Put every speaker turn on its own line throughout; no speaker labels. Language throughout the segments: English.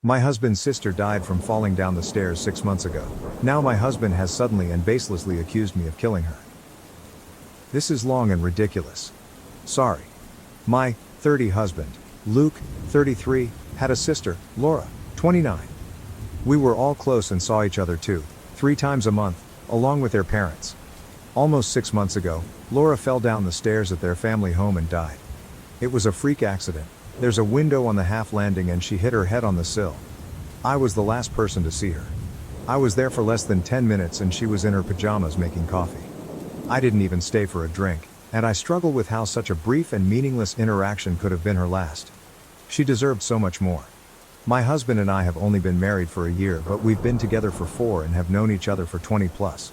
My husband's sister died from falling down the stairs 6 months ago. Now my husband has suddenly and baselessly accused me of killing her. This is long and ridiculous. Sorry. My 30 husband, Luke, 33, had a sister, Laura, 29. We were all close and saw each other 2-3 times a month, along with their parents. Almost 6 months ago, Laura fell down the stairs at their family home and died. It was a freak accident. There's a window on the half landing and she hit her head on the sill. I was the last person to see her. I was there for less than 10 minutes and she was in her pajamas making coffee. I didn't even stay for a drink, and I struggle with how such a brief and meaningless interaction could have been her last. She deserved so much more. My husband and I have only been married for a year, but we've been together for 4 and have known each other for 20 plus.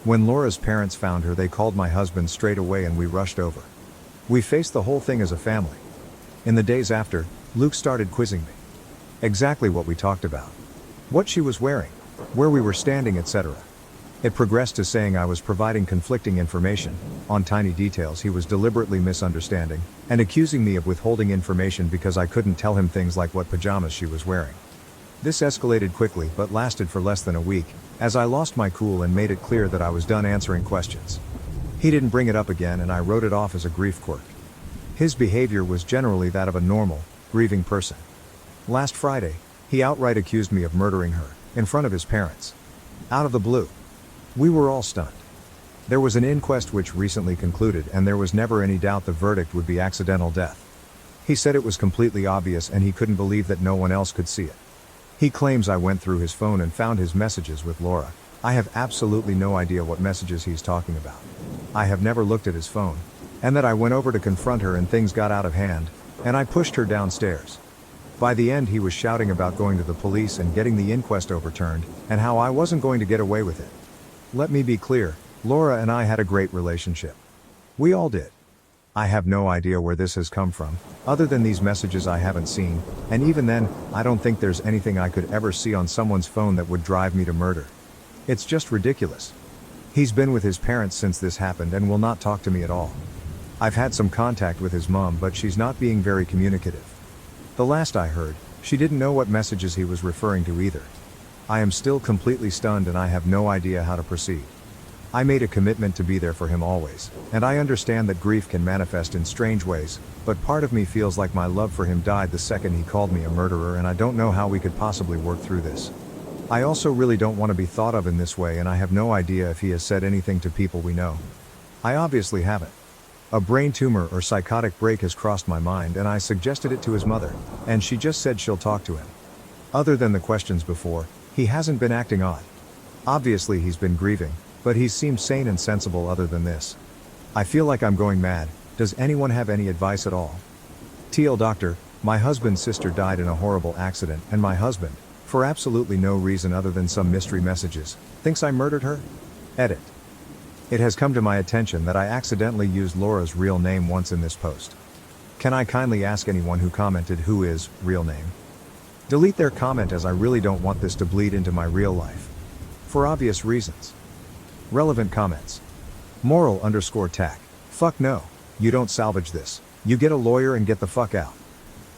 When Laura's parents found her, they called my husband straight away and we rushed over. We faced the whole thing as a family. In the days after, Luke started quizzing me. Exactly what we talked about. What she was wearing, where we were standing, etc. It progressed to saying I was providing conflicting information on tiny details he was deliberately misunderstanding, and accusing me of withholding information because I couldn't tell him things like what pajamas she was wearing. This escalated quickly but lasted for less than a week, as I lost my cool and made it clear that I was done answering questions. He didn't bring it up again and I wrote it off as a grief quirk. His behavior was generally that of a normal, grieving person. Last Friday, he outright accused me of murdering her, in front of his parents. Out of the blue. We were all stunned. There was an inquest which recently concluded and there was never any doubt the verdict would be accidental death. He said it was completely obvious and he couldn't believe that no one else could see it. He claims I went through his phone and found his messages with Laura. I have absolutely no idea what messages he's talking about. I have never looked at his phone, and that I went over to confront her and things got out of hand, and I pushed her downstairs. By the end he was shouting about going to the police and getting the inquest overturned, and how I wasn't going to get away with it. Let me be clear, Laura and I had a great relationship. We all did. I have no idea where this has come from, other than these messages I haven't seen, and even then, I don't think there's anything I could ever see on someone's phone that would drive me to murder. It's just ridiculous. He's been with his parents since this happened and will not talk to me at all. I've had some contact with his mom, but she's not being very communicative. The last I heard, she didn't know what messages he was referring to either. I am still completely stunned and I have no idea how to proceed. I made a commitment to be there for him always, and I understand that grief can manifest in strange ways, but part of me feels like my love for him died the second he called me a murderer, and I don't know how we could possibly work through this. I also really don't want to be thought of in this way, and I have no idea if he has said anything to people we know. I obviously haven't. A brain tumor or psychotic break has crossed my mind and I suggested it to his mother, and she just said she'll talk to him. Other than the questions before, he hasn't been acting odd. Obviously he's been grieving, but he's seemed sane and sensible other than this. I feel like I'm going mad. Does anyone have any advice at all? TL Doctor, my husband's sister died in a horrible accident and my husband, for absolutely no reason other than some mystery messages, thinks I murdered her? Edit. It has come to my attention that I accidentally used Laura's real name once in this post. Can I kindly ask anyone who commented who is real name? Delete their comment, as I really don't want this to bleed into my real life. For obvious reasons. Relevant comments. Moral_tack. Fuck no. You don't salvage this. You get a lawyer and get the fuck out.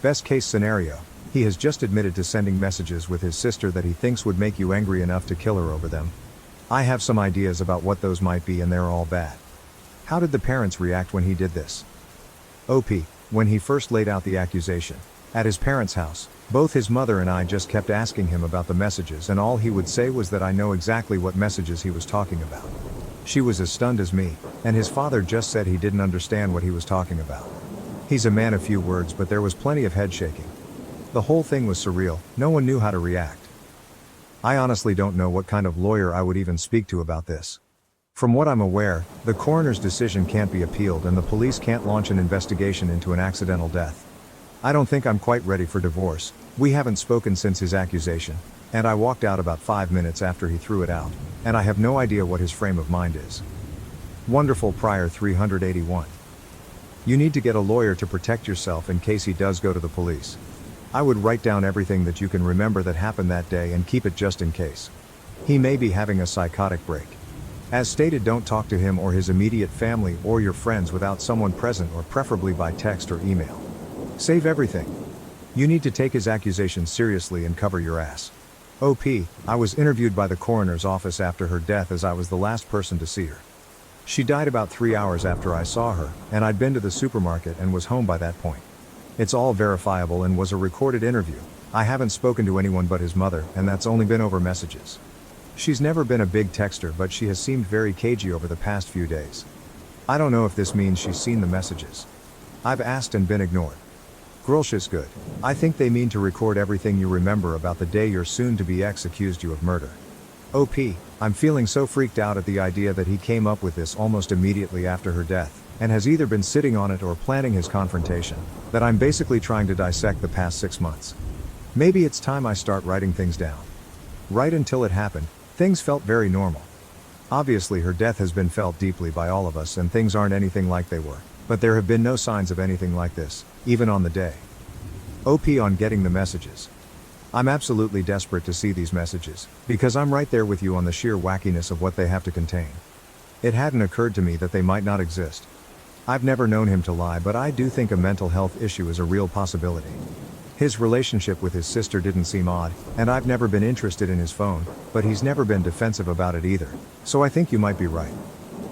Best case scenario, he has just admitted to sending messages with his sister that he thinks would make you angry enough to kill her over them. I have some ideas about what those might be and they're all bad. How did the parents react when he did this? OP, when he first laid out the accusation, at his parents' house, both his mother and I just kept asking him about the messages and all he would say was that I know exactly what messages he was talking about. She was as stunned as me, and his father just said he didn't understand what he was talking about. He's a man of few words, but there was plenty of head shaking. The whole thing was surreal, no one knew how to react. I honestly don't know what kind of lawyer I would even speak to about this. From what I'm aware, the coroner's decision can't be appealed and the police can't launch an investigation into an accidental death. I don't think I'm quite ready for divorce. We haven't spoken since his accusation, and I walked out about 5 minutes after he threw it out, and I have no idea what his frame of mind is. Wonderful Prior 381. You need to get a lawyer to protect yourself in case he does go to the police. I would write down everything that you can remember that happened that day and keep it just in case. He may be having a psychotic break. As stated, don't talk to him or his immediate family or your friends without someone present, or preferably by text or email. Save everything. You need to take his accusations seriously and cover your ass. OP, I was interviewed by the coroner's office after her death as I was the last person to see her. She died about 3 hours after I saw her, and I'd been to the supermarket and was home by that point. It's all verifiable and was a recorded interview. I haven't spoken to anyone but his mother, and that's only been over messages. She's never been a big texter, but she has seemed very cagey over the past few days. I don't know if this means she's seen the messages. I've asked and been ignored. Grolsch's good. I think they mean to record everything you remember about the day your soon-to-be ex accused you of murder. OP, I'm feeling so freaked out at the idea that he came up with this almost immediately after her death, and has either been sitting on it or planning his confrontation, that I'm basically trying to dissect the past 6 months. Maybe it's time I start writing things down. Right until it happened, things felt very normal. Obviously her death has been felt deeply by all of us and things aren't anything like they were, but there have been no signs of anything like this, even on the day. OP on getting the messages. I'm absolutely desperate to see these messages, because I'm right there with you on the sheer wackiness of what they have to contain. It hadn't occurred to me that they might not exist. I've never known him to lie, but I do think a mental health issue is a real possibility. His relationship with his sister didn't seem odd, and I've never been interested in his phone, but he's never been defensive about it either, so I think you might be right.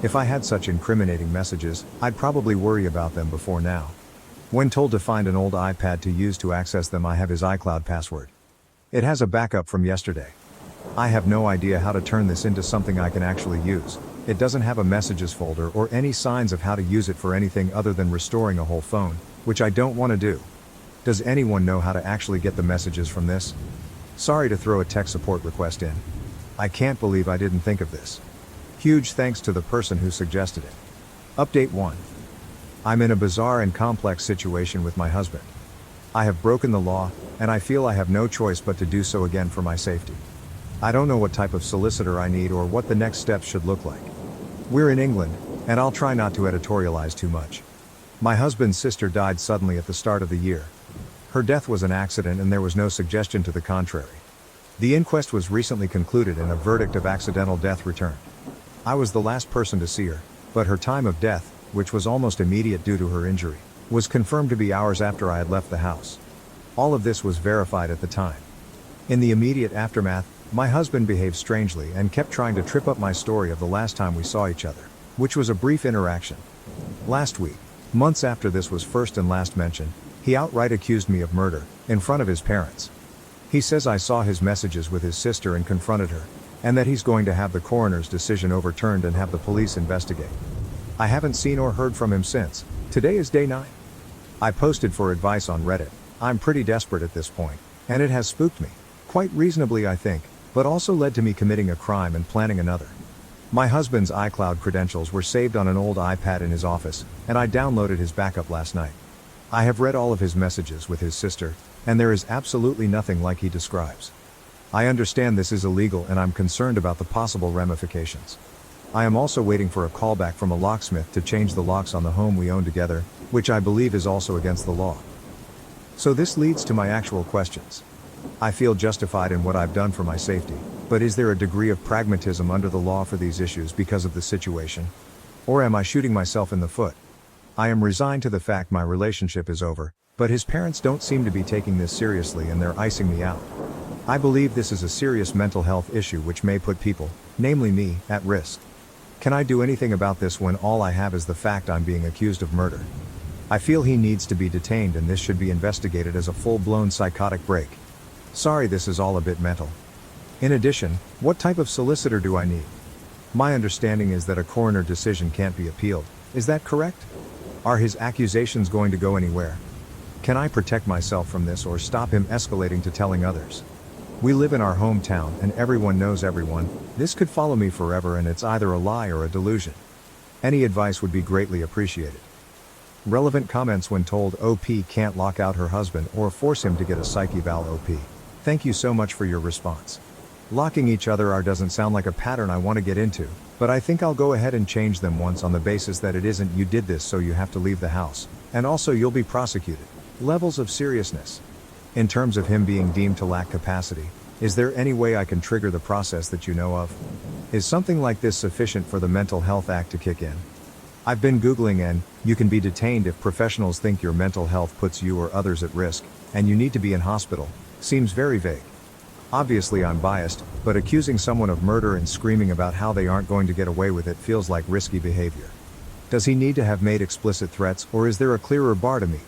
If I had such incriminating messages, I'd probably worry about them before now. When told to find an old iPad to use to access them, I have his iCloud password. It has a backup from yesterday. I have no idea how to turn this into something I can actually use. It doesn't have a messages folder or any signs of how to use it for anything other than restoring a whole phone, which I don't want to do. Does anyone know how to actually get the messages from this? Sorry to throw a tech support request in. I can't believe I didn't think of this. Huge thanks to the person who suggested it. Update 1. I'm in a bizarre and complex situation with my husband. I have broken the law, and I feel I have no choice but to do so again for my safety. I don't know what type of solicitor I need or what the next steps should look like. We're in England, and I'll try not to editorialize too much. My husband's sister died suddenly at the start of the year. Her death was an accident and there was no suggestion to the contrary. The inquest was recently concluded and a verdict of accidental death returned. I was the last person to see her, but her time of death, which was almost immediate due to her injury, was confirmed to be hours after I had left the house. All of this was verified at the time. In the immediate aftermath, my husband behaved strangely and kept trying to trip up my story of the last time we saw each other, which was a brief interaction. Last week, months after this was first and last mentioned, he outright accused me of murder, in front of his parents. He says I saw his messages with his sister and confronted her, and that he's going to have the coroner's decision overturned and have the police investigate. I haven't seen or heard from him since. Today is day 9. I posted for advice on Reddit. I'm pretty desperate at this point, and it has spooked me, quite reasonably I think, but also led to me committing a crime and planning another. My husband's iCloud credentials were saved on an old iPad in his office, and I downloaded his backup last night. I have read all of his messages with his sister, and there is absolutely nothing like he describes. I understand this is illegal and I'm concerned about the possible ramifications. I am also waiting for a callback from a locksmith to change the locks on the home we own together, which I believe is also against the law. So this leads to my actual questions. I feel justified in what I've done for my safety, but is there a degree of pragmatism under the law for these issues because of the situation? Or am I shooting myself in the foot? I am resigned to the fact my relationship is over, but his parents don't seem to be taking this seriously and they're icing me out. I believe this is a serious mental health issue which may put people, namely me, at risk. Can I do anything about this when all I have is the fact I'm being accused of murder? I feel he needs to be detained and this should be investigated as a full-blown psychotic break. Sorry, this is all a bit mental. In addition, what type of solicitor do I need? My understanding is that a coroner decision can't be appealed. Is that correct? Are his accusations going to go anywhere? Can I protect myself from this or stop him escalating to telling others? We live in our hometown and everyone knows everyone. This could follow me forever and it's either a lie or a delusion. Any advice would be greatly appreciated. Relevant comments when told OP can't lock out her husband or force him to get a psych eval. OP. Thank you so much for your response. Locking each other out doesn't sound like a pattern I want to get into, but I think I'll go ahead and change them once on the basis that it isn't you did this so you have to leave the house, and also you'll be prosecuted. Levels of seriousness. In terms of him being deemed to lack capacity, is there any way I can trigger the process that you know of? Is something like this sufficient for the Mental Health Act to kick in? I've been Googling and you can be detained if professionals think your mental health puts you or others at risk, and you need to be in hospital, seems very vague. Obviously I'm biased, but accusing someone of murder and screaming about how they aren't going to get away with it feels like risky behavior. Does he need to have made explicit threats, or is there a clearer bar to meet?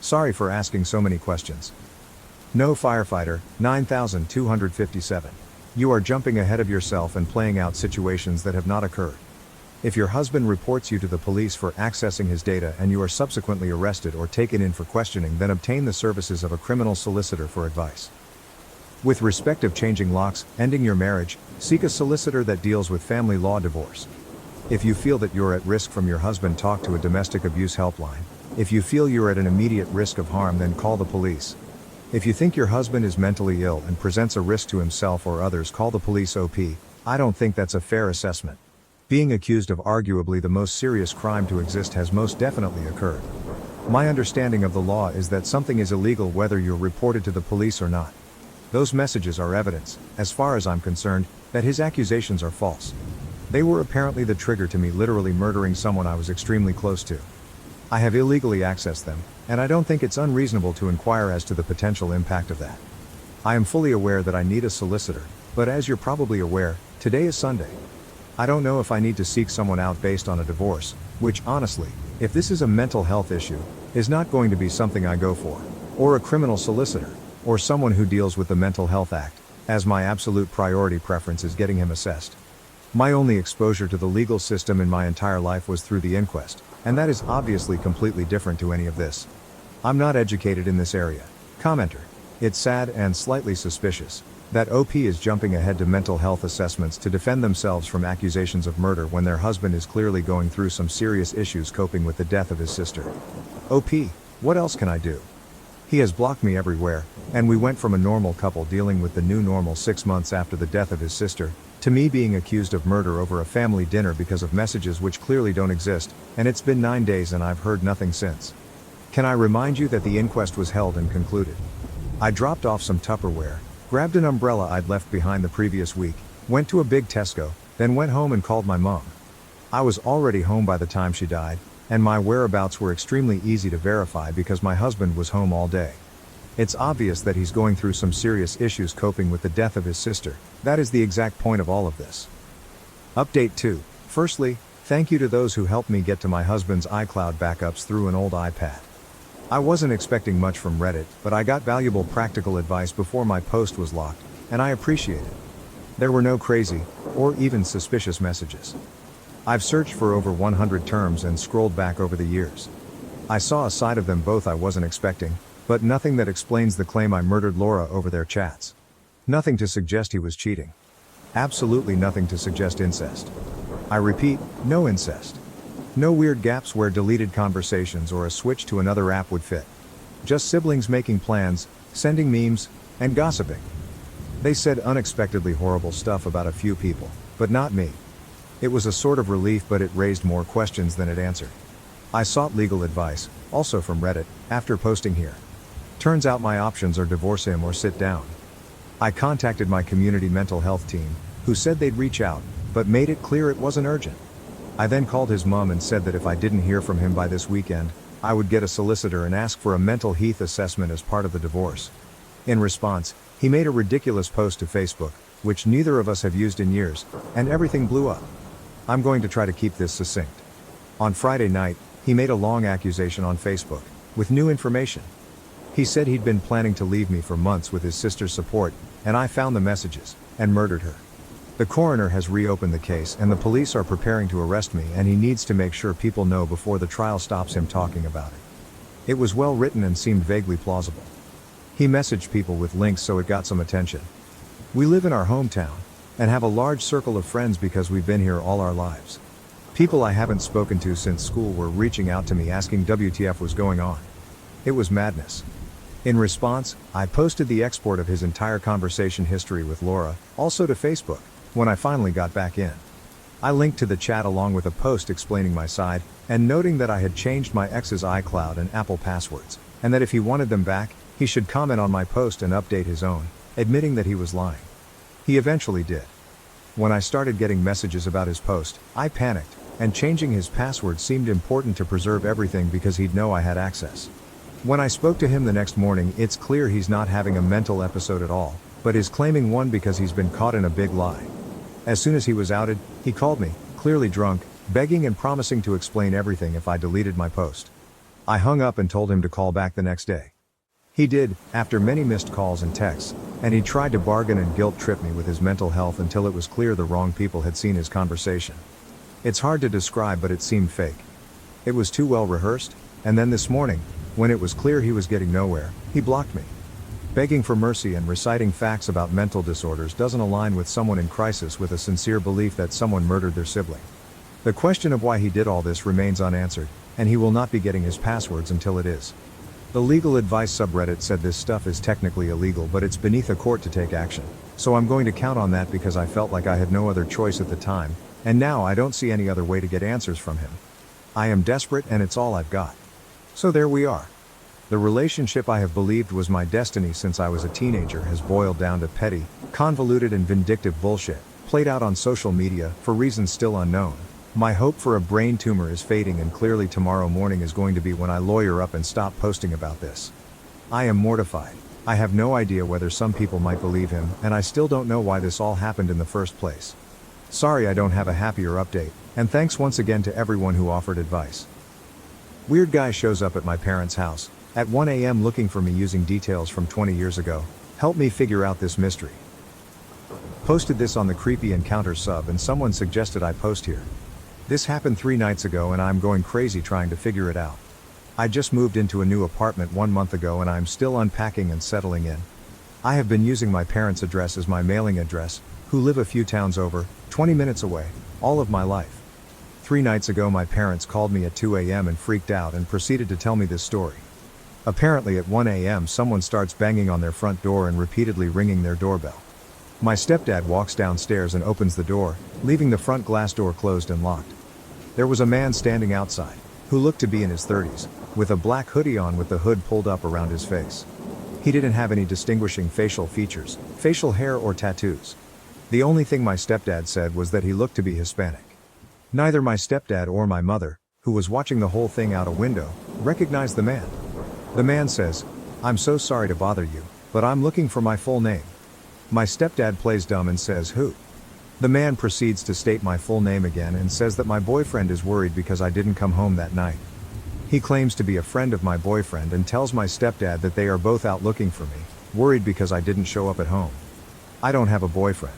Sorry for asking so many questions. No firefighter, 9257. You are jumping ahead of yourself and playing out situations that have not occurred. If your husband reports you to the police for accessing his data and you are subsequently arrested or taken in for questioning, then obtain the services of a criminal solicitor for advice. With respect of changing locks, ending your marriage, seek a solicitor that deals with family law divorce. If you feel that you're at risk from your husband, talk to a domestic abuse helpline. If you feel you're at an immediate risk of harm, then call the police. If you think your husband is mentally ill and presents a risk to himself or others, call the police. I don't think that's a fair assessment. Being accused of arguably the most serious crime to exist has most definitely occurred. My understanding of the law is that something is illegal whether you're reported to the police or not. Those messages are evidence, as far as I'm concerned, that his accusations are false. They were apparently the trigger to me literally murdering someone I was extremely close to. I have illegally accessed them, and I don't think it's unreasonable to inquire as to the potential impact of that. I am fully aware that I need a solicitor, but as you're probably aware, today is Sunday. I don't know if I need to seek someone out based on a divorce, which honestly, if this is a mental health issue, is not going to be something I go for, or a criminal solicitor, or someone who deals with the Mental Health Act, as my absolute priority preference is getting him assessed. My only exposure to the legal system in my entire life was through the inquest, and that is obviously completely different to any of this. I'm not educated in this area. Commenter. It's sad and slightly suspicious that OP is jumping ahead to mental health assessments to defend themselves from accusations of murder when their husband is clearly going through some serious issues coping with the death of his sister. OP, what else can I do? He has blocked me everywhere, and we went from a normal couple dealing with the new normal 6 months after the death of his sister, to me being accused of murder over a family dinner because of messages which clearly don't exist, and it's been 9 days and I've heard nothing since. Can I remind you that the inquest was held and concluded? I dropped off some Tupperware, grabbed an umbrella I'd left behind the previous week, went to a big Tesco, then went home and called my mom. I was already home by the time she died, and my whereabouts were extremely easy to verify because my husband was home all day. It's obvious that he's going through some serious issues coping with the death of his sister. That is the exact point of all of this. Update 2. Firstly, thank you to those who helped me get to my husband's iCloud backups through an old iPad. I wasn't expecting much from Reddit, but I got valuable practical advice before my post was locked, and I appreciate it. There were no crazy, or even suspicious messages. I've searched for over 100 terms and scrolled back over the years. I saw a side of them both I wasn't expecting, but nothing that explains the claim I murdered Laura over their chats. Nothing to suggest he was cheating. Absolutely nothing to suggest incest. I repeat, no incest. No weird gaps where deleted conversations or a switch to another app would fit. Just siblings making plans, sending memes, and gossiping. They said unexpectedly horrible stuff about a few people, but not me. It was a sort of relief, but it raised more questions than it answered. I sought legal advice, also from Reddit, after posting here. Turns out my options are divorce him or sit down. I contacted my community mental health team, who said they'd reach out, but made it clear it wasn't urgent. I then called his mom and said that if I didn't hear from him by this weekend, I would get a solicitor and ask for a mental health assessment as part of the divorce. In response, he made a ridiculous post to Facebook, which neither of us have used in years, and everything blew up. I'm going to try to keep this succinct. On Friday night, he made a long accusation on Facebook, with new information. He said he'd been planning to leave me for months with his sister's support, and I found the messages, and murdered her. The coroner has reopened the case and the police are preparing to arrest me, and he needs to make sure people know before the trial stops him talking about it. It was well written and seemed vaguely plausible. He messaged people with links so it got some attention. We live in our hometown, and have a large circle of friends because we've been here all our lives. People I haven't spoken to since school were reaching out to me asking WTF was going on. It was madness. In response, I posted the export of his entire conversation history with Laura, also to Facebook, when I finally got back in. I linked to the chat along with a post explaining my side, and noting that I had changed my ex's iCloud and Apple passwords, and that if he wanted them back, he should comment on my post and update his own, admitting that he was lying. He eventually did. When I started getting messages about his post, I panicked, and changing his password seemed important to preserve everything because he'd know I had access. When I spoke to him the next morning, it's clear he's not having a mental episode at all, but is claiming one because he's been caught in a big lie. As soon as he was outed, he called me, clearly drunk, begging and promising to explain everything if I deleted my post. I hung up and told him to call back the next day. He did, after many missed calls and texts, and he tried to bargain and guilt trip me with his mental health until it was clear the wrong people had seen his conversation. It's hard to describe, but it seemed fake. It was too well rehearsed, and then this morning, when it was clear he was getting nowhere, he blocked me. Begging for mercy and reciting facts about mental disorders doesn't align with someone in crisis with a sincere belief that someone murdered their sibling. The question of why he did all this remains unanswered, and he will not be getting his passwords until it is. The legal advice subreddit said this stuff is technically illegal, but it's beneath a court to take action, so I'm going to count on that because I felt like I had no other choice at the time, and now I don't see any other way to get answers from him. I am desperate and it's all I've got. So there we are. The relationship I have believed was my destiny since I was a teenager has boiled down to petty, convoluted and vindictive bullshit, played out on social media, for reasons still unknown. My hope for a brain tumor is fading, and clearly tomorrow morning is going to be when I lawyer up and stop posting about this. I am mortified. I have no idea whether some people might believe him, and I still don't know why this all happened in the first place. Sorry I don't have a happier update, and thanks once again to everyone who offered advice. Weird guy shows up at my parents' house at 1 a.m. looking for me using details from 20 years ago. Help me figure out this mystery. Posted this on the Creepy Encounter sub and someone suggested I post here. This happened 3 nights ago and I'm going crazy trying to figure it out. I just moved into a new apartment 1 month ago and I'm still unpacking and settling in. I have been using my parents' address as my mailing address, who live a few towns over, 20 minutes away, all of my life. 3 nights ago my parents called me at 2 a.m. and freaked out and proceeded to tell me this story. Apparently at 1 a.m. someone starts banging on their front door and repeatedly ringing their doorbell. My stepdad walks downstairs and opens the door, leaving the front glass door closed and locked. There was a man standing outside, who looked to be in his 30s, with a black hoodie on with the hood pulled up around his face. He didn't have any distinguishing facial features, facial hair or tattoos. The only thing my stepdad said was that he looked to be Hispanic. Neither my stepdad or my mother, who was watching the whole thing out a window, recognized the man. The man says, "I'm so sorry to bother you, but I'm looking for my full name." My stepdad plays dumb and says, "Who?" The man proceeds to state my full name again and says that my boyfriend is worried because I didn't come home that night. He claims to be a friend of my boyfriend and tells my stepdad that they are both out looking for me, worried because I didn't show up at home. I don't have a boyfriend.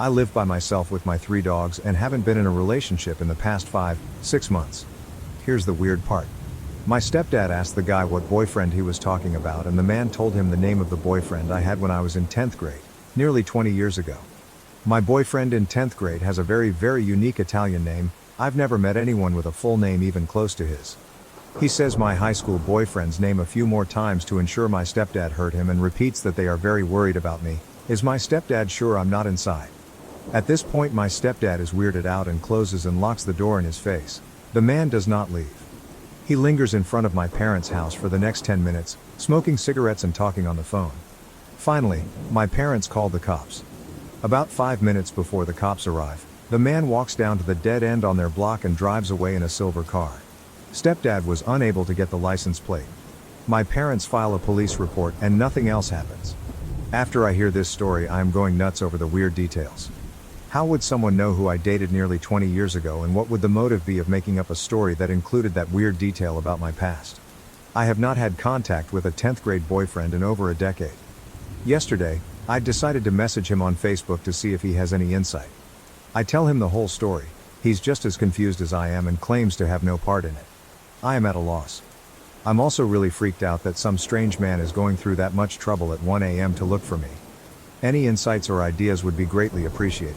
I live by myself with my 3 dogs and haven't been in a relationship in the past 5-6 months. Here's the weird part. My stepdad asked the guy what boyfriend he was talking about, and the man told him the name of the boyfriend I had when I was in 10th grade, nearly 20 years ago. My boyfriend in 10th grade has a very, very unique Italian name. I've never met anyone with a full name even close to his. He says my high school boyfriend's name a few more times to ensure my stepdad heard him and repeats that they are very worried about me. Is my stepdad sure I'm not inside? At this point my stepdad is weirded out and closes and locks the door in his face. The man does not leave. He lingers in front of my parents' house for the next 10 minutes, smoking cigarettes and talking on the phone. Finally, my parents call the cops. About 5 minutes before the cops arrive, the man walks down to the dead end on their block and drives away in a silver car. Stepdad was unable to get the license plate. My parents file a police report and nothing else happens. After I hear this story I am going nuts over the weird details. How would someone know who I dated nearly 20 years ago, and what would the motive be of making up a story that included that weird detail about my past? I have not had contact with a 10th grade boyfriend in over a decade. Yesterday, I decided to message him on Facebook to see if he has any insight. I tell him the whole story. He's just as confused as I am and claims to have no part in it. I am at a loss. I'm also really freaked out that some strange man is going through that much trouble at 1 a.m. to look for me. Any insights or ideas would be greatly appreciated.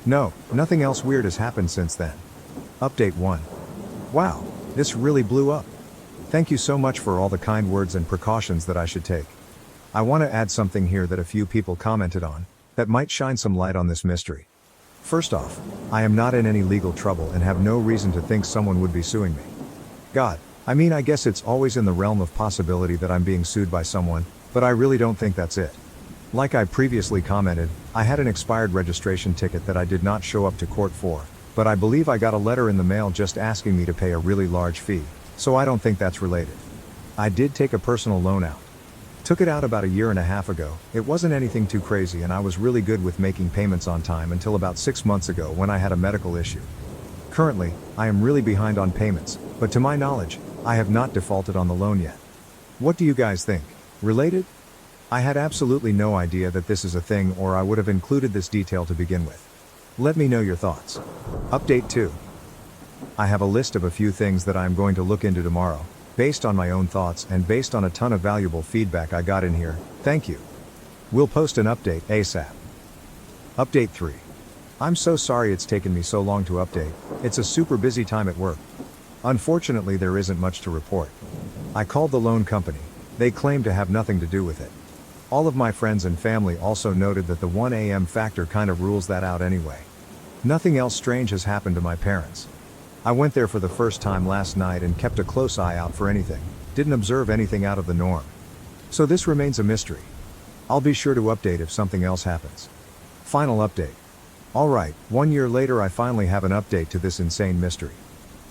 No, nothing else weird has happened since then. Update 1. Wow, this really blew up. Thank you so much for all the kind words and precautions that I should take. I want to add something here that a few people commented on, that might shine some light on this mystery. First off, I am not in any legal trouble and have no reason to think someone would be suing me. God, I guess it's always in the realm of possibility that I'm being sued by someone, but I really don't think that's it. Like I previously commented, I had an expired registration ticket that I did not show up to court for, but I believe I got a letter in the mail just asking me to pay a really large fee, so I don't think that's related. I did take a personal loan out. Took it out about a year and a half ago. It wasn't anything too crazy and I was really good with making payments on time until about 6 months ago when I had a medical issue. Currently, I am really behind on payments, but to my knowledge, I have not defaulted on the loan yet. What do you guys think? Related? I had absolutely no idea that this is a thing or I would have included this detail to begin with. Let me know your thoughts. Update 2. I have a list of a few things that I am going to look into tomorrow, based on my own thoughts and based on a ton of valuable feedback I got in here. Thank you. We'll post an update ASAP. Update 3. I'm so sorry it's taken me so long to update. It's a super busy time at work. Unfortunately, there isn't much to report. I called the loan company. They claim to have nothing to do with it. All of my friends and family also noted that the 1 a.m. factor kind of rules that out anyway. Nothing else strange has happened to my parents. I went there for the first time last night and kept a close eye out for anything. Didn't observe anything out of the norm. So this remains a mystery. I'll be sure to update if something else happens. Final update. Alright, 1 year later I finally have an update to this insane mystery.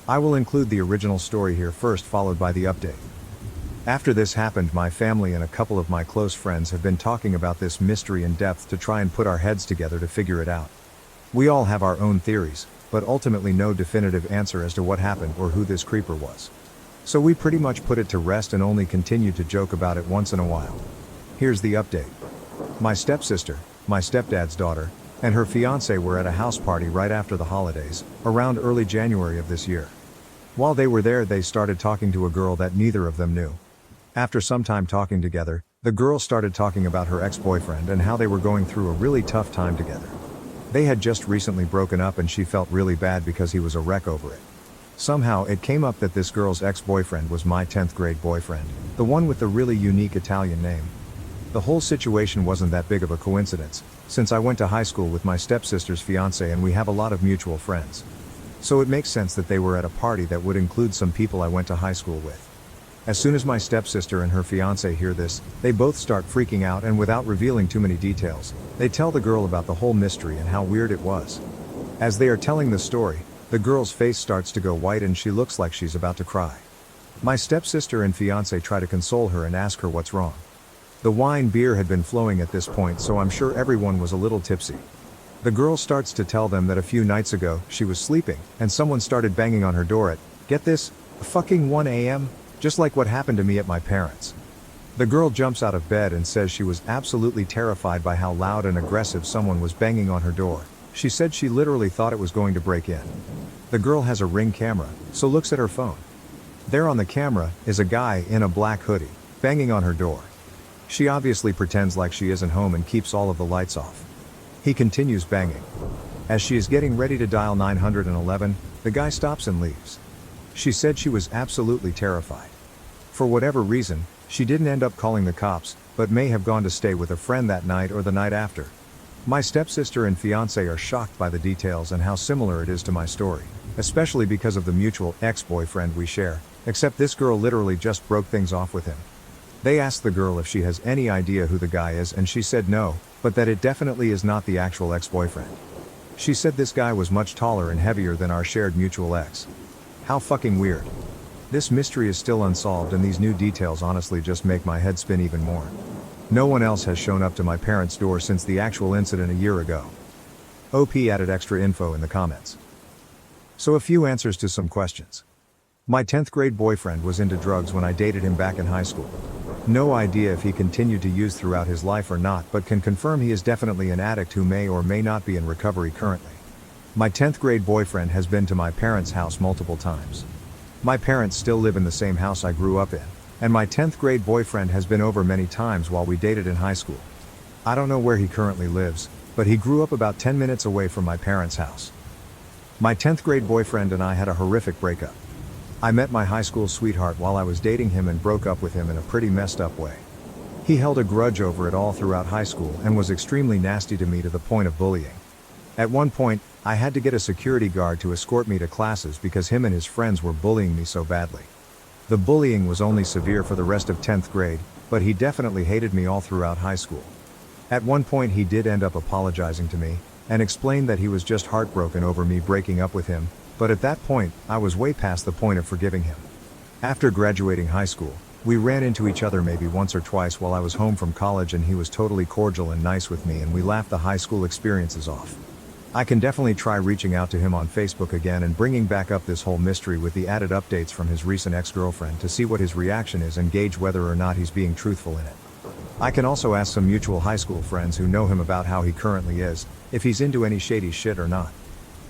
I will include the original story here first, followed by the update. After this happened, my family and a couple of my close friends have been talking about this mystery in depth to try and put our heads together to figure it out. We all have our own theories, but ultimately no definitive answer as to what happened or who this creeper was. So we pretty much put it to rest and only continue to joke about it once in a while. Here's the update. My stepsister, my stepdad's daughter, and her fiancé were at a house party right after the holidays, around early January of this year. While they were there, they started talking to a girl that neither of them knew. After some time talking together, the girl started talking about her ex-boyfriend and how they were going through a really tough time together. They had just recently broken up and she felt really bad because he was a wreck over it. Somehow it came up that this girl's ex-boyfriend was my 10th grade boyfriend, the one with the really unique Italian name. The whole situation wasn't that big of a coincidence, since I went to high school with my stepsister's fiancé and we have a lot of mutual friends. So it makes sense that they were at a party that would include some people I went to high school with. As soon as my stepsister and her fiancé hear this, they both start freaking out and without revealing too many details, they tell the girl about the whole mystery and how weird it was. As they are telling the story, the girl's face starts to go white and she looks like she's about to cry. My stepsister and fiancé try to console her and ask her what's wrong. The wine beer had been flowing at this point, so I'm sure everyone was a little tipsy. The girl starts to tell them that a few nights ago, she was sleeping, and someone started banging on her door at, get this, fucking 1 a.m., just like what happened to me at my parents'. The girl jumps out of bed and says she was absolutely terrified by how loud and aggressive someone was banging on her door. She said she literally thought it was going to break in. The girl has a Ring camera, so looks at her phone. There on the camera is a guy in a black hoodie, banging on her door. She obviously pretends like she isn't home and keeps all of the lights off. He continues banging. As she is getting ready to dial 911, the guy stops and leaves. She said she was absolutely terrified. For whatever reason, she didn't end up calling the cops, but may have gone to stay with a friend that night or the night after. My stepsister and fiancé are shocked by the details and how similar it is to my story, especially because of the mutual ex-boyfriend we share, except this girl literally just broke things off with him. They asked the girl if she has any idea who the guy is and she said no, but that it definitely is not the actual ex-boyfriend. She said this guy was much taller and heavier than our shared mutual ex. How fucking weird. This mystery is still unsolved and these new details honestly just make my head spin even more. No one else has shown up to my parents' door since the actual incident a year ago. OP added extra info in the comments. So a few answers to some questions. My 10th grade boyfriend was into drugs when I dated him back in high school. No idea if he continued to use throughout his life or not, but can confirm he is definitely an addict who may or may not be in recovery currently. My 10th grade boyfriend has been to my parents' house multiple times. My parents still live in the same house I grew up in, and my 10th grade boyfriend has been over many times while we dated in high school. I don't know where he currently lives, but he grew up about 10 minutes away from my parents' house. My 10th grade boyfriend and I had a horrific breakup. I met my high school sweetheart while I was dating him and broke up with him in a pretty messed up way. He held a grudge over it all throughout high school and was extremely nasty to me to the point of bullying. At one point, I had to get a security guard to escort me to classes because him and his friends were bullying me so badly. The bullying was only severe for the rest of 10th grade, but he definitely hated me all throughout high school. At one point he did end up apologizing to me, and explained that he was just heartbroken over me breaking up with him, but at that point, I was way past the point of forgiving him. After graduating high school, We ran into each other maybe once or twice while I was home from college, and he was totally cordial and nice with me, and we laughed the high school experiences off. I can definitely try reaching out to him on Facebook again and bringing back up this whole mystery with the added updates from his recent ex-girlfriend to see what his reaction is and gauge whether or not he's being truthful in it. I can also ask some mutual high school friends who know him about how he currently is, if he's into any shady shit or not.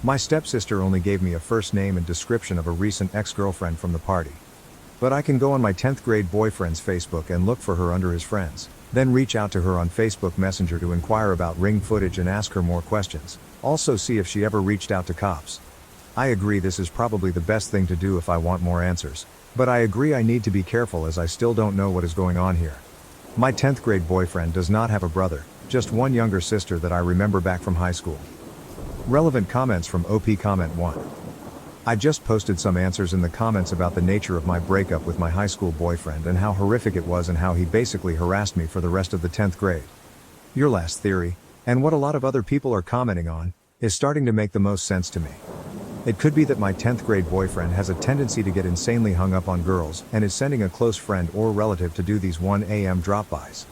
My stepsister only gave me a first name and description of a recent ex-girlfriend from the party. But I can go on my 10th grade boyfriend's Facebook and look for her under his friends, then reach out to her on Facebook Messenger to inquire about ring footage and ask her more questions. Also see if she ever reached out to cops. I agree this is probably the best thing to do if I want more answers, but I agree I need to be careful as I still don't know what is going on here. My 10th grade boyfriend does not have a brother, just one younger sister that I remember back from high school. Relevant comments from OP Comment 1. I just posted some answers in the comments about the nature of my breakup with my high school boyfriend and how horrific it was and how he basically harassed me for the rest of the 10th grade. Your last theory, and what a lot of other people are commenting on, is starting to make the most sense to me. It could be that my 10th grade boyfriend has a tendency to get insanely hung up on girls and is sending a close friend or relative to do these 1 a.m. drop-bys.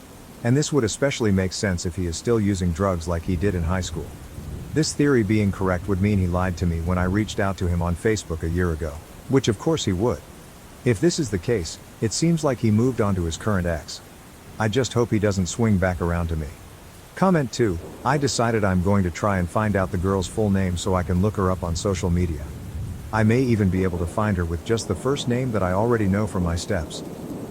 And this would especially make sense if he is still using drugs like he did in high school. This theory being correct would mean he lied to me when I reached out to him on Facebook a year ago, which of course he would. If this is the case, it seems like he moved on to his current ex. I just hope he doesn't swing back around to me. Comment 2, I decided I'm going to try and find out the girl's full name so I can look her up on social media. I may even be able to find her with just the first name that I already know from my steps.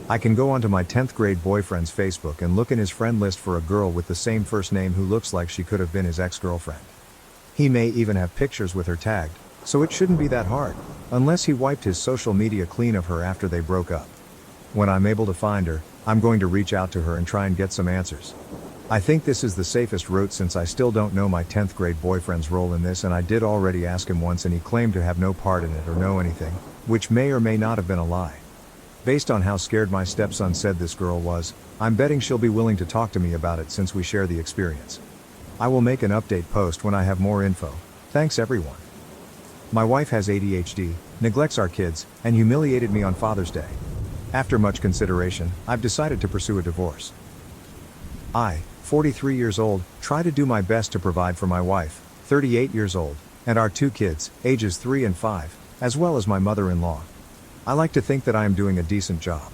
I can go onto my 10th grade boyfriend's Facebook and look in his friend list for a girl with the same first name who looks like she could have been his ex-girlfriend. He may even have pictures with her tagged, so it shouldn't be that hard, unless he wiped his social media clean of her after they broke up. When I'm able to find her, I'm going to reach out to her and try and get some answers. I think this is the safest route since I still don't know my 10th grade boyfriend's role in this, and I did already ask him once and he claimed to have no part in it or know anything, which may or may not have been a lie. Based on how scared my stepson said this girl was, I'm betting she'll be willing to talk to me about it since we share the experience. I will make an update post when I have more info. Thanks everyone. My wife has ADHD, neglects our kids, and humiliated me on Father's Day. After much consideration, I've decided to pursue a divorce. I, 43 years old, try to do my best to provide for my wife, 38 years old, and our 2 kids, ages 3 and 5, as well as my mother-in-law. I like to think that I am doing a decent job.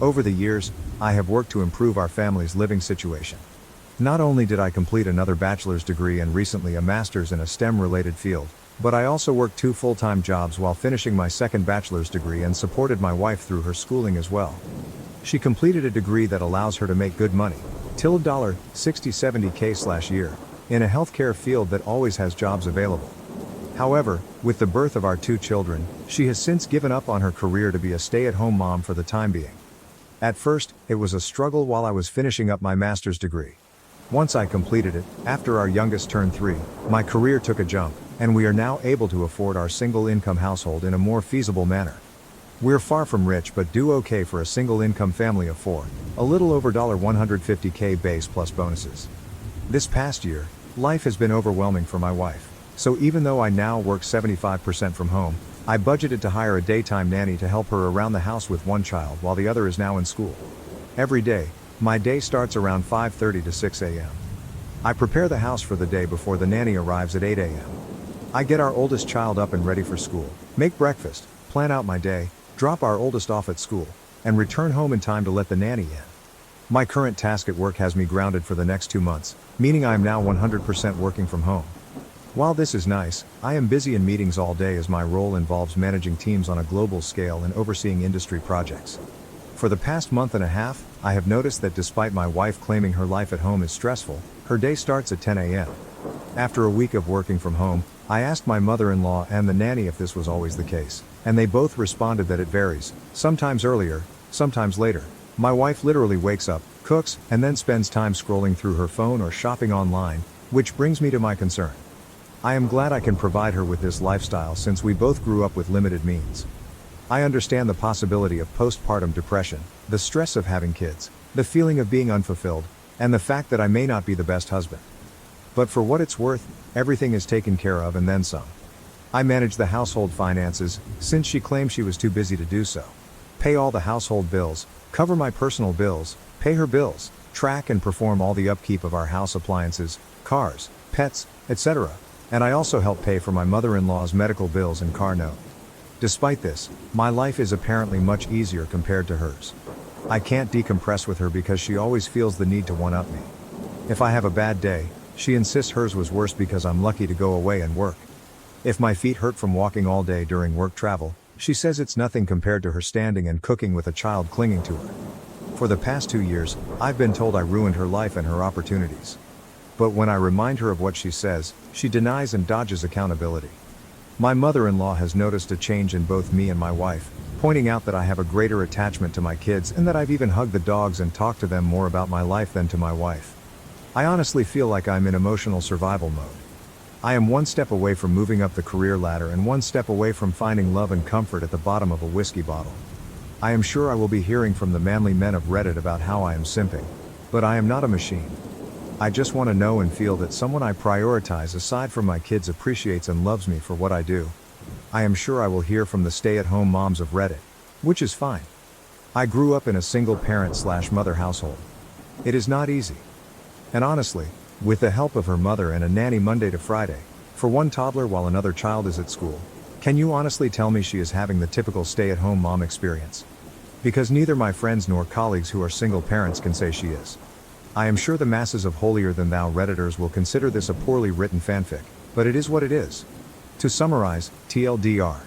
Over the years, I have worked to improve our family's living situation. Not only did I complete another bachelor's degree and recently a master's in a STEM-related field, but I also worked 2 full-time jobs while finishing my second bachelor's degree and supported my wife through her schooling as well. She completed a degree that allows her to make good money, $60-70K/year, in a healthcare field that always has jobs available. However, with the birth of our 2 children, she has since given up on her career to be a stay-at-home mom for the time being. At first, it was a struggle while I was finishing up my master's degree. Once I completed it, after our youngest turned 3, my career took a jump, and we are now able to afford our single-income household in a more feasible manner. We're far from rich but do okay for a single-income family of 4, a little over $150K base plus bonuses. This past year, life has been overwhelming for my wife, so even though I now work 75% from home, I budgeted to hire a daytime nanny to help her around the house with one child while the other is now in school. Every day, my day starts around 5:30 to 6 a.m. I prepare the house for the day before the nanny arrives at 8 a.m. I get our oldest child up and ready for school, make breakfast, plan out my day, drop our oldest off at school, and return home in time to let the nanny in. My current task at work has me grounded for the next 2 months, meaning I am now 100% working from home. While this is nice, I am busy in meetings all day as my role involves managing teams on a global scale and overseeing industry projects. For the past month and a half, I have noticed that despite my wife claiming her life at home is stressful, her day starts at 10 a.m. After a week of working from home, I asked my mother-in-law and the nanny if this was always the case, and they both responded that it varies, sometimes earlier, sometimes later. My wife literally wakes up, cooks, and then spends time scrolling through her phone or shopping online, which brings me to my concern. I am glad I can provide her with this lifestyle since we both grew up with limited means. I understand the possibility of postpartum depression, the stress of having kids, the feeling of being unfulfilled, and the fact that I may not be the best husband. But for what it's worth, everything is taken care of and then some. I manage the household finances, since she claimed she was too busy to do so. Pay all the household bills, cover my personal bills, pay her bills, track and perform all the upkeep of our house appliances, cars, pets, etc. And I also help pay for my mother-in-law's medical bills and car note. Despite this, my life is apparently much easier compared to hers. I can't decompress with her because she always feels the need to one-up me. If I have a bad day, she insists hers was worse because I'm lucky to go away and work. If my feet hurt from walking all day during work travel, she says it's nothing compared to her standing and cooking with a child clinging to her. For the past 2 years, I've been told I ruined her life and her opportunities. But when I remind her of what she says, she denies and dodges accountability. My mother-in-law has noticed a change in both me and my wife, pointing out that I have a greater attachment to my kids and that I've even hugged the dogs and talked to them more about my life than to my wife. I honestly feel like I'm in emotional survival mode. I am one step away from moving up the career ladder and one step away from finding love and comfort at the bottom of a whiskey bottle. I am sure I will be hearing from the manly men of Reddit about how I am simping. But I am not a machine. I just want to know and feel that someone I prioritize aside from my kids appreciates and loves me for what I do. I am sure I will hear from the stay-at-home moms of Reddit, which is fine. I grew up in a single parent/mother household. It is not easy. And honestly, with the help of her mother and a nanny Monday to Friday, for one toddler while another child is at school, can you honestly tell me she is having the typical stay-at-home mom experience? Because neither my friends nor colleagues who are single parents can say she is. I am sure the masses of holier-than-thou Redditors will consider this a poorly written fanfic, but it is what it is. To summarize, TLDR.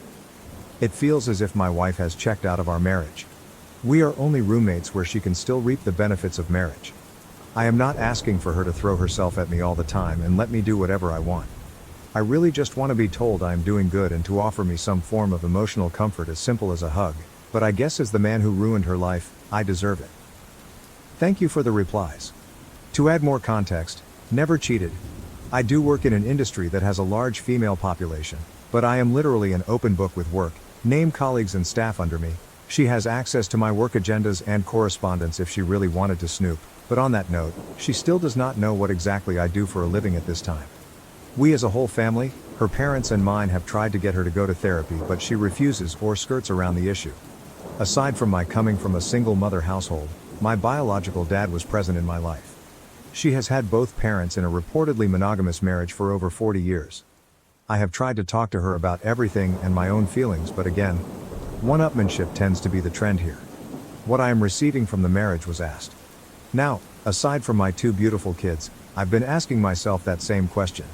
It feels as if my wife has checked out of our marriage. We are only roommates where she can still reap the benefits of marriage. I am not asking for her to throw herself at me all the time and let me do whatever I want. I really just want to be told I am doing good and to offer me some form of emotional comfort as simple as a hug, but I guess as the man who ruined her life, I deserve it. Thank you for the replies. To add more context, never cheated. I do work in an industry that has a large female population, but I am literally an open book with work, name colleagues and staff under me. She has access to my work agendas and correspondence if she really wanted to snoop, but on that note, she still does not know what exactly I do for a living at this time. We as a whole family, her parents and mine have tried to get her to go to therapy but she refuses or skirts around the issue. Aside from my coming from a single mother household, my biological dad was present in my life. She has had both parents in a reportedly monogamous marriage for over 40 years. I have tried to talk to her about everything and my own feelings, but again, one-upmanship tends to be the trend here. What I am receiving from the marriage was asked. Now, aside from my 2 beautiful kids, I've been asking myself that same question.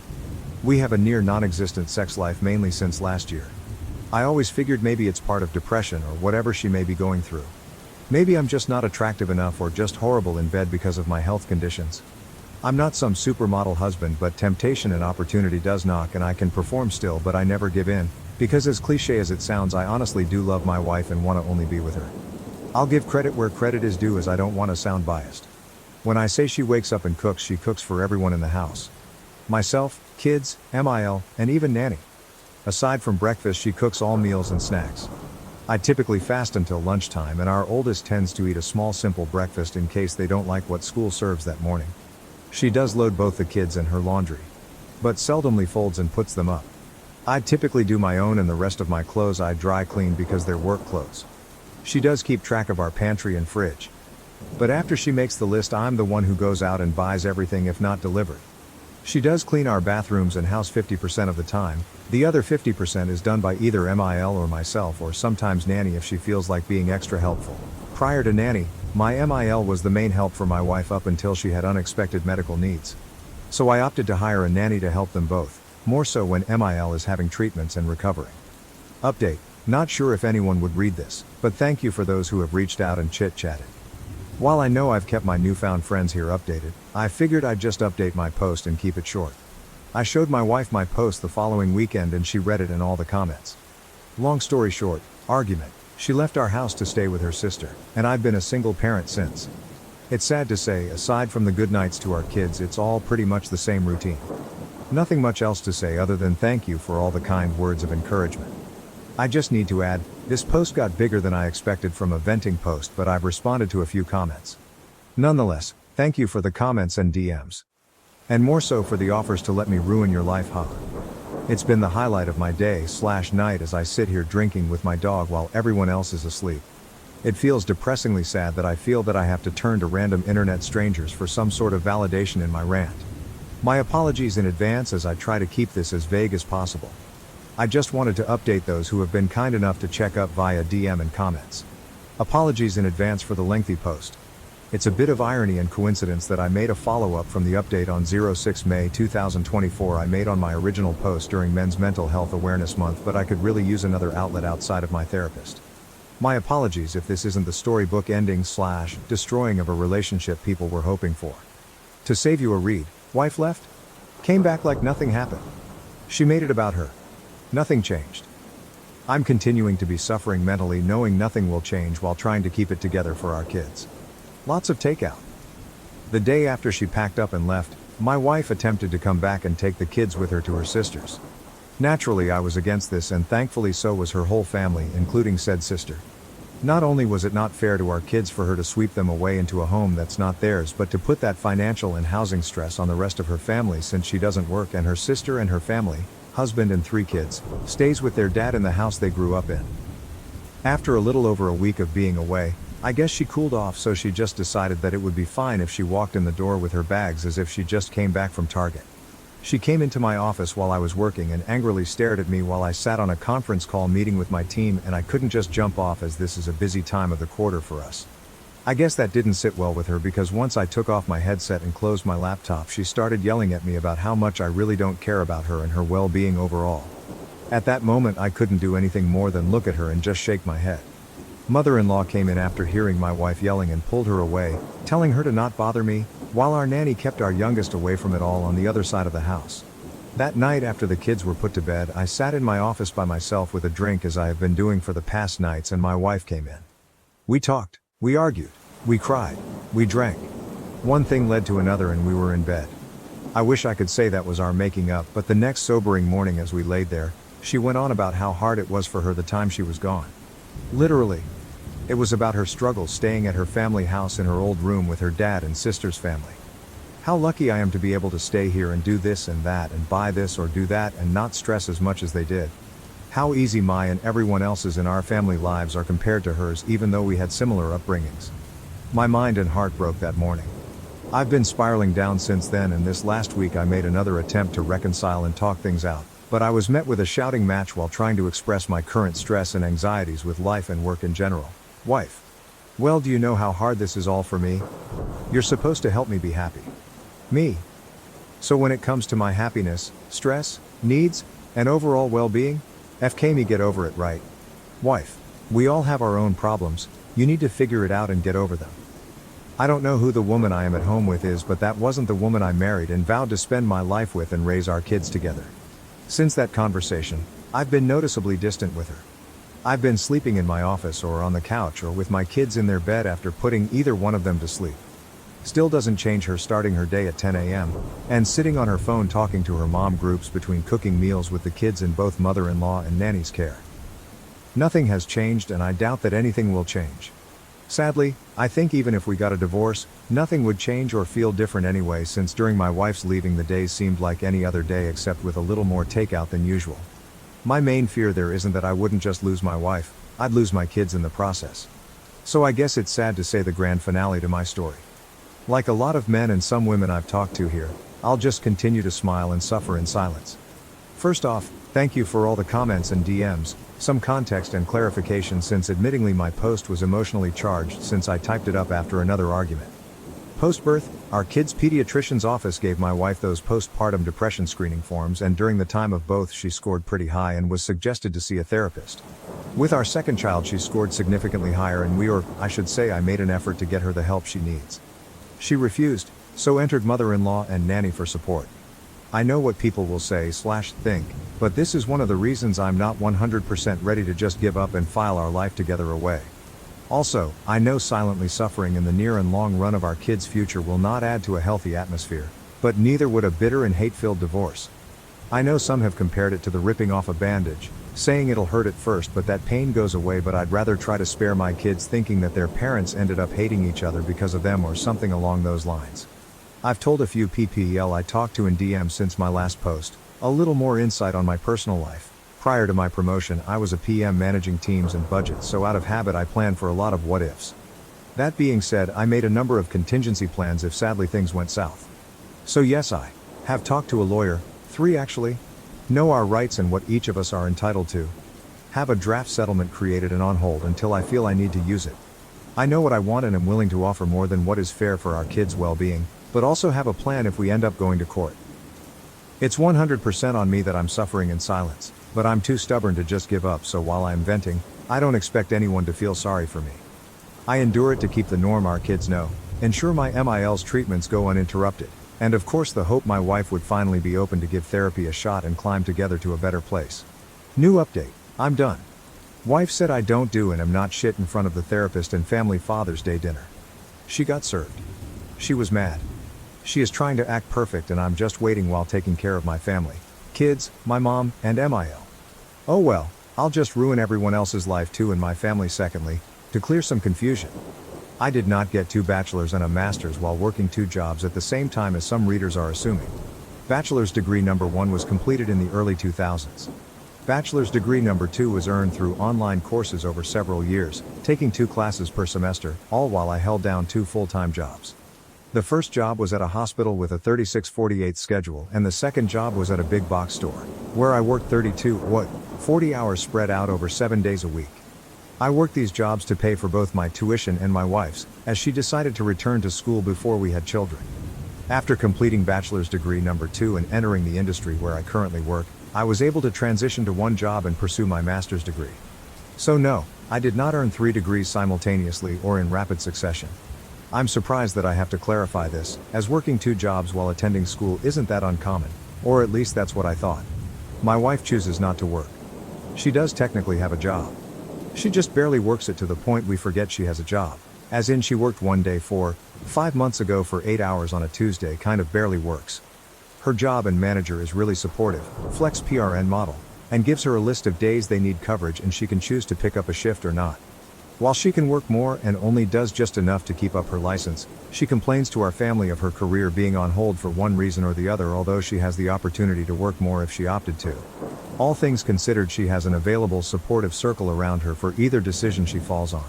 We have a near non-existent sex life mainly since last year. I always figured maybe it's part of depression or whatever she may be going through. Maybe I'm just not attractive enough or just horrible in bed because of my health conditions. I'm not some supermodel husband, but temptation and opportunity does knock and I can perform still, but I never give in, because as cliche as it sounds, I honestly do love my wife and want to only be with her. I'll give credit where credit is due as I don't want to sound biased. When I say she wakes up and cooks, she cooks for everyone in the house. Myself, kids, MIL, and even nanny. Aside from breakfast, she cooks all meals and snacks. I typically fast until lunchtime and our oldest tends to eat a small simple breakfast in case they don't like what school serves that morning. She does load both the kids and her laundry, but seldomly folds and puts them up. I typically do my own and the rest of my clothes I dry clean because they're work clothes. She does keep track of our pantry and fridge. But after she makes the list, I'm the one who goes out and buys everything if not delivered. She does clean our bathrooms and house 50% of the time, the other 50% is done by either MIL or myself or sometimes nanny if she feels like being extra helpful. Prior to nanny, my MIL was the main help for my wife up until she had unexpected medical needs. So I opted to hire a nanny to help them both, more so when MIL is having treatments and recovering. Update, not sure if anyone would read this, but thank you for those who have reached out and chit-chatted. While I know I've kept my newfound friends here updated, I figured I'd just update my post and keep it short. I showed my wife my post the following weekend and she read it and all the comments. Long story short, argument. She left our house to stay with her sister, and I've been a single parent since. It's sad to say, aside from the good nights to our kids, it's all pretty much the same routine. Nothing much else to say other than thank you for all the kind words of encouragement. I just need to add, this post got bigger than I expected from a venting post, but I've responded to a few comments. Nonetheless, thank you for the comments and DMs. And more so for the offers to let me ruin your life, huh? It's been the highlight of my day/night as I sit here drinking with my dog while everyone else is asleep. It feels depressingly sad that I feel that I have to turn to random internet strangers for some sort of validation in my rant. My apologies in advance as I try to keep this as vague as possible. I just wanted to update those who have been kind enough to check up via DM and comments. Apologies in advance for the lengthy post. It's a bit of irony and coincidence that I made a follow-up from the update on 06 May 2024 I made on my original post during Men's Mental Health Awareness Month, but I could really use another outlet outside of my therapist. My apologies if this isn't the storybook ending / destroying of a relationship people were hoping for. To save you a read, wife left? Came back like nothing happened. She made it about her. Nothing changed. I'm continuing to be suffering mentally, knowing nothing will change while trying to keep it together for our kids. Lots of takeout. The day after she packed up and left, my wife attempted to come back and take the kids with her to her sister's. Naturally, I was against this, and thankfully so was her whole family, including said sister. Not only was it not fair to our kids for her to sweep them away into a home that's not theirs, but to put that financial and housing stress on the rest of her family, since she doesn't work and her sister and her family, husband and 3 kids, stays with their dad in the house they grew up in. After a little over a week of being away, I guess she cooled off, so she just decided that it would be fine if she walked in the door with her bags as if she just came back from Target. She came into my office while I was working and angrily stared at me while I sat on a conference call meeting with my team, and I couldn't just jump off as this is a busy time of the quarter for us. I guess that didn't sit well with her, because once I took off my headset and closed my laptop, she started yelling at me about how much I really don't care about her and her well-being overall. At that moment I couldn't do anything more than look at her and just shake my head. Mother-in-law came in after hearing my wife yelling and pulled her away, telling her to not bother me, while our nanny kept our youngest away from it all on the other side of the house. That night, after the kids were put to bed, I sat in my office by myself with a drink, as I have been doing for the past nights, and my wife came in. We talked, we argued, we cried, we drank. One thing led to another and we were in bed. I wish I could say that was our making up, but the next sobering morning as we laid there, she went on about how hard it was for her the time she was gone. Literally. It was about her struggles staying at her family house in her old room with her dad and sister's family. How lucky I am to be able to stay here and do this and that and buy this or do that and not stress as much as they did. How easy my and everyone else's in our family lives are compared to hers, even though we had similar upbringings. My mind and heart broke that morning. I've been spiraling down since then, and this last week I made another attempt to reconcile and talk things out, but I was met with a shouting match while trying to express my current stress and anxieties with life and work in general. Wife. Well, do you know how hard this is all for me? You're supposed to help me be happy. Me. So when it comes to my happiness, stress, needs, and overall well-being, FK me, get over it, right? Wife. We all have our own problems, you need to figure it out and get over them. I don't know who the woman I am at home with is, but that wasn't the woman I married and vowed to spend my life with and raise our kids together. Since that conversation, I've been noticeably distant with her. I've been sleeping in my office or on the couch or with my kids in their bed after putting either one of them to sleep. Still doesn't change her starting her day at 10 a.m. and sitting on her phone talking to her mom groups between cooking meals with the kids in both mother-in-law and nanny's care. Nothing has changed, and I doubt that anything will change. Sadly, I think even if we got a divorce, nothing would change or feel different anyway, since during my wife's leaving the days seemed like any other day except with a little more takeout than usual. My main fear there isn't that I wouldn't just lose my wife, I'd lose my kids in the process. So I guess it's sad to say the grand finale to my story. Like a lot of men and some women I've talked to here, I'll just continue to smile and suffer in silence. First off, thank you for all the comments and DMs, some context and clarification, since admittingly my post was emotionally charged since I typed it up after another argument. Post-birth, our kids' pediatrician's office gave my wife those postpartum depression screening forms, and during the time of both she scored pretty high and was suggested to see a therapist. With our second child she scored significantly higher, and I made an effort to get her the help she needs. She refused, so entered mother-in-law and nanny for support. I know what people will say / think, but this is one of the reasons I'm not 100% ready to just give up and file our life together away. Also, I know silently suffering in the near and long run of our kids' future will not add to a healthy atmosphere, but neither would a bitter and hate-filled divorce. I know some have compared it to the ripping off a bandage, saying it'll hurt at first but that pain goes away, but I'd rather try to spare my kids thinking that their parents ended up hating each other because of them or something along those lines. I've told a few PPL I talked to in DM since my last post, a little more insight on my personal life, Prior to my promotion, I was a PM managing teams and budgets, so out of habit I planned for a lot of what ifs. That being said, I made a number of contingency plans if sadly things went south. So yes, I have talked to a lawyer, 3 actually. Know our rights and what each of us are entitled to. Have a draft settlement created and on hold until I feel I need to use it. I know what I want and am willing to offer more than what is fair for our kids' well-being, but also have a plan if we end up going to court. It's 100% on me that I'm suffering in silence, but I'm too stubborn to just give up, so while I'm venting, I don't expect anyone to feel sorry for me. I endure it to keep the norm our kids know, ensure my MIL's treatments go uninterrupted, and of course the hope my wife would finally be open to give therapy a shot and climb together to a better place. New update, I'm done. Wife said I don't do and am not shit in front of the therapist and family Father's Day dinner. She got served. She was mad. She is trying to act perfect and I'm just waiting while taking care of my family, kids, my mom, and MIL. Oh well, I'll just ruin everyone else's life too and my family. Secondly, to clear some confusion. I did not get 2 bachelor's and a master's while working 2 jobs at the same time as some readers are assuming. Bachelor's degree number 1 was completed in the early 2000s. Bachelor's degree number 2 was earned through online courses over several years, taking 2 classes per semester, all while I held down 2 full-time jobs. The first job was at a hospital with a 36-48 schedule and the second job was at a big box store, where I worked 40 hours spread out over 7 days a week. I worked these jobs to pay for both my tuition and my wife's, as she decided to return to school before we had children. After completing bachelor's degree number 2 and entering the industry where I currently work, I was able to transition to one job and pursue my master's degree. So no, I did not earn 3 degrees simultaneously or in rapid succession. I'm surprised that I have to clarify this, as working 2 jobs while attending school isn't that uncommon, or at least that's what I thought. My wife chooses not to work. She does technically have a job. She just barely works it to the point we forget she has a job, as in she worked one day 5 months ago for 8 hours on a Tuesday. Kind of barely works. Her job and manager is really supportive, flex PRN model, and gives her a list of days they need coverage and she can choose to pick up a shift or not. While she can work more and only does just enough to keep up her license, she complains to our family of her career being on hold for one reason or the other, although she has the opportunity to work more if she opted to. All things considered, she has an available supportive circle around her for either decision she falls on.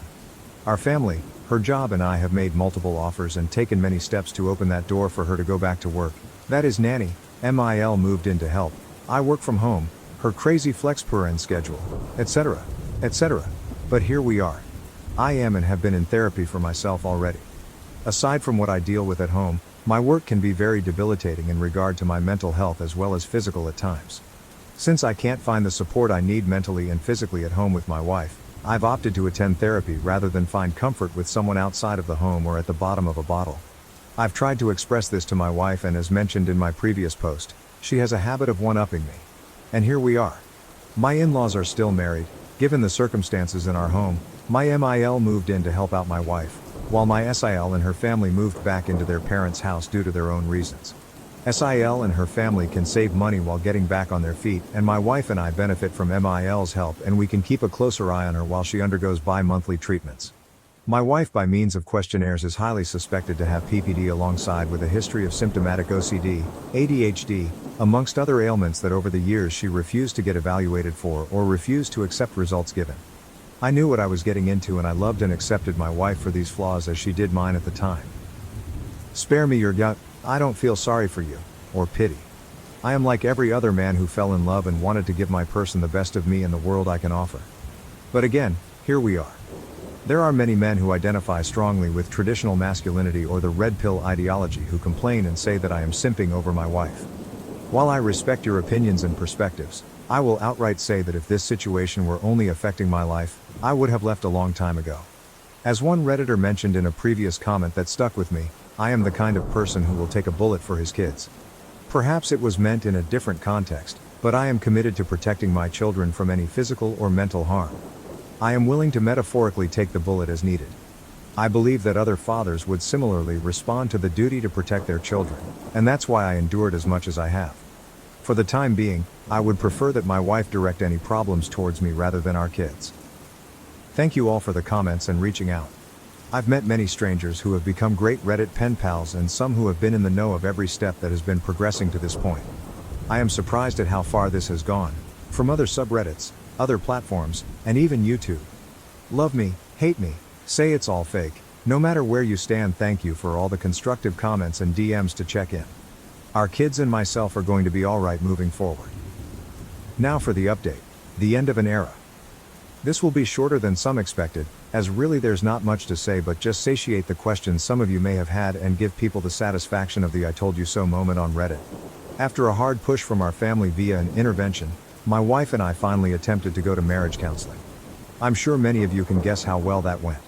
Our family, her job and I have made multiple offers and taken many steps to open that door for her to go back to work. That is nanny, MIL moved in to help, I work from home, her crazy flex PRN schedule, etc., etc. But here we are. I am and have been in therapy for myself already. Aside from what I deal with at home, my work can be very debilitating in regard to my mental health as well as physical at times. Since I can't find the support I need mentally and physically at home with my wife, I've opted to attend therapy rather than find comfort with someone outside of the home or at the bottom of a bottle. I've tried to express this to my wife, and as mentioned in my previous post, she has a habit of one-upping me. And here we are. My in-laws are still married. Given the circumstances in our home, my MIL moved in to help out my wife, while my SIL and her family moved back into their parents' house due to their own reasons. SIL and her family can save money while getting back on their feet, and my wife and I benefit from MIL's help, and we can keep a closer eye on her while she undergoes bi-monthly treatments. My wife, by means of questionnaires, is highly suspected to have PPD alongside with a history of symptomatic OCD, ADHD, amongst other ailments that over the years she refused to get evaluated for or refused to accept results given. I knew what I was getting into, and I loved and accepted my wife for these flaws as she did mine at the time. Spare me your gut, I don't feel sorry for you, or pity. I am like every other man who fell in love and wanted to give my person the best of me and the world I can offer. But again, here we are. There are many men who identify strongly with traditional masculinity or the red pill ideology who complain and say that I am simping over my wife. While I respect your opinions and perspectives, I will outright say that if this situation were only affecting my life, I would have left a long time ago. As one Redditor mentioned in a previous comment that stuck with me, I am the kind of person who will take a bullet for his kids. Perhaps it was meant in a different context, but I am committed to protecting my children from any physical or mental harm. I am willing to metaphorically take the bullet as needed. I believe that other fathers would similarly respond to the duty to protect their children, and that's why I endured as much as I have. For the time being, I would prefer that my wife direct any problems towards me rather than our kids. Thank you all for the comments and reaching out. I've met many strangers who have become great Reddit pen pals and some who have been in the know of every step that has been progressing to this point. I am surprised at how far this has gone, From other subreddits, other platforms, and even YouTube. Love me, hate me, say it's all fake, no matter where you stand, thank you for all the constructive comments and DMs to check in. Our kids and myself are going to be alright moving forward. Now for the update, the end of an era. This will be shorter than some expected, as really there's not much to say but just satiate the questions some of you may have had and give people the satisfaction of the I told you so moment on Reddit. After a hard push from our family via an intervention, my wife and I finally attempted to go to marriage counseling. I'm sure many of you can guess how well that went.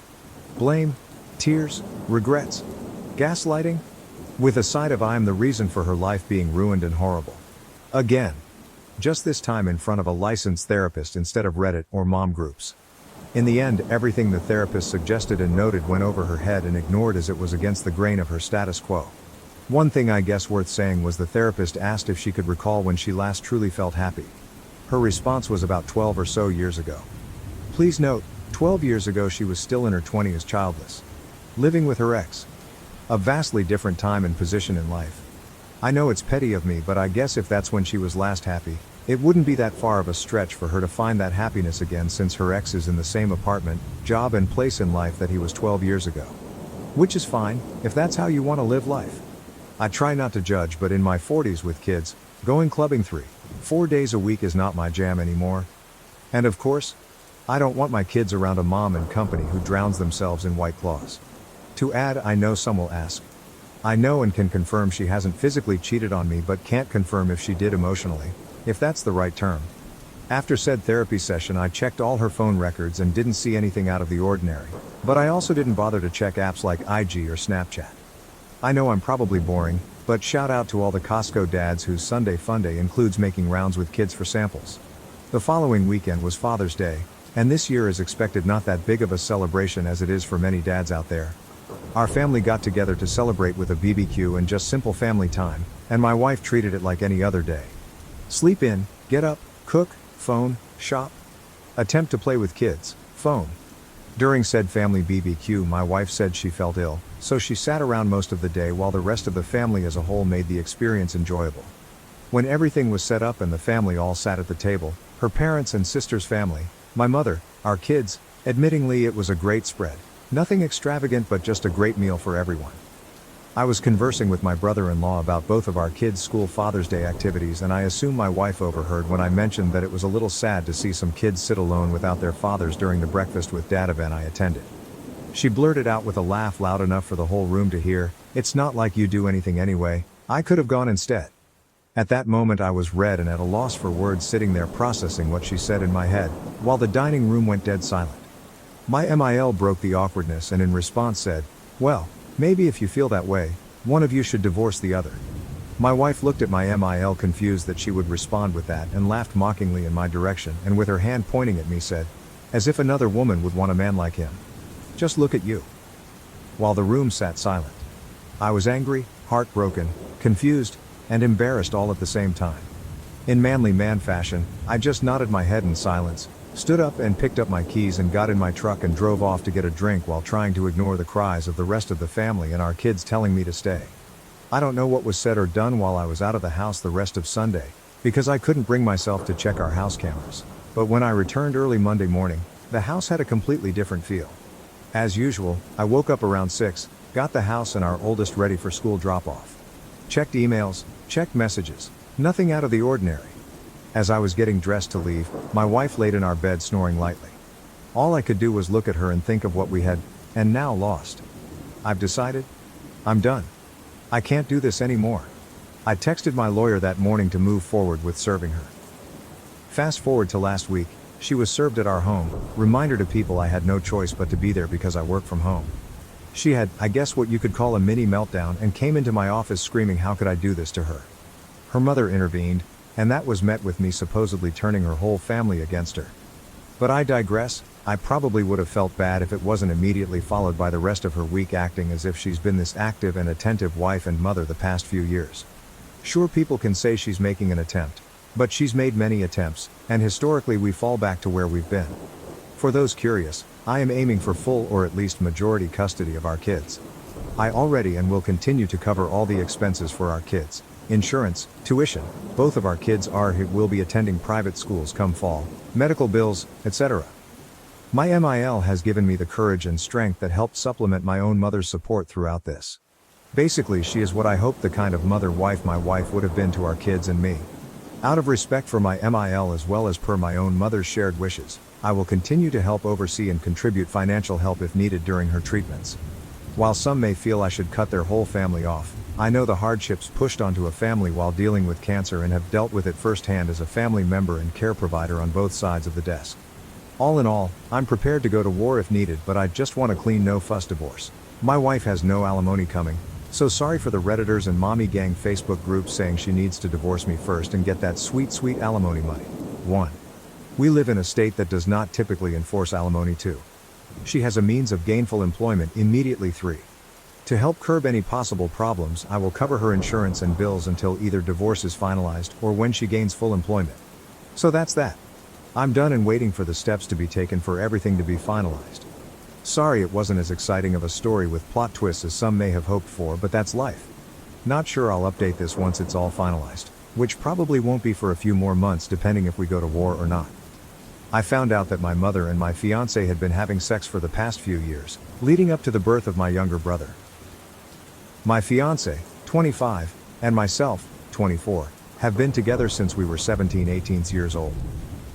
Blame, tears, regrets, gaslighting, with a side of I am the reason for her life being ruined and horrible. Again. Just this time in front of a licensed therapist instead of Reddit or mom groups. In the end, everything the therapist suggested and noted went over her head and ignored as it was against the grain of her status quo. One thing I guess worth saying was the therapist asked if she could recall when she last truly felt happy. Her response was about 12 or so years ago. Please note, 12 years ago she was still in her 20s, childless. Living with her ex. A vastly different time and position in life. I know it's petty of me, but I guess if that's when she was last happy, it wouldn't be that far of a stretch for her to find that happiness again, since her ex is in the same apartment, job and place in life that he was 12 years ago. Which is fine, if that's how you want to live life. I try not to judge, but in my 40s with kids, going clubbing 3-4 days a week is not my jam anymore. And of course, I don't want my kids around a mom and company who drowns themselves in White Claws. To add, I know some will ask. I know and can confirm she hasn't physically cheated on me, but can't confirm if she did emotionally, if that's the right term. After said therapy session, I checked all her phone records and didn't see anything out of the ordinary, but I also didn't bother to check apps like IG or Snapchat. I know I'm probably boring, but shout out to all the Costco dads whose Sunday Funday includes making rounds with kids for samples. The following weekend was Father's Day, and this year is expected not that big of a celebration as it is for many dads out there. Our family got together to celebrate with a BBQ and just simple family time, and my wife treated it like any other day. Sleep in, get up, cook, phone, shop. Attempt to play with kids, phone. During said family BBQ, my wife said she felt ill, so she sat around most of the day while the rest of the family as a whole made the experience enjoyable. When everything was set up and the family all sat at the table, her parents and sister's family, my mother, our kids, admittingly it was a great spread. Nothing extravagant, but just a great meal for everyone. I was conversing with my brother-in-law about both of our kids' school Father's Day activities, and I assume my wife overheard when I mentioned that it was a little sad to see some kids sit alone without their fathers during the breakfast with dad event I attended. She blurted out with a laugh loud enough for the whole room to hear, "It's not like you do anything anyway, I could have gone instead." At that moment I was red and at a loss for words, sitting there processing what she said in my head, while the dining room went dead silent. My MIL broke the awkwardness and in response said, "Well, maybe if you feel that way, one of you should divorce the other." My wife looked at my MIL confused that she would respond with that and laughed mockingly in my direction and with her hand pointing at me said, "As if another woman would want a man like him. Just look at you." While the room sat silent. I was angry, heartbroken, confused, and embarrassed all at the same time. In manly man fashion, I just nodded my head in silence, stood up and picked up my keys and got in my truck and drove off to get a drink while trying to ignore the cries of the rest of the family and our kids telling me to stay. I don't know what was said or done while I was out of the house the rest of Sunday, because I couldn't bring myself to check our house cameras. But when I returned early Monday morning, the house had a completely different feel. As usual, I woke up around 6, got the house and our oldest ready for school drop-off. Checked emails, checked messages, nothing out of the ordinary. As I was getting dressed to leave, my wife laid in our bed snoring lightly. All I could do was look at her and think of what we had, and now lost. I've decided. I'm done. I can't do this anymore. I texted my lawyer that morning to move forward with serving her. Fast forward to last week, she was served at our home, reminder to people I had no choice but to be there because I work from home. She had, I guess what you could call a mini meltdown, and came into my office screaming how could I do this to her. Her mother intervened, and that was met with me supposedly turning her whole family against her. But I digress. I probably would have felt bad if it wasn't immediately followed by the rest of her week acting as if she's been this active and attentive wife and mother the past few years. Sure, people can say she's making an attempt, but she's made many attempts, and historically we fall back to where we've been. For those curious, I am aiming for full or at least majority custody of our kids. I already and will continue to cover all the expenses for our kids. insurance, tuition, both of our kids will be attending private schools come fall, medical bills, etc. My MIL has given me the courage and strength that helped supplement my own mother's support throughout this. Basically, she is what I hoped the kind of mother-wife my wife would have been to our kids and me. Out of respect for my MIL as well as per my own mother's shared wishes, I will continue to help oversee and contribute financial help if needed during her treatments. While some may feel I should cut their whole family off, I know the hardships pushed onto a family while dealing with cancer and have dealt with it firsthand as a family member and care provider on both sides of the desk. All in all, I'm prepared to go to war if needed, but I just want a clean no-fuss divorce. My wife has no alimony coming, so sorry for the Redditors and mommy gang Facebook groups saying she needs to divorce me first and get that sweet, sweet alimony money. 1. We live in a state that does not typically enforce alimony. 2. She has a means of gainful employment immediately. 3. To help curb any possible problems, I will cover her insurance and bills until either divorce is finalized or when she gains full employment. So that's that. I'm done and waiting for the steps to be taken for everything to be finalized. Sorry it wasn't as exciting of a story with plot twists as some may have hoped for, but that's life. Not sure I'll update this once it's all finalized, which probably won't be for a few more months depending if we go to war or not. I found out that my mother and my fiancé had been having sex for the past few years, leading up to the birth of my younger brother. My fiancé, 25, and myself, 24, have been together since we were 17-18 years old.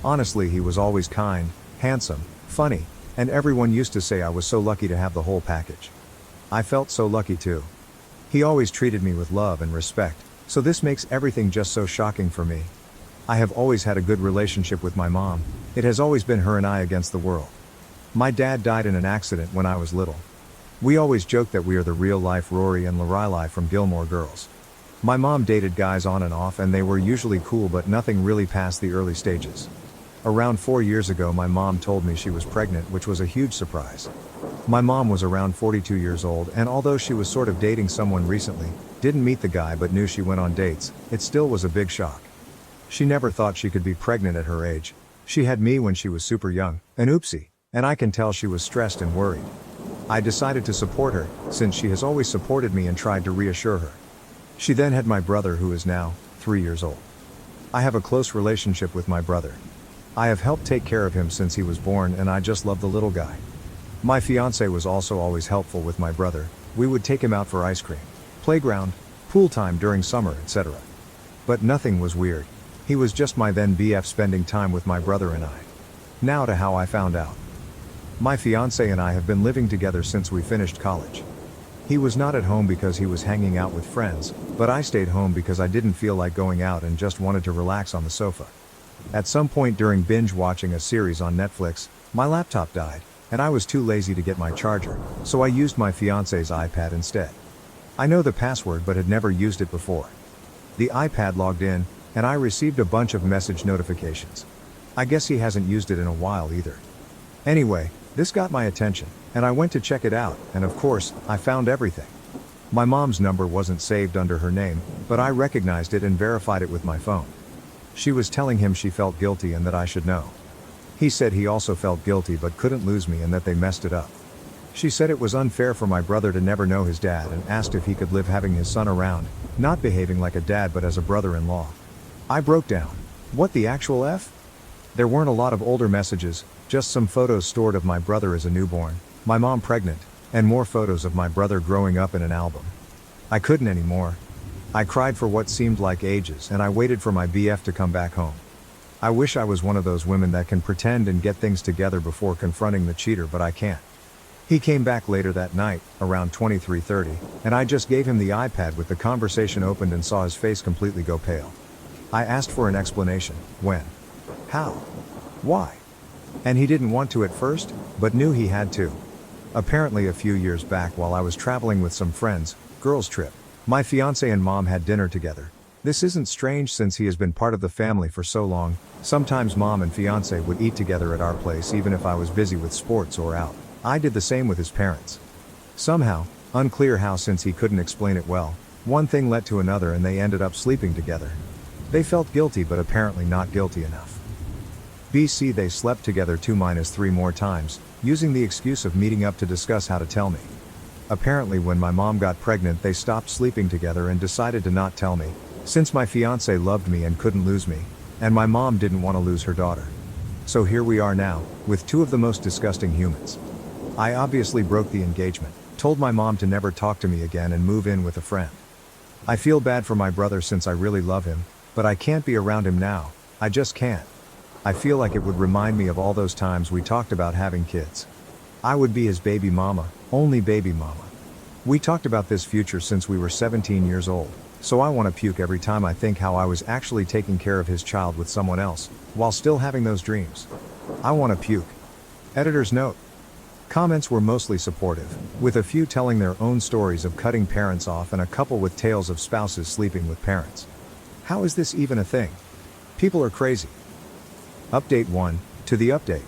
Honestly, he was always kind, handsome, funny, and everyone used to say I was so lucky to have the whole package. I felt so lucky too. He always treated me with love and respect, so this makes everything just so shocking for me. I have always had a good relationship with my mom. It has always been her and I against the world. My dad died in an accident when I was little. We always joke that we are the real-life Rory and Lorelai from Gilmore Girls. My mom dated guys on and off and they were usually cool, but nothing really past the early stages. Around 4 years ago my mom told me she was pregnant, which was a huge surprise. My mom was around 42 years old, and although she was sort of dating someone recently, didn't meet the guy but knew she went on dates, it still was a big shock. She never thought she could be pregnant at her age. She had me when she was super young, an oopsie, and I can tell she was stressed and worried. I decided to support her, since she has always supported me, and tried to reassure her. She then had my brother, who is now 3 years old. I have a close relationship with my brother. I have helped take care of him since he was born, and I just love the little guy. My fiancé was also always helpful with my brother. We would take him out for ice cream, playground, pool time during summer, etc. But nothing was weird. He was just my then BF, spending time with my brother and I. Now to how I found out. My fiancé and I have been living together since we finished college. He was not at home because he was hanging out with friends, but I stayed home because I didn't feel like going out and just wanted to relax on the sofa. At some point during binge watching a series on Netflix, my laptop died, and I was too lazy to get my charger, so I used my fiancé's iPad instead. I know the password but had never used it before. The iPad logged in, and I received a bunch of message notifications. I guess he hasn't used it in a while either. Anyway, this got my attention, and I went to check it out, and of course, I found everything. My mom's number wasn't saved under her name, but I recognized it and verified it with my phone. She was telling him she felt guilty and that I should know. He said he also felt guilty but couldn't lose me and that they messed it up. She said it was unfair for my brother to never know his dad and asked if he could live having his son around, not behaving like a dad but as a brother-in-law. I broke down. What the actual F? There weren't a lot of older messages, just some photos stored of my brother as a newborn, my mom pregnant, and more photos of my brother growing up in an album. I couldn't anymore. I cried for what seemed like ages, and I waited for my BF to come back home. I wish I was one of those women that can pretend and get things together before confronting the cheater, but I can't. He came back later that night, around 23:30, and I just gave him the iPad with the conversation opened and saw his face completely go pale. I asked for an explanation. When? How? Why? And he didn't want to at first, but knew he had to. Apparently a few years back while I was traveling with some friends, girls trip, my fiancé and mom had dinner together. This isn't strange since he has been part of the family for so long. Sometimes mom and fiancé would eat together at our place even if I was busy with sports or out. I did the same with his parents. Somehow, unclear how since he couldn't explain it well, one thing led to another and they ended up sleeping together. They felt guilty but apparently not guilty enough. BC they slept together 2-3 more times, using the excuse of meeting up to discuss how to tell me. Apparently when my mom got pregnant they stopped sleeping together and decided to not tell me. Since my fiancé loved me and couldn't lose me, and my mom didn't want to lose her daughter. So here we are now, with two of the most disgusting humans. I obviously broke the engagement, told my mom to never talk to me again and move in with a friend. I feel bad for my brother since I really love him, but I can't be around him now, I just can't. I feel like it would remind me of all those times we talked about having kids. I would be his baby mama, only baby mama. We talked about this future since we were 17 years old, so I want to puke every time I think how I was actually taking care of his child with someone else, while still having those dreams. I want to puke. Editor's note. Comments were mostly supportive, with a few telling their own stories of cutting parents off and a couple with tales of spouses sleeping with parents. How is this even a thing? People are crazy. Update 1, to the update.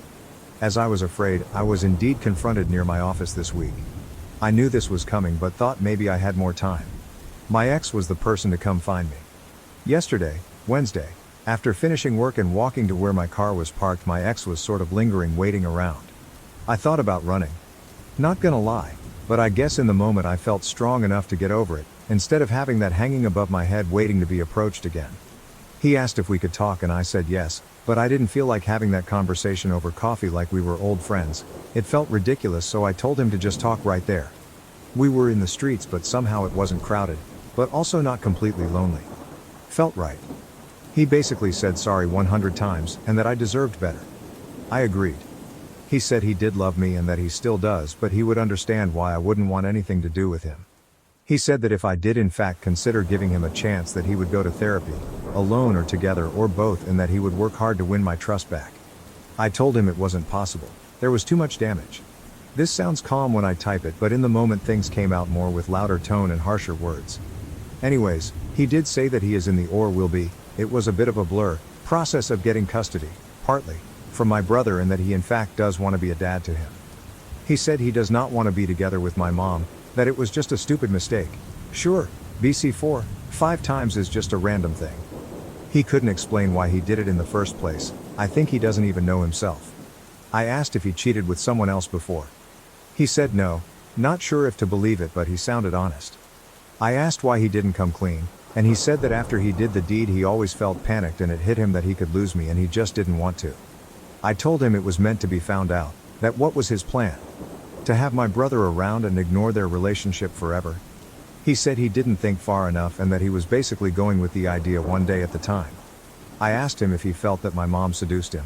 As I was afraid, I was indeed confronted near my office this week. I knew this was coming but thought maybe I had more time. My ex was the person to come find me. Yesterday, Wednesday, after finishing work and walking to where my car was parked, my ex was sort of lingering, waiting around. I thought about running. Not gonna lie, but I guess in the moment I felt strong enough to get over it, instead of having that hanging above my head waiting to be approached again. He asked if we could talk and I said yes, but I didn't feel like having that conversation over coffee like we were old friends. It felt ridiculous, so I told him to just talk right there. We were in the streets but somehow it wasn't crowded, but also not completely lonely. Felt right. He basically said sorry 100 times and that I deserved better. I agreed. He said he did love me and that he still does, but he would understand why I wouldn't want anything to do with him. He said that if I did in fact consider giving him a chance, that he would go to therapy, alone or together or both, and that he would work hard to win my trust back. I told him it wasn't possible. There was too much damage. This sounds calm when I type it, but in the moment things came out more with louder tone and harsher words. Anyways, he did say that he is in the or will be, it was a bit of a blur, process of getting custody, partly, from my brother, and that he in fact does want to be a dad to him. He said he does not want to be together with my mom, that it was just a stupid mistake. Sure, BC 4-5 times is just a random thing. He couldn't explain why he did it in the first place. I think he doesn't even know himself. I asked if he cheated with someone else before. He said no, not sure if to believe it, but he sounded honest. I asked why he didn't come clean, and he said that after he did the deed he always felt panicked and it hit him that he could lose me and he just didn't want to. I told him it was meant to be found out, that what was his plan? To have my brother around and ignore their relationship forever? He said he didn't think far enough and that he was basically going with the idea one day at the time. I asked him if he felt that my mom seduced him.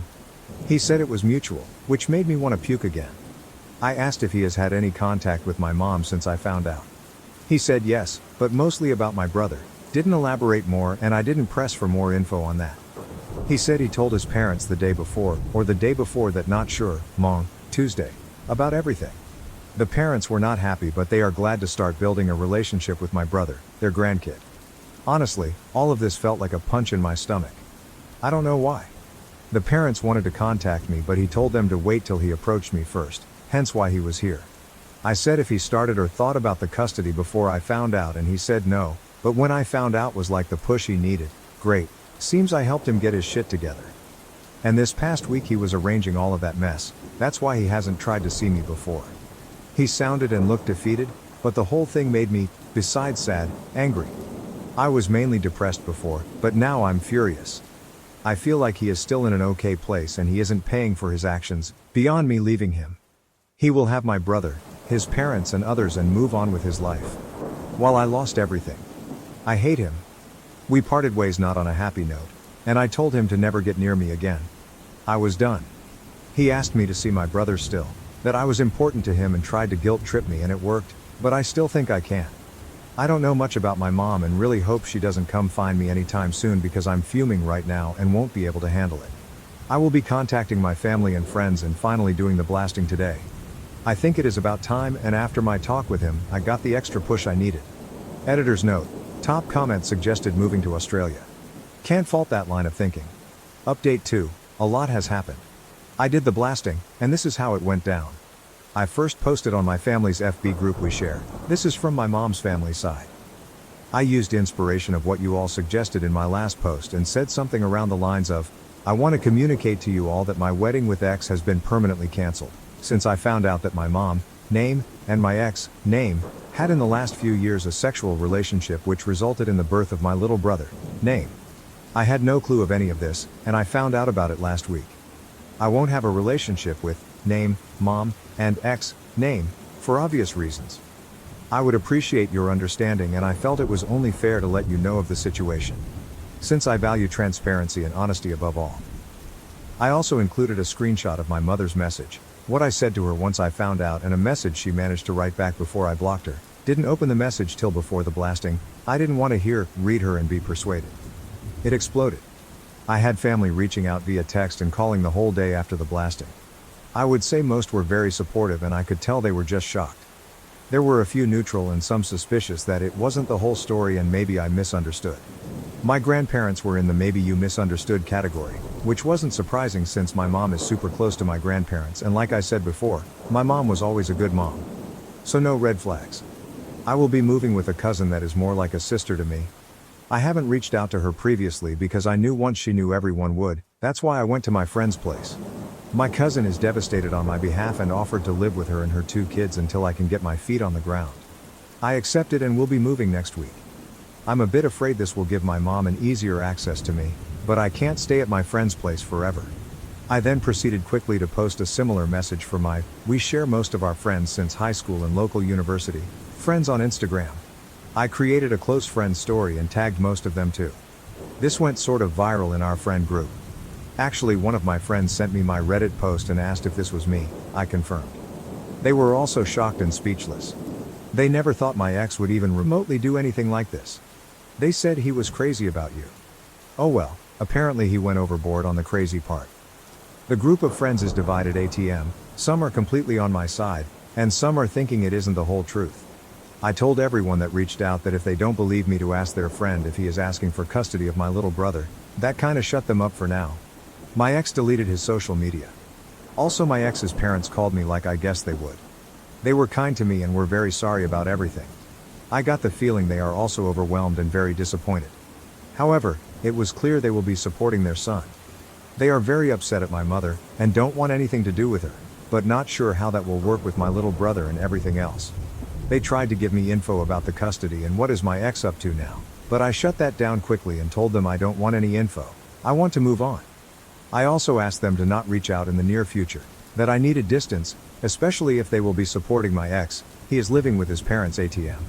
He said it was mutual, which made me want to puke again. I asked if he has had any contact with my mom since I found out. He said yes, but mostly about my brother, didn't elaborate more, and I didn't press for more info on that. He said he told his parents the day before, or the day before that, not sure, Tuesday, about everything. The parents were not happy, but they are glad to start building a relationship with my brother, their grandkid. Honestly, all of this felt like a punch in my stomach. I don't know why. The parents wanted to contact me, but he told them to wait till he approached me first, hence why he was here. I said if he started or thought about the custody before I found out, and he said no, but when I found out was like the push he needed. Great. Seems I helped him get his shit together. And this past week he was arranging all of that mess. That's why he hasn't tried to see me before. He sounded and looked defeated, but the whole thing made me, besides sad, angry. I was mainly depressed before, but now I'm furious. I feel like he is still in an okay place and he isn't paying for his actions, beyond me leaving him. He will have my brother, his parents and others and move on with his life. While I lost everything. I hate him. We parted ways not on a happy note, and I told him to never get near me again. I was done. He asked me to see my brother still, that I was important to him, and tried to guilt trip me, and it worked, but I still think I can. I don't know much about my mom and really hope she doesn't come find me anytime soon because I'm fuming right now and won't be able to handle it. I will be contacting my family and friends and finally doing the blasting today. I think it is about time, and after my talk with him, I got the extra push I needed. Editor's note. Top comment suggested moving to Australia. Can't fault that line of thinking. Update 2. A lot has happened. I did the blasting, and this is how it went down. I first posted on my family's FB group we share. This is from my mom's family side. I used inspiration of what you all suggested in my last post and said something around the lines of, I want to communicate to you all that my wedding with X has been permanently cancelled, since I found out that my mom, name, and my ex, name, Had in the last few years a sexual relationship which resulted in the birth of my little brother. Name. I had no clue of any of this, and I found out about it last week. I won't have a relationship with, name, mom, and ex, name, for obvious reasons. I would appreciate your understanding, and I felt it was only fair to let you know of the situation, since I value transparency and honesty above all. I also included a screenshot of my mother's message, what I said to her once I found out, and a message she managed to write back before I blocked her. Didn't open the message till before the blasting. I didn't want to read her and be persuaded. It exploded. I had family reaching out via text and calling the whole day after the blasting. I would say most were very supportive, and I could tell they were just shocked. There were a few neutral and some suspicious that it wasn't the whole story and maybe I misunderstood. My grandparents were in the maybe you misunderstood category, which wasn't surprising since my mom is super close to my grandparents, and like I said before, my mom was always a good mom. So no red flags. I will be moving with a cousin that is more like a sister to me. I haven't reached out to her previously because I knew once she knew everyone would. That's why I went to my friend's place. My cousin is devastated on my behalf and offered to live with her and her 2 kids until I can get my feet on the ground. I accepted and will be moving next week. I'm a bit afraid this will give my mom an easier access to me, but I can't stay at my friend's place forever. I then proceeded quickly to post a similar message for we share most of our friends since high school and local university friends on Instagram. I created a close friends story and tagged most of them too. This went sort of viral in our friend group. Actually, one of my friends sent me my Reddit post and asked if this was me. I confirmed. They were also shocked and speechless. They never thought my ex would even remotely do anything like this. They said he was crazy about you. Oh well, apparently he went overboard on the crazy part. The group of friends is divided ATM, some are completely on my side, and some are thinking it isn't the whole truth. I told everyone that reached out that if they don't believe me to ask their friend if he is asking for custody of my little brother. That kinda shut them up for now. My ex deleted his social media. Also, my ex's parents called me like I guessed they would. They were kind to me and were very sorry about everything. I got the feeling they are also overwhelmed and very disappointed. However, it was clear they will be supporting their son. They are very upset at my mother, and don't want anything to do with her, but not sure how that will work with my little brother and everything else. They tried to give me info about the custody and what is my ex up to now, but I shut that down quickly and told them I don't want any info. I want to move on. I also asked them to not reach out in the near future, that I needed distance, especially if they will be supporting my ex. He is living with his parents ATM.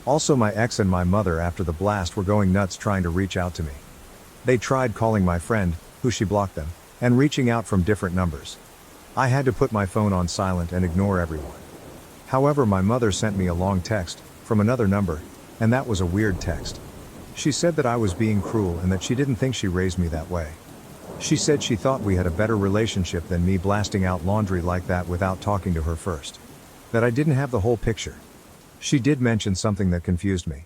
Also, my ex and my mother after the blast were going nuts trying to reach out to me. They tried calling my friend, who she blocked them, and reaching out from different numbers. I had to put my phone on silent and ignore everyone. However, my mother sent me a long text, from another number, and that was a weird text. She said that I was being cruel and that she didn't think she raised me that way. She said she thought we had a better relationship than me blasting out laundry like that without talking to her first. That I didn't have the whole picture. She did mention something that confused me.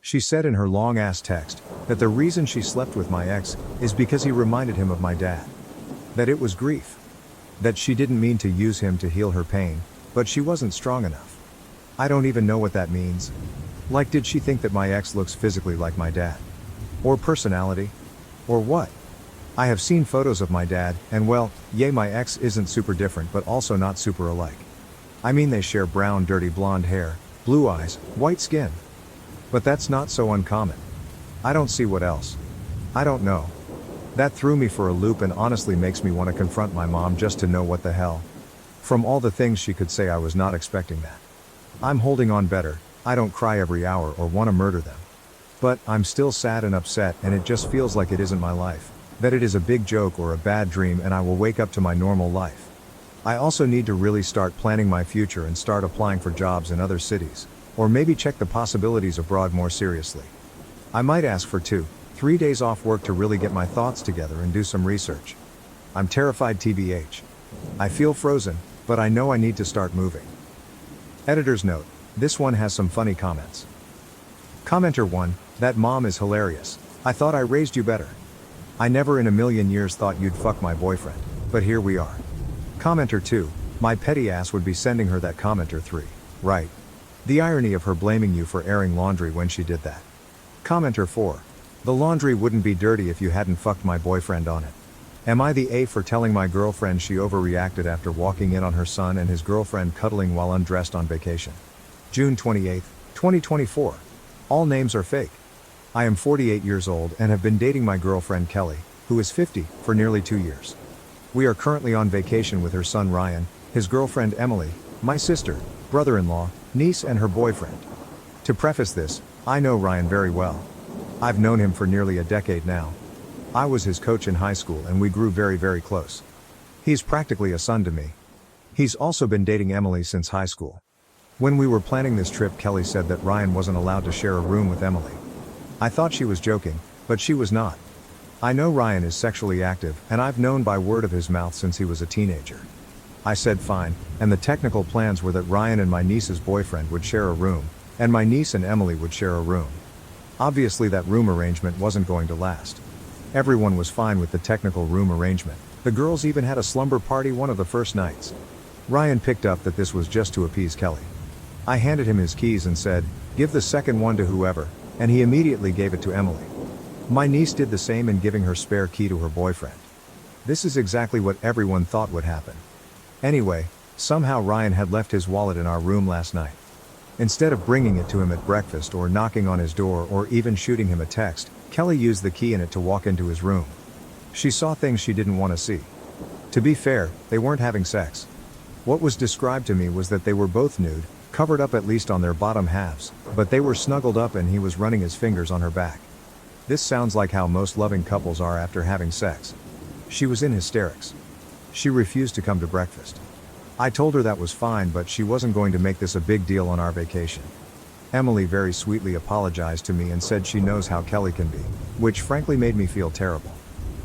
She said in her long-ass text, that the reason she slept with my ex is because he reminded him of my dad. That it was grief. That she didn't mean to use him to heal her pain, but she wasn't strong enough. I don't even know what that means. Like, did she think that my ex looks physically like my dad? Or personality? Or what? I have seen photos of my dad, and well, yay, my ex isn't super different but also not super alike. I mean, they share brown dirty blonde hair, blue eyes, white skin. But that's not so uncommon. I don't see what else. I don't know. That threw me for a loop and honestly makes me want to confront my mom just to know what the hell. From all the things she could say, I was not expecting that. I'm holding on better. I don't cry every hour or want to murder them. But I'm still sad and upset, and it just feels like it isn't my life. That it is a big joke or a bad dream and I will wake up to my normal life. I also need to really start planning my future and start applying for jobs in other cities, or maybe check the possibilities abroad more seriously. I might ask for 2-3 days off work to really get my thoughts together and do some research. I'm terrified TBH. I feel frozen, but I know I need to start moving. Editor's note, this one has some funny comments. Commenter 1, that mom is hilarious. I thought I raised you better. I never in a million years thought you'd fuck my boyfriend, but here we are. Commenter 2, my petty ass would be sending her that. Commenter 3, right. The irony of her blaming you for airing laundry when she did that. Commenter 4, the laundry wouldn't be dirty if you hadn't fucked my boyfriend on it. Am I the A for telling my girlfriend she overreacted after walking in on her son and his girlfriend cuddling while undressed on vacation? June 28, 2024. All names are fake. I am 48 years old and have been dating my girlfriend Kelly, who is 50, for nearly 2 years. We are currently on vacation with her son Ryan, his girlfriend Emily, my sister, brother-in-law, niece and her boyfriend. To preface this, I know Ryan very well. I've known him for nearly a decade now. I was his coach in high school and we grew very close. He's practically a son to me. He's also been dating Emily since high school. When we were planning this trip, Kelly said that Ryan wasn't allowed to share a room with Emily. I thought she was joking, but she was not. I know Ryan is sexually active, and I've known by word of his mouth since he was a teenager. I said fine, and the technical plans were that Ryan and my niece's boyfriend would share a room, and my niece and Emily would share a room. Obviously that room arrangement wasn't going to last. Everyone was fine with the technical room arrangement. The girls even had a slumber party one of the first nights. Ryan picked up that this was just to appease Kelly. I handed him his keys and said, "Give the second one to whoever," and he immediately gave it to Emily. My niece did the same in giving her spare key to her boyfriend. This is exactly what everyone thought would happen. Anyway, somehow Ryan had left his wallet in our room last night. Instead of bringing it to him at breakfast or knocking on his door or even shooting him a text, Kelly used the key in it to walk into his room. She saw things she didn't want to see. To be fair, they weren't having sex. What was described to me was that they were both nude, covered up at least on their bottom halves, but they were snuggled up and he was running his fingers on her back. This sounds like how most loving couples are after having sex. She was in hysterics. She refused to come to breakfast. I told her that was fine, but she wasn't going to make this a big deal on our vacation. Emily very sweetly apologized to me and said she knows how Kelly can be, which frankly made me feel terrible.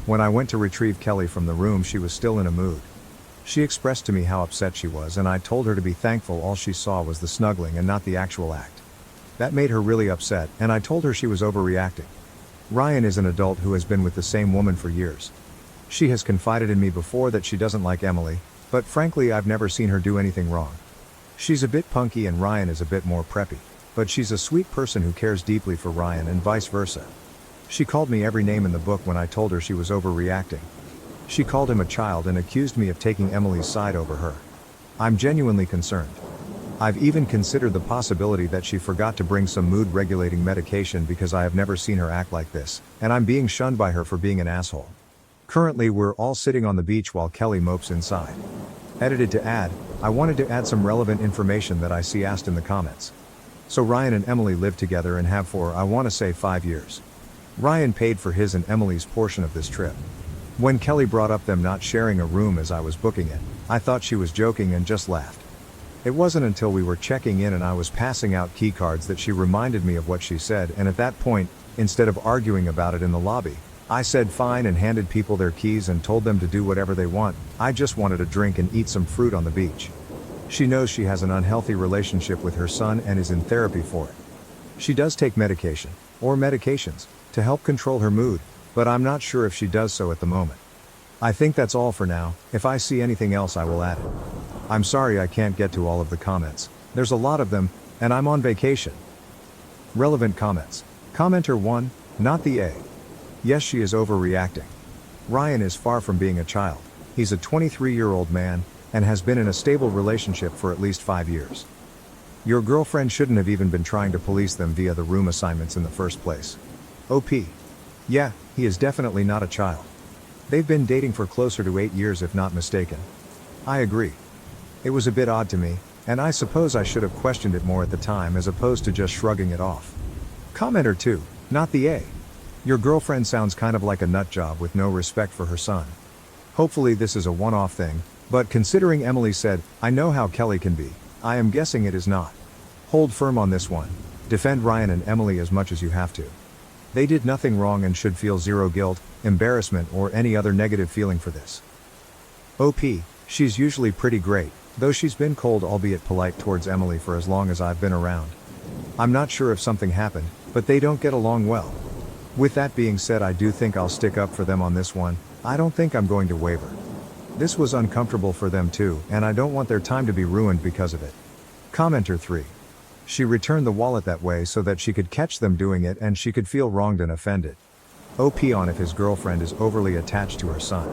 When I went to retrieve Kelly from the room, she was still in a mood. She expressed to me how upset she was, and I told her to be thankful all she saw was the snuggling and not the actual act. That made her really upset, and I told her she was overreacting. Ryan is an adult who has been with the same woman for years. She has confided in me before that she doesn't like Emily, but frankly I've never seen her do anything wrong. She's a bit punky and Ryan is a bit more preppy, but she's a sweet person who cares deeply for Ryan and vice versa. She called me every name in the book when I told her she was overreacting. She called him a child and accused me of taking Emily's side over her. I'm genuinely concerned. I've even considered the possibility that she forgot to bring some mood-regulating medication because I have never seen her act like this, and I'm being shunned by her for being an asshole. Currently we're all sitting on the beach while Kelly mopes inside. Edited to add, I wanted to add some relevant information that I see asked in the comments. So Ryan and Emily live together and have for, I want to say, 5 years. Ryan paid for his and Emily's portion of this trip. When Kelly brought up them not sharing a room as I was booking it, I thought she was joking and just laughed. It wasn't until we were checking in and I was passing out key cards that she reminded me of what she said, and at that point, instead of arguing about it in the lobby, I said fine and handed people their keys and told them to do whatever they want. I just wanted a drink and eat some fruit on the beach. She knows she has an unhealthy relationship with her son and is in therapy for it. She does take medication, or medications, to help control her mood, but I'm not sure if she does so at the moment. I think that's all for now. If I see anything else I will add it. I'm sorry I can't get to all of the comments. There's a lot of them, and I'm on vacation. Relevant comments. Commenter 1, not the A. Yes, she is overreacting. Ryan is far from being a child. He's a 23-year-old man, and has been in a stable relationship for at least 5 years. Your girlfriend shouldn't have even been trying to police them via the room assignments in the first place. OP. Yeah, he is definitely not a child. They've been dating for closer to 8 years if not mistaken. I agree. It was a bit odd to me, and I suppose I should have questioned it more at the time as opposed to just shrugging it off. Commenter 2, not the A. Your girlfriend sounds kind of like a nut job with no respect for her son. Hopefully this is a one-off thing, but considering Emily said, "I know how Kelly can be," I am guessing it is not. Hold firm on this one. Defend Ryan and Emily as much as you have to. They did nothing wrong and should feel zero guilt, embarrassment or any other negative feeling for this. OP, she's usually pretty great, though she's been cold albeit polite towards Emily for as long as I've been around. I'm not sure if something happened, but they don't get along well. With that being said, I do think I'll stick up for them on this one. I don't think I'm going to waver. This was uncomfortable for them too, and I don't want their time to be ruined because of it. Commenter 3. She returned the wallet that way so that she could catch them doing it and she could feel wronged and offended. OP on if his girlfriend is overly attached to her son.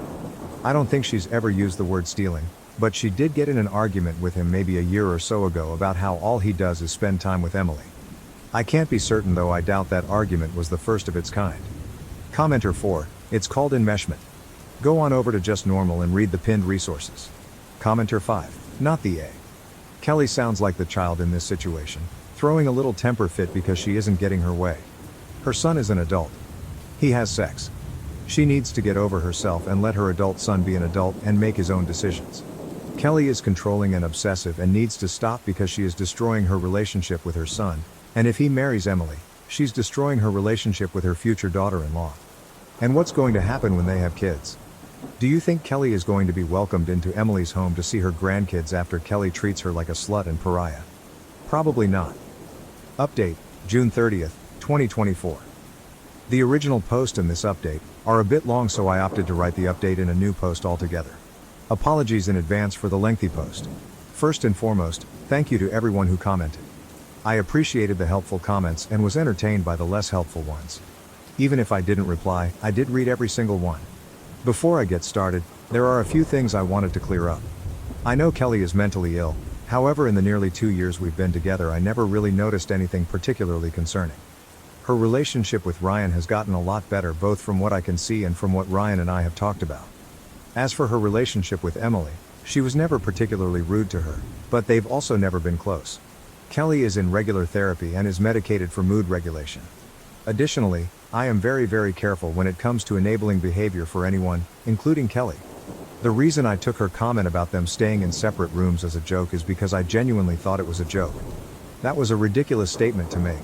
I don't think she's ever used the word stealing. But she did get in an argument with him maybe a year or so ago about how all he does is spend time with Emily. I can't be certain though. I doubt that argument was the first of its kind. Commenter 4, it's called enmeshment. Go on over to Just Normal and read the pinned resources. Commenter 5, not the A. Kelly sounds like the child in this situation, throwing a little temper fit because she isn't getting her way. Her son is an adult. He has sex. She needs to get over herself and let her adult son be an adult and make his own decisions. Kelly is controlling and obsessive and needs to stop because she is destroying her relationship with her son, and if he marries Emily, she's destroying her relationship with her future daughter-in-law. And what's going to happen when they have kids? Do you think Kelly is going to be welcomed into Emily's home to see her grandkids after Kelly treats her like a slut and pariah? Probably not. Update, June 30th, 2024. The original post and this update are a bit long, so I opted to write the update in a new post altogether. Apologies in advance for the lengthy post. First and foremost, thank you to everyone who commented. I appreciated the helpful comments and was entertained by the less helpful ones. Even if I didn't reply, I did read every single one. Before I get started, there are a few things I wanted to clear up. I know Kelly is mentally ill, however in the nearly 2 years we've been together I never really noticed anything particularly concerning. Her relationship with Ryan has gotten a lot better both from what I can see and from what Ryan and I have talked about. As for her relationship with Emily, she was never particularly rude to her, but they've also never been close. Kelly is in regular therapy and is medicated for mood regulation. Additionally, I am very careful when it comes to enabling behavior for anyone, including Kelly. The reason I took her comment about them staying in separate rooms as a joke is because I genuinely thought it was a joke. That was a ridiculous statement to make.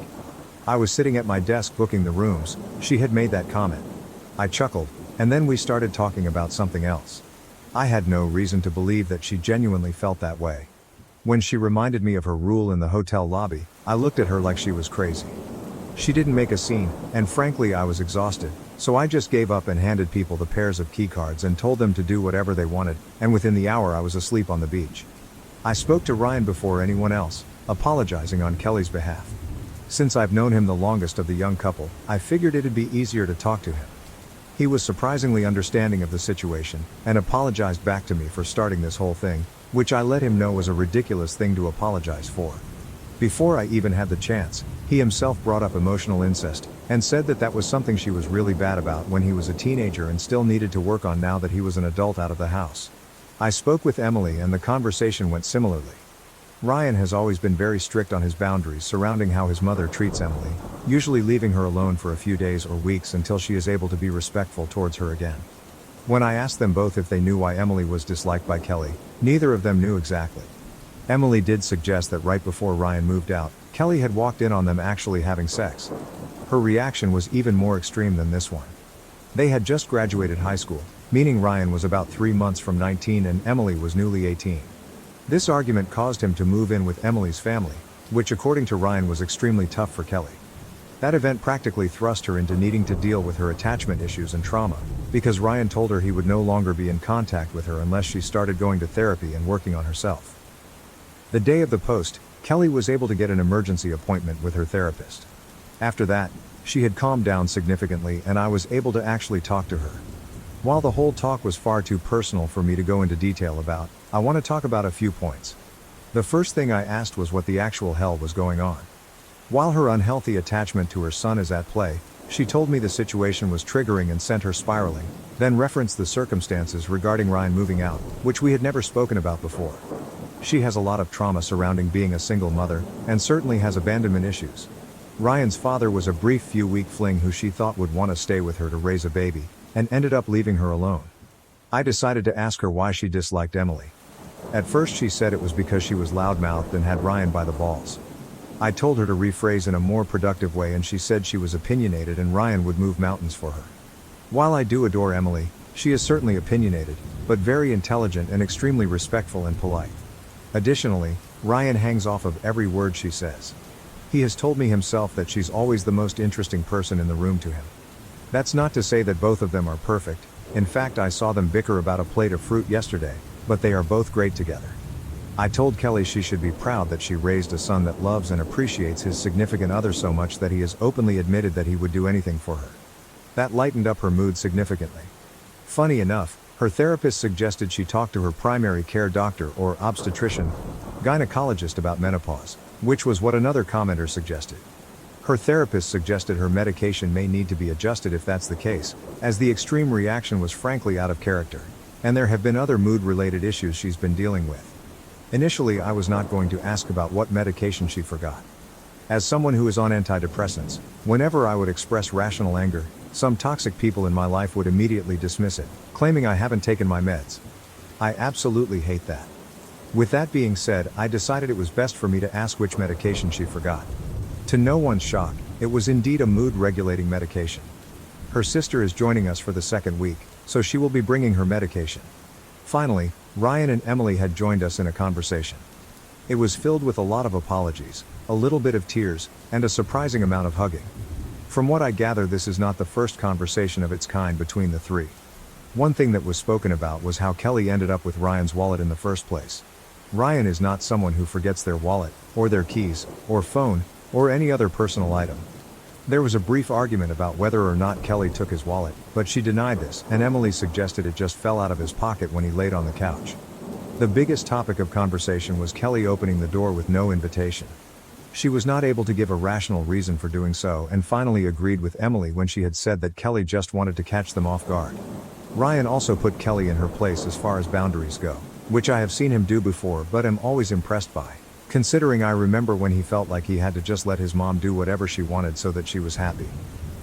I was sitting at my desk booking the rooms, she had made that comment. I chuckled, and then we started talking about something else. I had no reason to believe that she genuinely felt that way. When she reminded me of her rule in the hotel lobby, I looked at her like she was crazy. She didn't make a scene, and frankly I was exhausted, so I just gave up and handed people the pairs of keycards and told them to do whatever they wanted, and within the hour I was asleep on the beach. I spoke to Ryan before anyone else, apologizing on Kelly's behalf. Since I've known him the longest of the young couple, I figured it'd be easier to talk to him. He was surprisingly understanding of the situation, and apologized back to me for starting this whole thing, which I let him know was a ridiculous thing to apologize for. Before I even had the chance, he himself brought up emotional incest, and said that that was something she was really bad about when he was a teenager and still needed to work on now that he was an adult out of the house. I spoke with Emily and the conversation went similarly. Ryan has always been very strict on his boundaries surrounding how his mother treats Emily, usually leaving her alone for a few days or weeks until she is able to be respectful towards her again. When I asked them both if they knew why Emily was disliked by Kelly, neither of them knew exactly. Emily did suggest that right before Ryan moved out, Kelly had walked in on them actually having sex. Her reaction was even more extreme than this one. They had just graduated high school, meaning Ryan was about 3 months from 19 and Emily was newly 18. This argument caused him to move in with Emily's family, which according to Ryan was extremely tough for Kelly. That event practically thrust her into needing to deal with her attachment issues and trauma, because Ryan told her he would no longer be in contact with her unless she started going to therapy and working on herself. The day of the post, Kelly was able to get an emergency appointment with her therapist. After that, she had calmed down significantly and I was able to actually talk to her. While the whole talk was far too personal for me to go into detail about, I want to talk about a few points. The first thing I asked was what the actual hell was going on. While her unhealthy attachment to her son is at play, she told me the situation was triggering and sent her spiraling, then referenced the circumstances regarding Ryan moving out, which we had never spoken about before. She has a lot of trauma surrounding being a single mother, and certainly has abandonment issues. Ryan's father was a brief few-week fling who she thought would want to stay with her to raise a baby, and ended up leaving her alone. I decided to ask her why she disliked Emily. At first she said it was because she was loudmouthed and had Ryan by the balls. I told her to rephrase in a more productive way and she said she was opinionated and Ryan would move mountains for her. While I do adore Emily, she is certainly opinionated, but very intelligent and extremely respectful and polite. Additionally, Ryan hangs off of every word she says. He has told me himself that she's always the most interesting person in the room to him. That's not to say that both of them are perfect, in fact I saw them bicker about a plate of fruit yesterday, but they are both great together. I told Kelly she should be proud that she raised a son that loves and appreciates his significant other so much that he has openly admitted that he would do anything for her. That lightened up her mood significantly. Funny enough, Her therapist suggested she talk to her primary care doctor or obstetrician, gynecologist about menopause, which was what another commenter suggested. Her therapist suggested her medication may need to be adjusted if that's the case, as the extreme reaction was frankly out of character, and there have been other mood-related issues she's been dealing with. Initially, I was not going to ask about what medication she forgot. As someone who is on antidepressants, whenever I would express rational anger, some toxic people in my life would immediately dismiss it, claiming I haven't taken my meds. I absolutely hate that. With that being said, I decided it was best for me to ask which medication she forgot. To no one's shock, it was indeed a mood-regulating medication. Her sister is joining us for the second week, so she will be bringing her medication. Finally, Ryan and Emily had joined us in a conversation. It was filled with a lot of apologies, a little bit of tears, and a surprising amount of hugging. From what I gather, this is not the first conversation of its kind between the three. One thing that was spoken about was how Kelly ended up with Ryan's wallet in the first place. Ryan is not someone who forgets their wallet, or their keys, or phone, or any other personal item. There was a brief argument about whether or not Kelly took his wallet, but she denied this, and Emily suggested it just fell out of his pocket when he laid on the couch. The biggest topic of conversation was Kelly opening the door with no invitation. She was not able to give a rational reason for doing so and finally agreed with Emily when she had said that Kelly just wanted to catch them off guard. Ryan also put Kelly in her place as far as boundaries go, which I have seen him do before but am always impressed by, considering I remember when he felt like he had to just let his mom do whatever she wanted so that she was happy.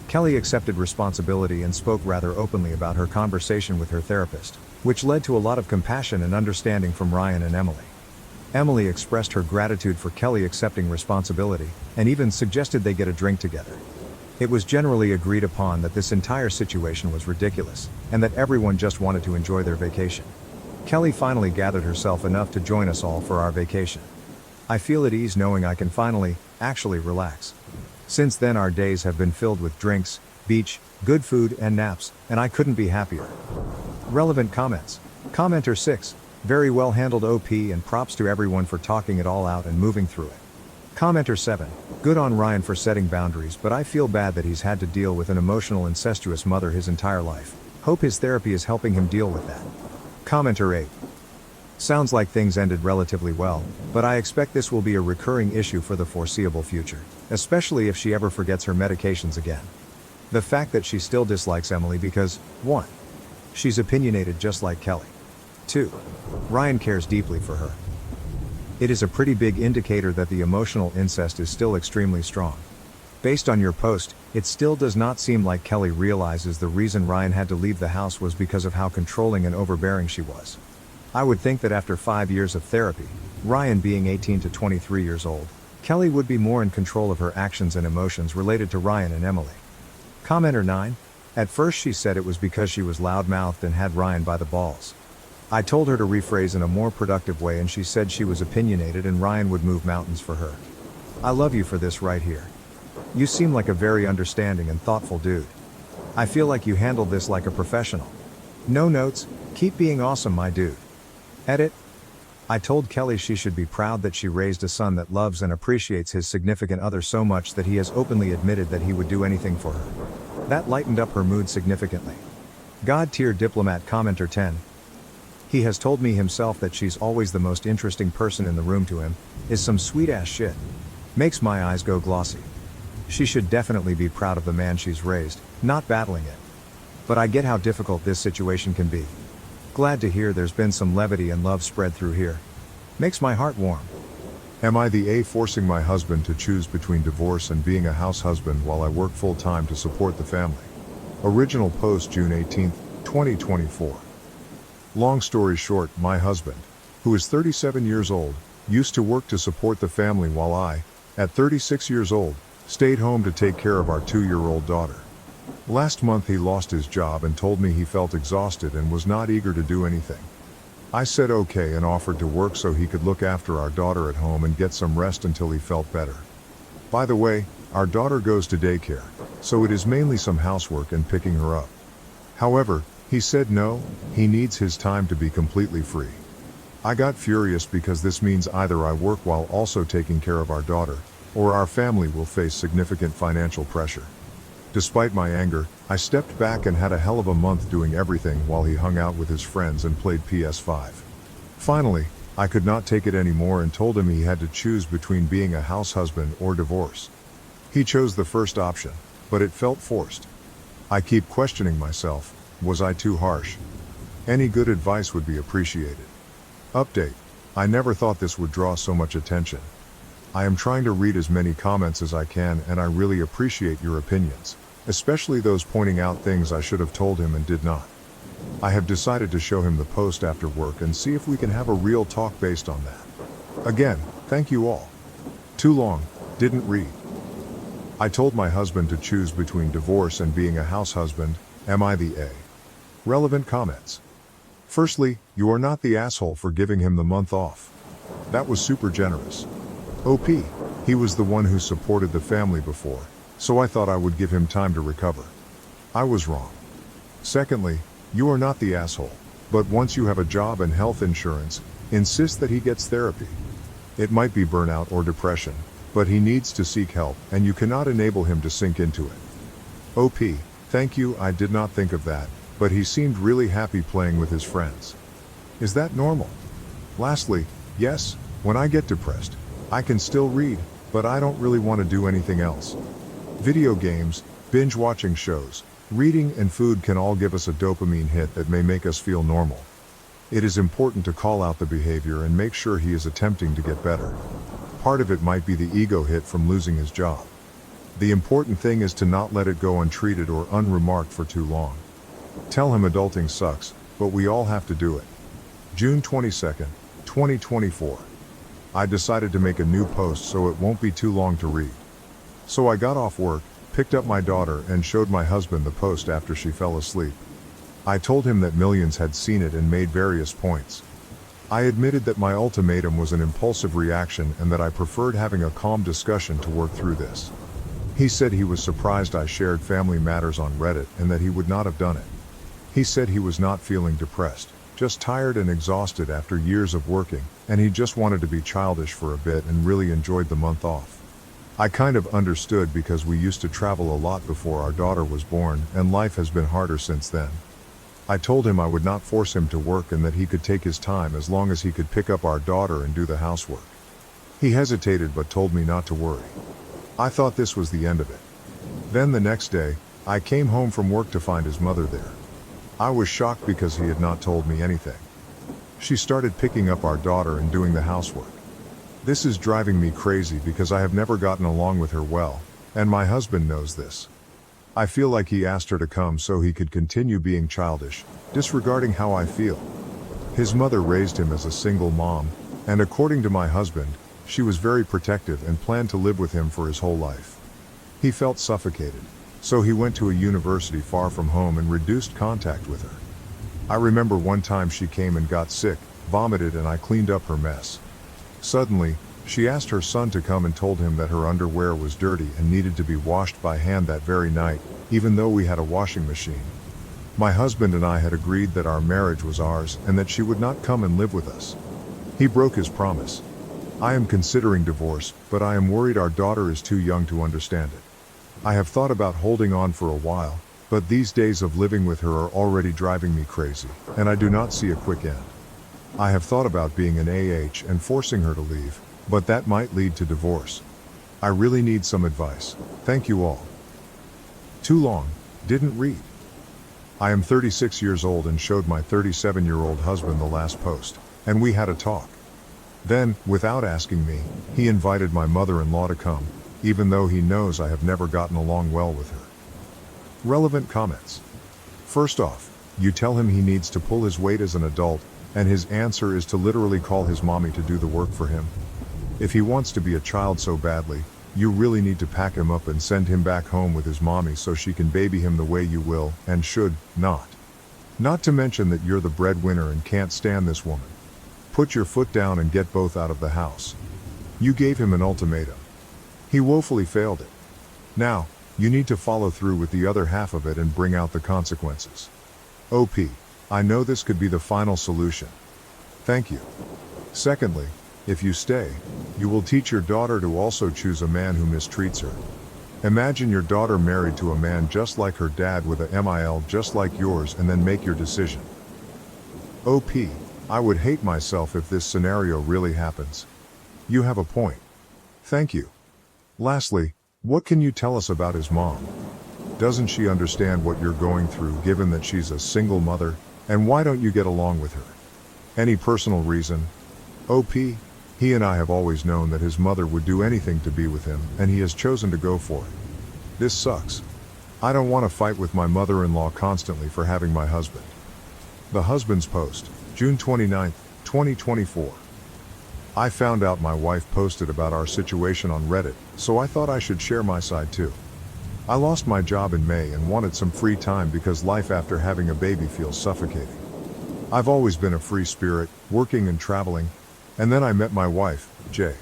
Kelly accepted responsibility and spoke rather openly about her conversation with her therapist, which led to a lot of compassion and understanding from Ryan and Emily. Emily expressed her gratitude for Kelly accepting responsibility, and even suggested they get a drink together. It was generally agreed upon that this entire situation was ridiculous, and that everyone just wanted to enjoy their vacation. Kelly finally gathered herself enough to join us all for our vacation. I feel at ease knowing I can finally, actually relax. Since then our days have been filled with drinks, beach, good food and naps, and I couldn't be happier. Relevant comments. Commenter 6. Very well handled OP and props to everyone for talking it all out and moving through it. Commenter 7. Good on Ryan for setting boundaries, but I feel bad that he's had to deal with an emotional incestuous mother his entire life. Hope his therapy is helping him deal with that. Commenter 8. Sounds like things ended relatively well, but I expect this will be a recurring issue for the foreseeable future, especially if she ever forgets her medications again. The fact that she still dislikes Emily because, 1. She's opinionated just like Kelly. 2. Ryan cares deeply for her. It is a pretty big indicator that the emotional incest is still extremely strong. Based on your post, it still does not seem like Kelly realizes the reason Ryan had to leave the house was because of how controlling and overbearing she was. I would think that after 5 years of therapy, Ryan being 18 to 23 years old, Kelly would be more in control of her actions and emotions related to Ryan and Emily. Commenter 9. At first she said it was because she was loud-mouthed and had Ryan by the balls. I told her to rephrase in a more productive way and she said she was opinionated and Ryan would move mountains for her. I love you for this right here. You seem like a very understanding and thoughtful dude. I feel like you handled this like a professional. No notes, keep being awesome my dude. Edit. I told Kelly she should be proud that she raised a son that loves and appreciates his significant other so much that he has openly admitted that he would do anything for her. That lightened up her mood significantly. God-tier diplomat commenter 10. He has told me himself that she's always the most interesting person in the room to him, is some sweet-ass shit. Makes my eyes go glossy. She should definitely be proud of the man she's raised, not battling it. But I get how difficult this situation can be. Glad to hear there's been some levity and love spread through here. Makes my heart warm.
Am I the A forcing my husband to choose between divorce and being a house husband while I work full-time to support the family? Original post June 18, 2024. Long story short, my husband, who is 37 years old, used to work to support the family while I, at 36 years old, stayed home to take care of our 2-year-old daughter. Last month he lost his job and told me he felt exhausted and was not eager to do anything. I said okay and offered to work so he could look after our daughter at home and get some rest until he felt better. By the way, our daughter goes to daycare, so it is mainly some housework and picking her up. However, he said no, he needs his time to be completely free. I got furious because this means either I work while also taking care of our daughter, or our family will face significant financial pressure. Despite my anger, I stepped back and had a hell of a month doing everything while he hung out with his friends and played PS5. Finally, I could not take it anymore and told him he had to choose between being a house husband or divorce. He chose the first option, but it felt forced. I keep questioning myself, was I too harsh? Any good advice would be appreciated. Update. I never thought this would draw so much attention. I am trying to read as many comments as I can and I really appreciate your opinions, especially those pointing out things I should have told him and did not. I have decided to show him the post after work and see if we can have a real talk based on that. Again, thank you all. Too long, didn't read. I told my husband to choose between divorce and being a house husband. Am I the A? Relevant comments. Firstly, you are not the asshole for giving him the month off. That was super generous. OP, he was the one who supported the family before, so I thought I would give him time to recover. I was wrong. Secondly, you are not the asshole, but once you have a job and health insurance, insist that he gets therapy. It might be burnout or depression, but he needs to seek help and you cannot enable him to sink into it. OP, thank you, I did not think of that, but he seemed really happy playing with his friends. Is that normal? Lastly, yes, when I get depressed, I can still read, but I don't really want to do anything else. Video games, binge watching shows, reading and food can all give us a dopamine hit that may make us feel normal. It is important to call out the behavior and make sure he is attempting to get better. Part of it might be the ego hit from losing his job. The important thing is to not let it go untreated or unremarked for too long. Tell him adulting sucks, but we all have to do it. June 22nd, 2024. I decided to make a new post so it won't be too long to read. So I got off work, picked up my daughter and showed my husband the post after she fell asleep. I told him that millions had seen it and made various points. I admitted that my ultimatum was an impulsive reaction and that I preferred having a calm discussion to work through this. He said he was surprised I shared family matters on Reddit and that he would not have done it. He said he was not feeling depressed, just tired and exhausted after years of working, and he just wanted to be childish for a bit and really enjoyed the month off. I kind of understood because we used to travel a lot before our daughter was born and life has been harder since then. I told him I would not force him to work and that he could take his time as long as he could pick up our daughter and do the housework. He hesitated but told me not to worry. I thought this was the end of it. Then the next day, I came home from work to find his mother there. I was shocked because he had not told me anything. She started picking up our daughter and doing the housework. This is driving me crazy because I have never gotten along with her well, and my husband knows this. I feel like he asked her to come so he could continue being childish, disregarding how I feel. His mother raised him as a single mom, and according to my husband, she was very protective and planned to live with him for his whole life. He felt suffocated, so he went to a university far from home and reduced contact with her. I remember one time she came and got sick, vomited, and I cleaned up her mess. Suddenly, she asked her son to come and told him that her underwear was dirty and needed to be washed by hand that very night, even though we had a washing machine. My husband and I had agreed that our marriage was ours and that she would not come and live with us. He broke his promise. I am considering divorce, but I am worried our daughter is too young to understand it. I have thought about holding on for a while, but these days of living with her are already driving me crazy, and I do not see a quick end. I have thought about being an AH and forcing her to leave, but that might lead to divorce. I really need some advice. Thank you all. Too long, didn't read. I am 36 years old and showed my 37-year-old husband the last post, and we had a talk. Then, without asking me, he invited my mother-in-law to come, even though he knows I have never gotten along well with her. Relevant comments. First off, you tell him he needs to pull his weight as an adult, and his answer is to literally call his mommy to do the work for him. If he wants to be a child so badly, you really need to pack him up and send him back home with his mommy so she can baby him the way you will, and should, not. Not to mention that you're the breadwinner and can't stand this woman. Put your foot down and get both out of the house. You gave him an ultimatum. He woefully failed it. Now, you need to follow through with the other half of it and bring out the consequences. OP, I know this could be the final solution. Thank you. Secondly, if you stay, you will teach your daughter to also choose a man who mistreats her. Imagine your daughter married to a man just like her dad with a MIL just like yours, and then make your decision. OP, I would hate myself if this scenario really happens. You have a point. Thank you. Lastly, what can you tell us about his mom? Doesn't she understand what you're going through given that she's a single mother, and why don't you get along with her? Any personal reason? OP, he and I have always known that his mother would do anything to be with him, and he has chosen to go for it. This sucks. I don't want to fight with my mother-in-law constantly for having my husband. The husband's post, June 29, 2024. I found out my wife posted about our situation on Reddit, so I thought I should share my side too. I lost my job in May and wanted some free time because life after having a baby feels suffocating. I've always been a free spirit, working and traveling, and then I met my wife, Jay.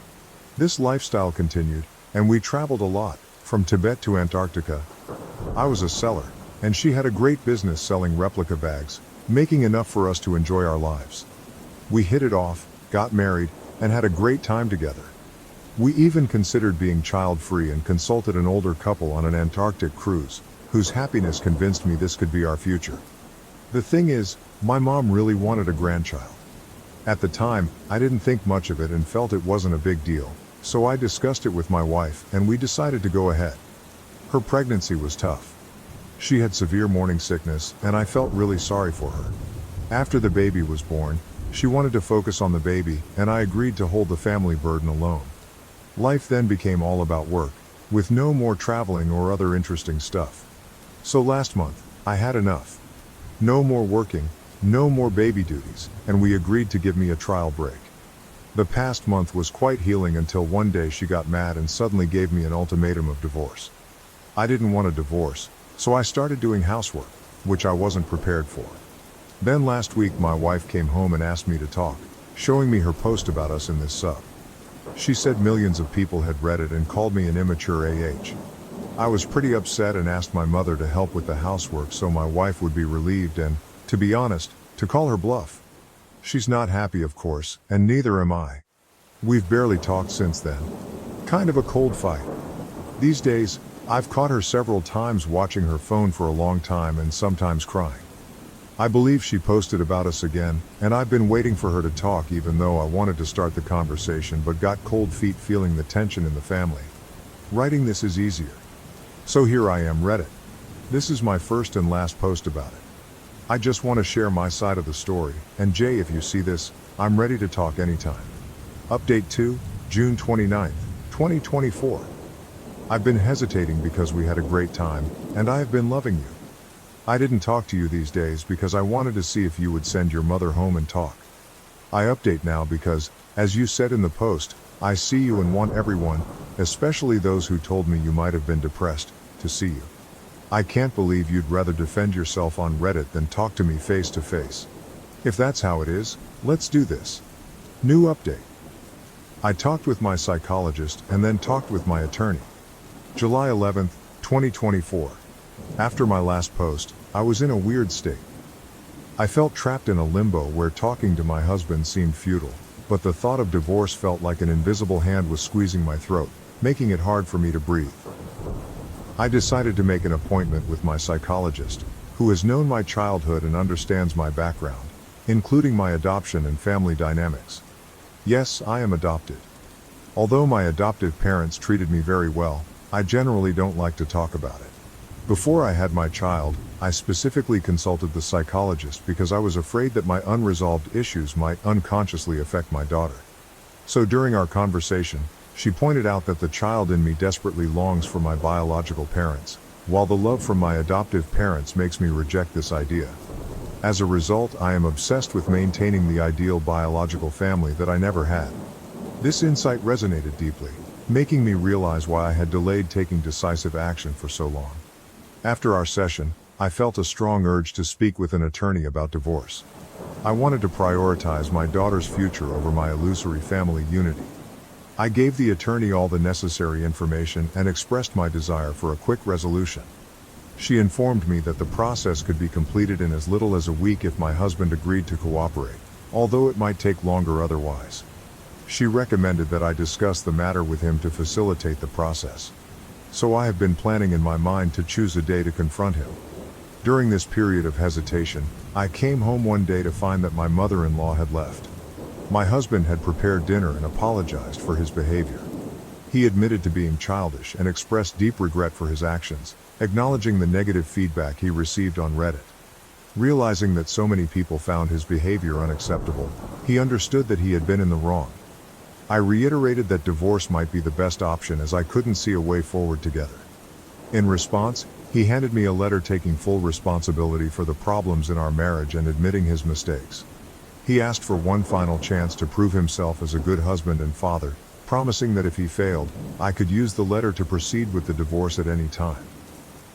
This lifestyle continued, and we traveled a lot, from Tibet to Antarctica. I was a seller, and she had a great business selling replica bags, making enough for us to enjoy our lives. We hit it off, got married, and had a great time together. We even considered being child-free and consulted an older couple on an Antarctic cruise, whose happiness convinced me this could be our future. The thing is, my mom really wanted a grandchild. At the time, I didn't think much of it and felt it wasn't a big deal, so I discussed it with my wife and we decided to go ahead. Her pregnancy was tough. She had severe morning sickness and I felt really sorry for her. After the baby was born, she wanted to focus on the baby, and I agreed to hold the family burden alone. Life then became all about work, with no more traveling or other interesting stuff. So last month, I had enough. No more working, no more baby duties, and we agreed to give me a trial break. The past month was quite healing until one day she got mad and suddenly gave me an ultimatum of divorce. I didn't want a divorce, so I started doing housework, which I wasn't prepared for. Then last week my wife came home and asked me to talk, showing me her post about us in this sub. She said millions of people had read it and called me an immature AH. I was pretty upset and asked my mother to help with the housework so my wife would be relieved and, to be honest, to call her bluff. She's not happy, of course, and neither am I. We've barely talked since then. Kind of a cold fight. These days, I've caught her several times watching her phone for a long time and sometimes crying. I believe she posted about us again, and I've been waiting for her to talk even though I wanted to start the conversation but got cold feet feeling the tension in the family. Writing this is easier. So here I am, Reddit. This is my first and last post about it. I just want to share my side of the story, and Jay, if you see this, I'm ready to talk anytime. Update 2, June 29, 2024. I've been hesitating because we had a great time, and I have been loving you. I didn't talk to you these days because I wanted to see if you would send your mother home and talk. I update now because, as you said in the post, I see you and want everyone, especially those who told me you might have been depressed, to see you. I can't believe you'd rather defend yourself on Reddit than talk to me face to face. If that's how it is, let's do this. New update. I talked with my psychologist and then talked with my attorney. July 11, 2024. After my last post, I was in a weird state. I felt trapped in a limbo where talking to my husband seemed futile, but the thought of divorce felt like an invisible hand was squeezing my throat, making it hard for me to breathe. I decided to make an appointment with my psychologist, who has known my childhood and understands my background, including my adoption and family dynamics. Yes, I am adopted. Although my adoptive parents treated me very well, I generally don't like to talk about it. Before I had my child, I specifically consulted the psychologist because I was afraid that my unresolved issues might unconsciously affect my daughter. So during our conversation, she pointed out that the child in me desperately longs for my biological parents, while the love from my adoptive parents makes me reject this idea. As a result, I am obsessed with maintaining the ideal biological family that I never had. This insight resonated deeply, making me realize why I had delayed taking decisive action for so long. After our session, I felt a strong urge to speak with an attorney about divorce. I wanted to prioritize my daughter's future over my illusory family unity. I gave the attorney all the necessary information and expressed my desire for a quick resolution. She informed me that the process could be completed in as little as a week if my husband agreed to cooperate, although it might take longer otherwise. She recommended that I discuss the matter with him to facilitate the process. So I have been planning in my mind to choose a day to confront him. During this period of hesitation, I came home one day to find that my mother-in-law had left. My husband had prepared dinner and apologized for his behavior. He admitted to being childish and expressed deep regret for his actions, acknowledging the negative feedback he received on Reddit. Realizing that so many people found his behavior unacceptable, he understood that he had been in the wrong. I reiterated that divorce might be the best option as I couldn't see a way forward together. In response, he handed me a letter taking full responsibility for the problems in our marriage and admitting his mistakes. He asked for one final chance to prove himself as a good husband and father, promising that if he failed, I could use the letter to proceed with the divorce at any time.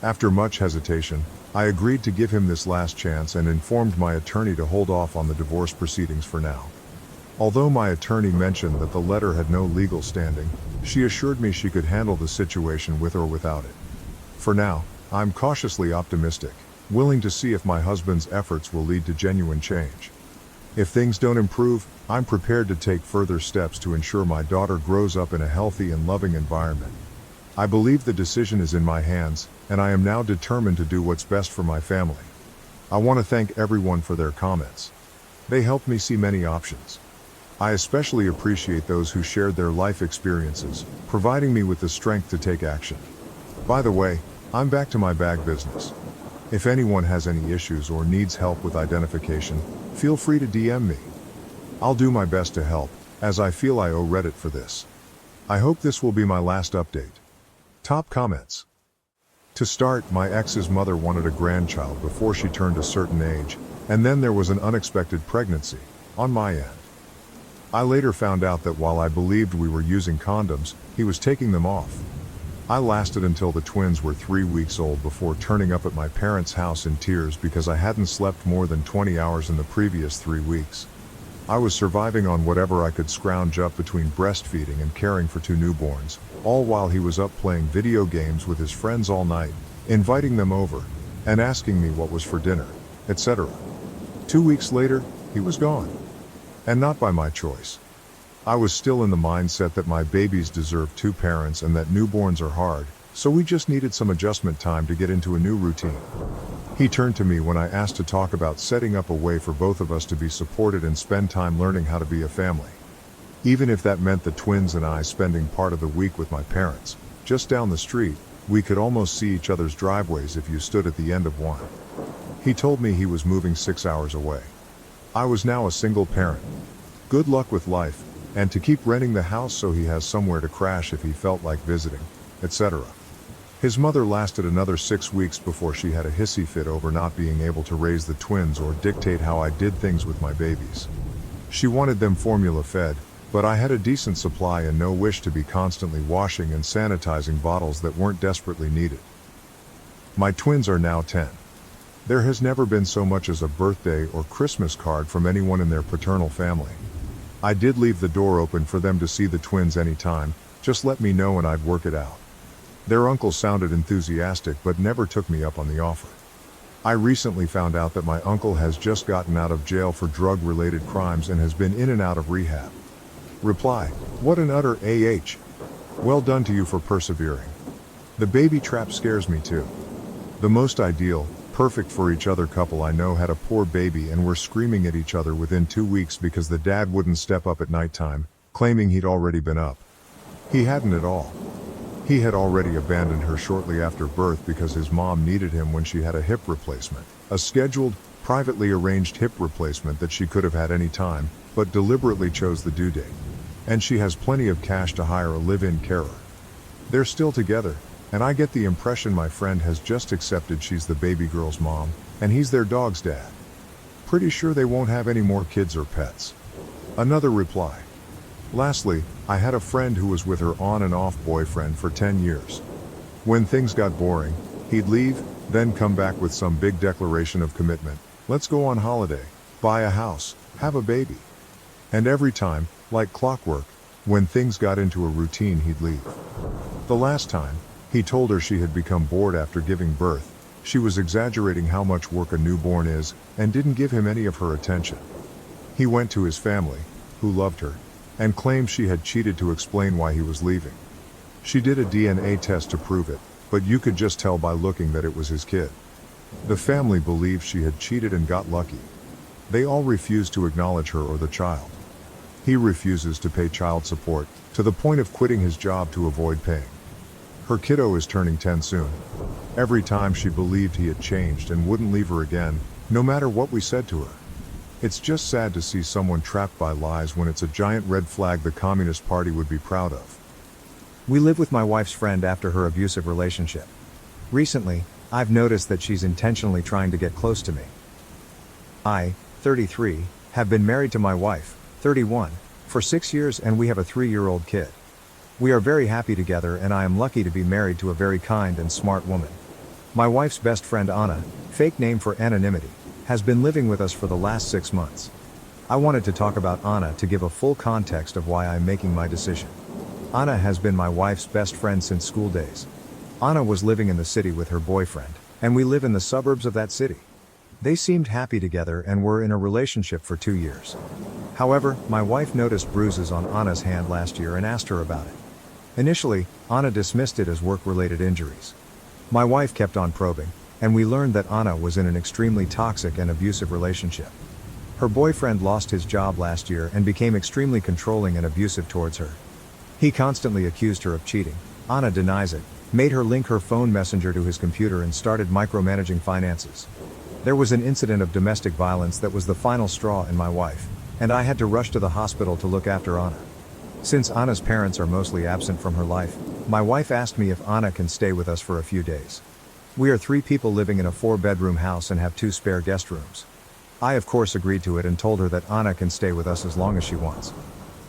After much hesitation, I agreed to give him this last chance and informed my attorney to hold off on the divorce proceedings for now. Although my attorney mentioned that the letter had no legal standing, she assured me she could handle the situation with or without it. For now, I'm cautiously optimistic, willing to see if my husband's efforts will lead to genuine change. If things don't improve, I'm prepared to take further steps to ensure my daughter grows up in a healthy and loving environment. I believe the decision is in my hands, and I am now determined to do what's best for my family. I want to thank everyone for their comments. They helped me see many options. I especially appreciate those who shared their life experiences, providing me with the strength to take action. By the way, I'm back to my bag business. If anyone has any issues or needs help with identification, feel free to DM me. I'll do my best to help, as I feel I owe Reddit for this. I hope this will be my last update. Top comments. To start, my ex's mother wanted a grandchild before she turned a certain age, and then there was an unexpected pregnancy, on my end. I later found out that while I believed we were using condoms, he was taking them off. I lasted until the twins were 3 weeks old before turning up at my parents' house in tears because I hadn't slept more than 20 hours in the previous 3 weeks. I was surviving on whatever I could scrounge up between breastfeeding and caring for 2 newborns, all while he was up playing video games with his friends all night, inviting them over, and asking me what was for dinner, etc. 2 weeks later, he was gone. And not by my choice. I was still in the mindset that my babies deserve 2 parents and that newborns are hard, so we just needed some adjustment time to get into a new routine. He turned to me when I asked to talk about setting up a way for both of us to be supported and spend time learning how to be a family. Even if that meant the twins and I spending part of the week with my parents, just down the street, we could almost see each other's driveways if you stood at the end of one. He told me he was moving 6 hours away. I was now a single parent. Good luck with life, and to keep renting the house so he has somewhere to crash if he felt like visiting, etc. His mother lasted another 6 weeks before she had a hissy fit over not being able to raise the twins or dictate how I did things with my babies. She wanted them formula fed, but I had a decent supply and no wish to be constantly washing and sanitizing bottles that weren't desperately needed. My twins are now 10. There has never been so much as a birthday or Christmas card from anyone in their paternal family. I did leave the door open for them to see the twins anytime, just let me know and I'd work it out. Their uncle sounded enthusiastic but never took me up on the offer. I recently found out that my uncle has just gotten out of jail for drug-related crimes and has been in and out of rehab. Reply: what an utter AH. Well done to you for persevering. The baby trap scares me too. The most ideal, perfect for each other couple I know had a poor baby and were screaming at each other within 2 weeks because the dad wouldn't step up at nighttime, claiming he'd already been up. He hadn't at all. He had already abandoned her shortly after birth because his mom needed him when she had a hip replacement, a scheduled, privately arranged hip replacement that she could have had any time, but deliberately chose the due date. And she has plenty of cash to hire a live-in carer. They're still together, and I get the impression my friend has just accepted she's the baby girl's mom, and he's their dog's dad. Pretty sure they won't have any more kids or pets. Another reply. Lastly, I had a friend who was with her on and off boyfriend for 10 years. When things got boring, he'd leave, then come back with some big declaration of commitment. Let's go on holiday, buy a house, have a baby. And every time, like clockwork, when things got into a routine he'd leave. The last time, he told her she had become bored after giving birth. She was exaggerating how much work a newborn is, and didn't give him any of her attention. He went to his family, who loved her, and claimed she had cheated to explain why he was leaving. She did a DNA test to prove it, but you could just tell by looking that it was his kid. The family believed she had cheated and got lucky. They all refused to acknowledge her or the child. He refuses to pay child support, to the point of quitting his job to avoid paying. Her kiddo is turning 10 soon. Every time she believed he had changed and wouldn't leave her again, no matter what we said to her. It's just sad to see someone trapped by lies when it's a giant red flag the Communist Party would be proud of.
We live with my wife's friend after her abusive relationship. Recently, I've noticed that she's intentionally trying to get close to me. I, 33, have been married to my wife, 31, for 6 years and we have a 3-year-old kid. We are very happy together and I am lucky to be married to a very kind and smart woman. My wife's best friend Anna, fake name for anonymity, has been living with us for the last 6 months. I wanted to talk about Anna to give a full context of why I'm making my decision. Anna has been my wife's best friend since school days. Anna was living in the city with her boyfriend, and we live in the suburbs of that city. They seemed happy together and were in a relationship for 2 years. However, my wife noticed bruises on Anna's hand last year and asked her about it. Initially, Anna dismissed it as work-related injuries. My wife kept on probing, and we learned that Anna was in an extremely toxic and abusive relationship. Her boyfriend lost his job last year and became extremely controlling and abusive towards her. He constantly accused her of cheating. Anna denies it, made her link her phone messenger to his computer and started micromanaging finances. There was an incident of domestic violence that was the final straw in my wife, and I had to rush to the hospital to look after Anna. Since Anna's parents are mostly absent from her life, my wife asked me if Anna can stay with us for a few days. We are 3 people living in a 4-bedroom house and have 2 spare guest rooms. I of course agreed to it and told her that Anna can stay with us as long as she wants.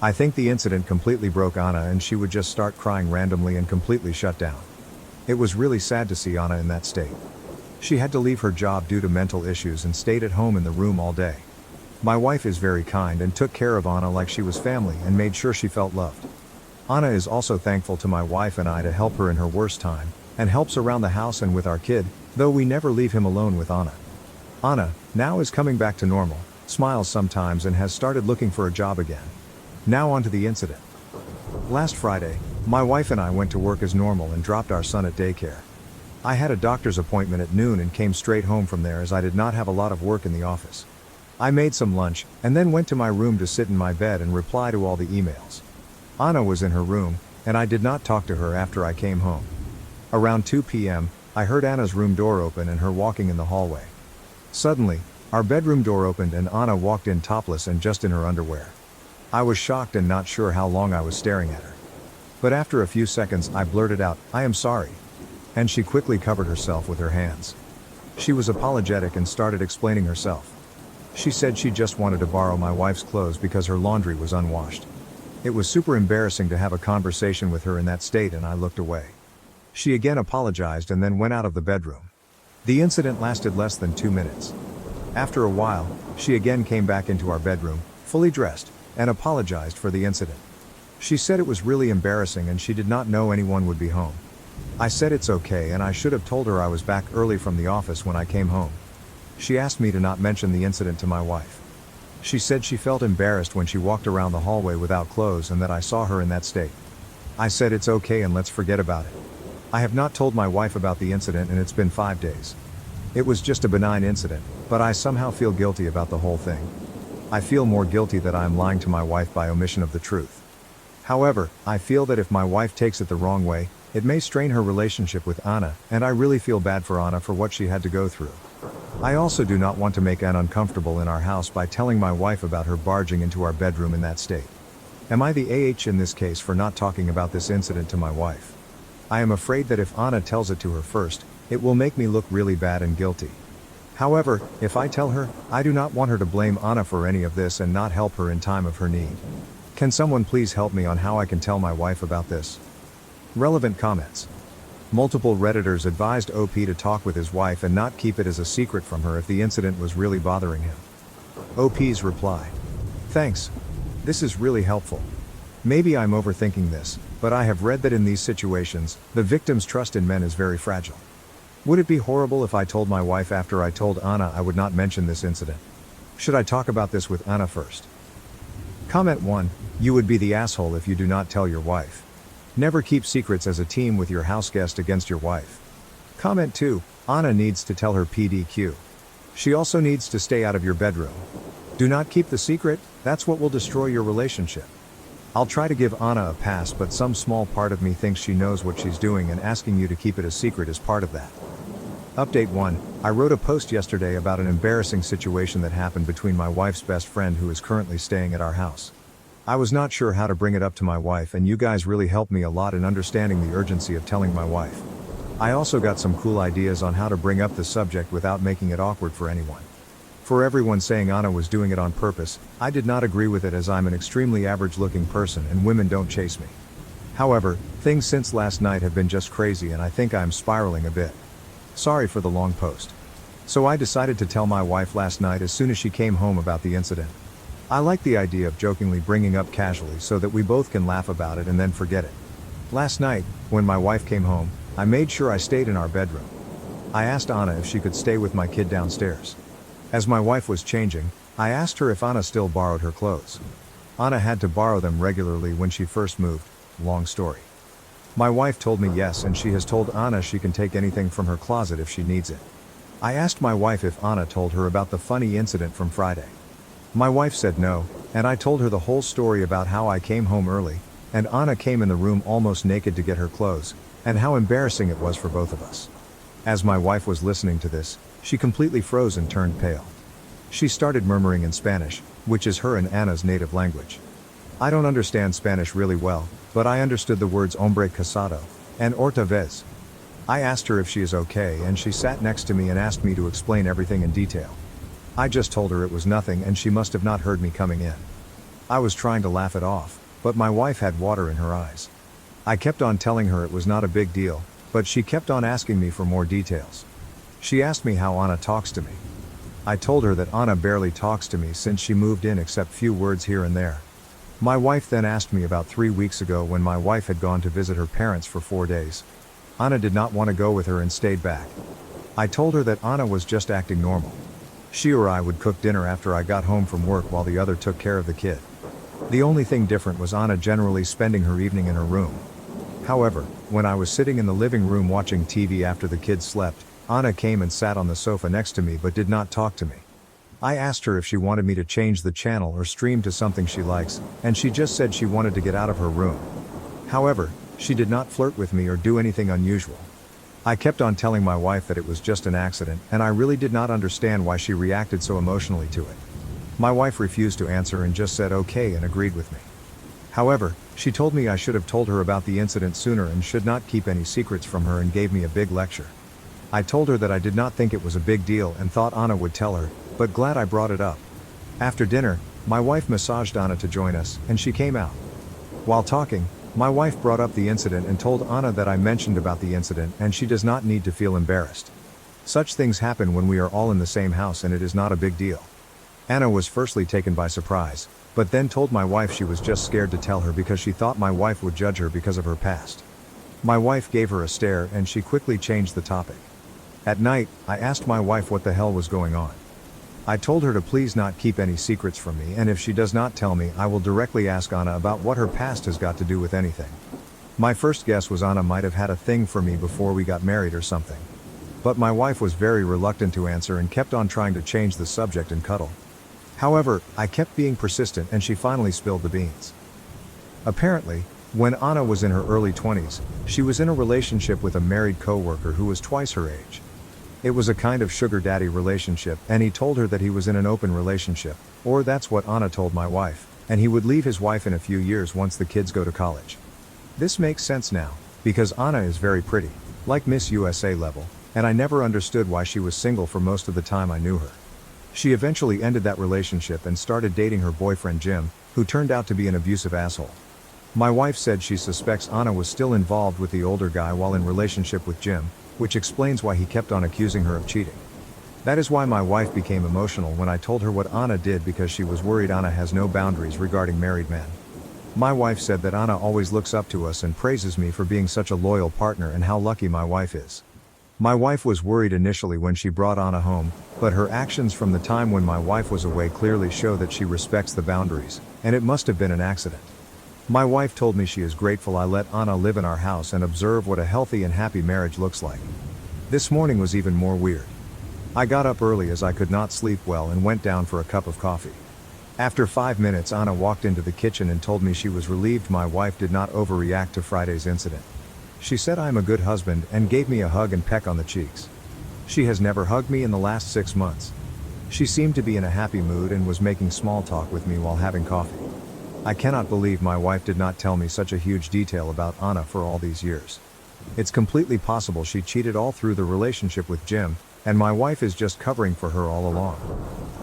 I think the incident completely broke Anna and she would just start crying randomly and completely shut down. It was really sad to see Anna in that state. She had to leave her job due to mental issues and stayed at home in the room all day. My wife is very kind and took care of Anna like she was family and made sure she felt loved. Anna is also thankful to my wife and I to help her in her worst time, and helps around the house and with our kid, though we never leave him alone with Anna. Anna, now is coming back to normal, smiles sometimes and has started looking for a job again. Now on to the incident. Last Friday, my wife and I went to work as normal and dropped our son at daycare. I had a doctor's appointment at noon and came straight home from there as I did not have a lot of work in the office. I made some lunch, and then went to my room to sit in my bed and reply to all the emails. Anna was in her room, and I did not talk to her after I came home. Around 2 p.m., I heard Anna's room door open and her walking in the hallway. Suddenly, our bedroom door opened and Anna walked in topless and just in her underwear. I was shocked and not sure how long I was staring at her. But after a few seconds I blurted out, "I am sorry." And she quickly covered herself with her hands. She was apologetic and started explaining herself. She said she just wanted to borrow my wife's clothes because her laundry was unwashed. It was super embarrassing to have a conversation with her in that state and I looked away. She again apologized and then went out of the bedroom. The incident lasted less than 2 minutes. After a while, she again came back into our bedroom, fully dressed, and apologized for the incident. She said it was really embarrassing and she did not know anyone would be home. I said it's okay and I should have told her I was back early from the office when I came home. She asked me to not mention the incident to my wife. She said she felt embarrassed when she walked around the hallway without clothes and that I saw her in that state. I said it's okay and let's forget about it. I have not told my wife about the incident and it's been 5 days. It was just a benign incident, but I somehow feel guilty about the whole thing. I feel more guilty that I am lying to my wife by omission of the truth. However, I feel that if my wife takes it the wrong way, it may strain her relationship with Anna, and I really feel bad for Anna for what she had to go through. I also do not want to make Anna uncomfortable in our house by telling my wife about her barging into our bedroom in that state. Am I the AH in this case for not talking about this incident to my wife? I am afraid that if Anna tells it to her first, it will make me look really bad and guilty. However, if I tell her, I do not want her to blame Anna for any of this and not help her in time of her need. Can someone please help me on how I can tell my wife about this? Relevant comments. Multiple Redditors advised OP to talk with his wife and not keep it as a secret from her if the incident was really bothering him. OP's reply. Thanks. This is really helpful. Maybe I'm overthinking this, but I have read that in these situations, the victim's trust in men is very fragile. Would it be horrible if I told my wife after I told Anna I would not mention this incident? Should I talk about this with Anna first? Comment 1. You would be the asshole if you do not tell your wife. Never keep secrets as a team with your house guest against your wife. Comment 2. Anna needs to tell her PDQ. She also needs to stay out of your bedroom. Do not keep the secret, that's what will destroy your relationship. I'll try to give Anna a pass, but some small part of me thinks she knows what she's doing, and asking you to keep it a secret is part of that. Update 1. I wrote a post yesterday about an embarrassing situation that happened between my wife's best friend who is currently staying at our house. I was not sure how to bring it up to my wife, and you guys really helped me a lot in understanding the urgency of telling my wife. I also got some cool ideas on how to bring up the subject without making it awkward for anyone. For everyone saying Anna was doing it on purpose, I did not agree with it, as I'm an extremely average looking person and women don't chase me. However, things since last night have been just crazy, and I think I'm spiraling a bit. Sorry for the long post. So I decided to tell my wife last night as soon as she came home about the incident. I like the idea of jokingly bringing up casually so that we both can laugh about it and then forget it. Last night, when my wife came home, I made sure I stayed in our bedroom. I asked Anna if she could stay with my kid downstairs. As my wife was changing, I asked her if Anna still borrowed her clothes. Anna had to borrow them regularly when she first moved. Long story. My wife told me yes, and she has told Anna she can take anything from her closet if she needs it. I asked my wife if Anna told her about the funny incident from Friday. My wife said no, and I told her the whole story about how I came home early, and Anna came in the room almost naked to get her clothes, and how embarrassing it was for both of us. As my wife was listening to this, she completely froze and turned pale. She started murmuring in Spanish, which is her and Anna's native language. I don't understand Spanish really well, but I understood the words hombre casado and otra vez. I asked her if she is okay, and she sat next to me and asked me to explain everything in detail. I just told her it was nothing, and she must have not heard me coming in. I was trying to laugh it off, but my wife had water in her eyes. I kept on telling her it was not a big deal, but she kept on asking me for more details. She asked me how Anna talks to me. I told her that Anna barely talks to me since she moved in, except few words here and there. My wife then asked me about 3 weeks ago when my wife had gone to visit her parents for 4 days. Anna did not want to go with her and stayed back. I told her that Anna was just acting normal. She or I would cook dinner after I got home from work while the other took care of the kid. The only thing different was Anna generally spending her evening in her room. However, when I was sitting in the living room watching TV after the kids slept, Anna came and sat on the sofa next to me but did not talk to me. I asked her if she wanted me to change the channel or stream to something she likes, and she just said she wanted to get out of her room. However, she did not flirt with me or do anything unusual. I kept on telling my wife that it was just an accident, and I really did not understand why she reacted so emotionally to it. My wife refused to answer and just said okay and agreed with me. However, she told me I should have told her about the incident sooner and should not keep any secrets from her, and gave me a big lecture. I told her that I did not think it was a big deal and thought Anna would tell her, but glad I brought it up. After dinner, my wife massaged Anna to join us, and she came out. While talking, my wife brought up the incident and told Anna that I mentioned about the incident, and she does not need to feel embarrassed. Such things happen when we are all in the same house, and it is not a big deal. Anna was firstly taken by surprise, but then told my wife she was just scared to tell her because she thought my wife would judge her because of her past. My wife gave her a stare and she quickly changed the topic. At night, I asked my wife what the hell was going on. I told her to please not keep any secrets from me, and if she does not tell me, I will directly ask Anna about what her past has got to do with anything. My first guess was Anna might have had a thing for me before we got married or something. But my wife was very reluctant to answer and kept on trying to change the subject and cuddle. However, I kept being persistent and she finally spilled the beans. Apparently, when Anna was in her early 20s, she was in a relationship with a married coworker who was twice her age. It was a kind of sugar daddy relationship, and he told her that he was in an open relationship, or that's what Anna told my wife, and he would leave his wife in a few years once the kids go to college. This makes sense now, because Anna is very pretty, like Miss USA level, and I never understood why she was single for most of the time I knew her. She eventually ended that relationship and started dating her boyfriend Jim, who turned out to be an abusive asshole. My wife said she suspects Anna was still involved with the older guy while in relationship with Jim, which explains why he kept on accusing her of cheating. That is why my wife became emotional when I told her what Anna did, because she was worried Anna has no boundaries regarding married men. My wife said that Anna always looks up to us and praises me for being such a loyal partner and how lucky my wife is. My wife was worried initially when she brought Anna home, but her actions from the time when my wife was away clearly show that she respects the boundaries, and it must have been an accident. My wife told me she is grateful I let Anna live in our house and observe what a healthy and happy marriage looks like. This morning was even more weird. I got up early as I could not sleep well and went down for a cup of coffee. After 5 minutes, Anna walked into the kitchen and told me she was relieved my wife did not overreact to Friday's incident. She said I am a good husband and gave me a hug and peck on the cheeks. She has never hugged me in the last 6 months. She seemed to be in a happy mood and was making small talk with me while having coffee. I cannot believe my wife did not tell me such a huge detail about Anna for all these years. It's completely possible she cheated all through the relationship with Jim, and my wife is just covering for her all along.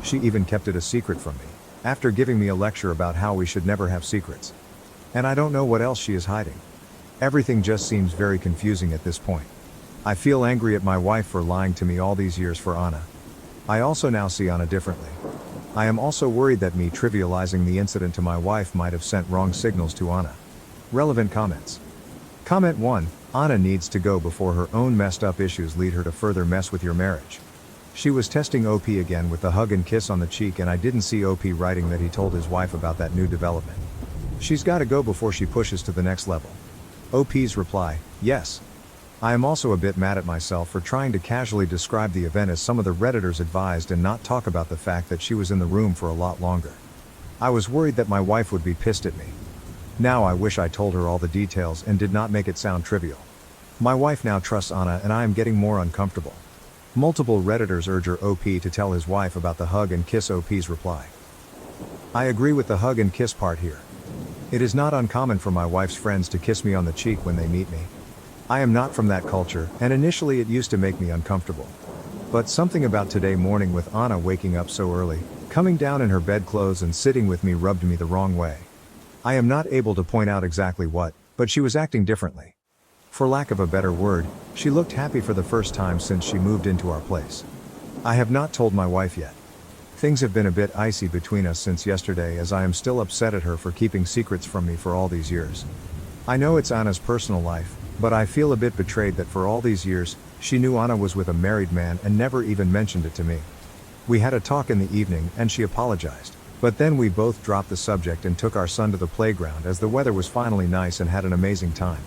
She even kept it a secret from me, after giving me a lecture about how we should never have secrets. And I don't know what else she is hiding. Everything just seems very confusing at this point. I feel angry at my wife for lying to me all these years for Anna. I also now see Anna differently. I am also worried that me trivializing the incident to my wife might have sent wrong signals to Anna. Relevant comments. Comment 1. Anna needs to go before her own messed up issues lead her to further mess with your marriage. She was testing OP again with the hug and kiss on the cheek, and I didn't see OP writing that he told his wife about that new development. She's gotta go before she pushes to the next level. OP's reply, yes. I am also a bit mad at myself for trying to casually describe the event as some of the Redditors advised and not talk about the fact that she was in the room for a lot longer. I was worried that my wife would be pissed at me. Now I wish I told her all the details and did not make it sound trivial. My wife now trusts Anna and I am getting more uncomfortable. Multiple Redditors urge her OP to tell his wife about the hug and kiss. OP's reply. I agree with the hug and kiss part here. It is not uncommon for my wife's friends to kiss me on the cheek when they meet me. I am not from that culture, and initially it used to make me uncomfortable. But something about today morning with Anna waking up so early, coming down in her bedclothes and sitting with me rubbed me the wrong way. I am not able to point out exactly what, but she was acting differently. For lack of a better word, she looked happy for the first time since she moved into our place. I have not told my wife yet. Things have been a bit icy between us since yesterday, as I am still upset at her for keeping secrets from me for all these years. I know it's Anna's personal life, but I feel a bit betrayed that for all these years, she knew Anna was with a married man and never even mentioned it to me. We had a talk in the evening and she apologized, but then we both dropped the subject and took our son to the playground as the weather was finally nice and had an amazing time.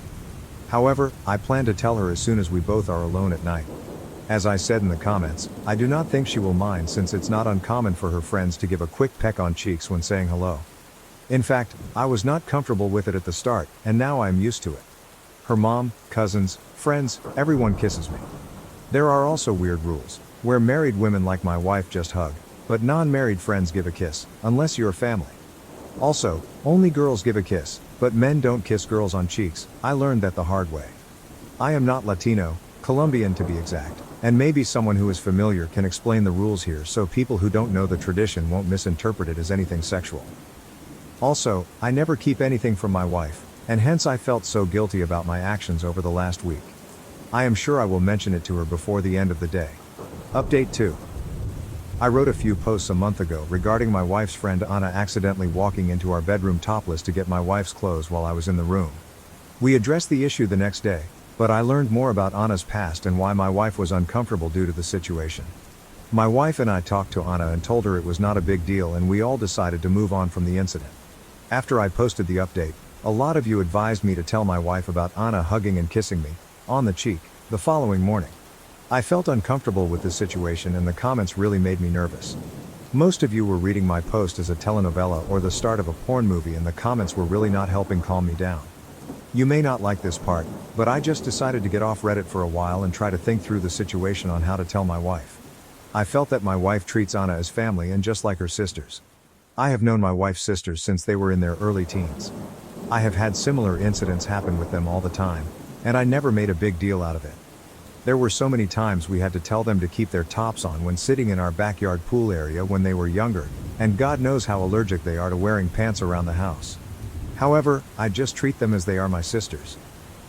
However, I plan to tell her as soon as we both are alone at night. As I said in the comments, I do not think she will mind, since it's not uncommon for her friends to give a quick peck on cheeks when saying hello. In fact, I was not comfortable with it at the start, and now I am used to it. Her mom, cousins, friends, everyone kisses me. There are also weird rules, where married women like my wife just hug, but non-married friends give a kiss, unless you're family. Also, only girls give a kiss, but men don't kiss girls on cheeks. I learned that the hard way. I am not Latino, Colombian to be exact, and maybe someone who is familiar can explain the rules here so people who don't know the tradition won't misinterpret it as anything sexual. Also, I never keep anything from my wife, and hence I felt so guilty about my actions over the last week. I am sure I will mention it to her before the end of the day. Update 2. I wrote a few posts a month ago regarding my wife's friend Anna accidentally walking into our bedroom topless to get my wife's clothes while I was in the room. We addressed the issue the next day, but I learned more about Anna's past and why my wife was uncomfortable due to the situation. My wife and I talked to Anna and told her it was not a big deal, and we all decided to move on from the incident. After I posted the update, a lot of you advised me to tell my wife about Anna hugging and kissing me, on the cheek, the following morning. I felt uncomfortable with this situation, and the comments really made me nervous. Most of you were reading my post as a telenovela or the start of a porn movie, and the comments were really not helping calm me down. You may not like this part, but I just decided to get off Reddit for a while and try to think through the situation on how to tell my wife. I felt that my wife treats Anna as family and just like her sisters. I have known my wife's sisters since they were in their early teens. I have had similar incidents happen with them all the time, and I never made a big deal out of it. There were so many times we had to tell them to keep their tops on when sitting in our backyard pool area when they were younger, and God knows how allergic they are to wearing pants around the house. However, I just treat them as they are my sisters.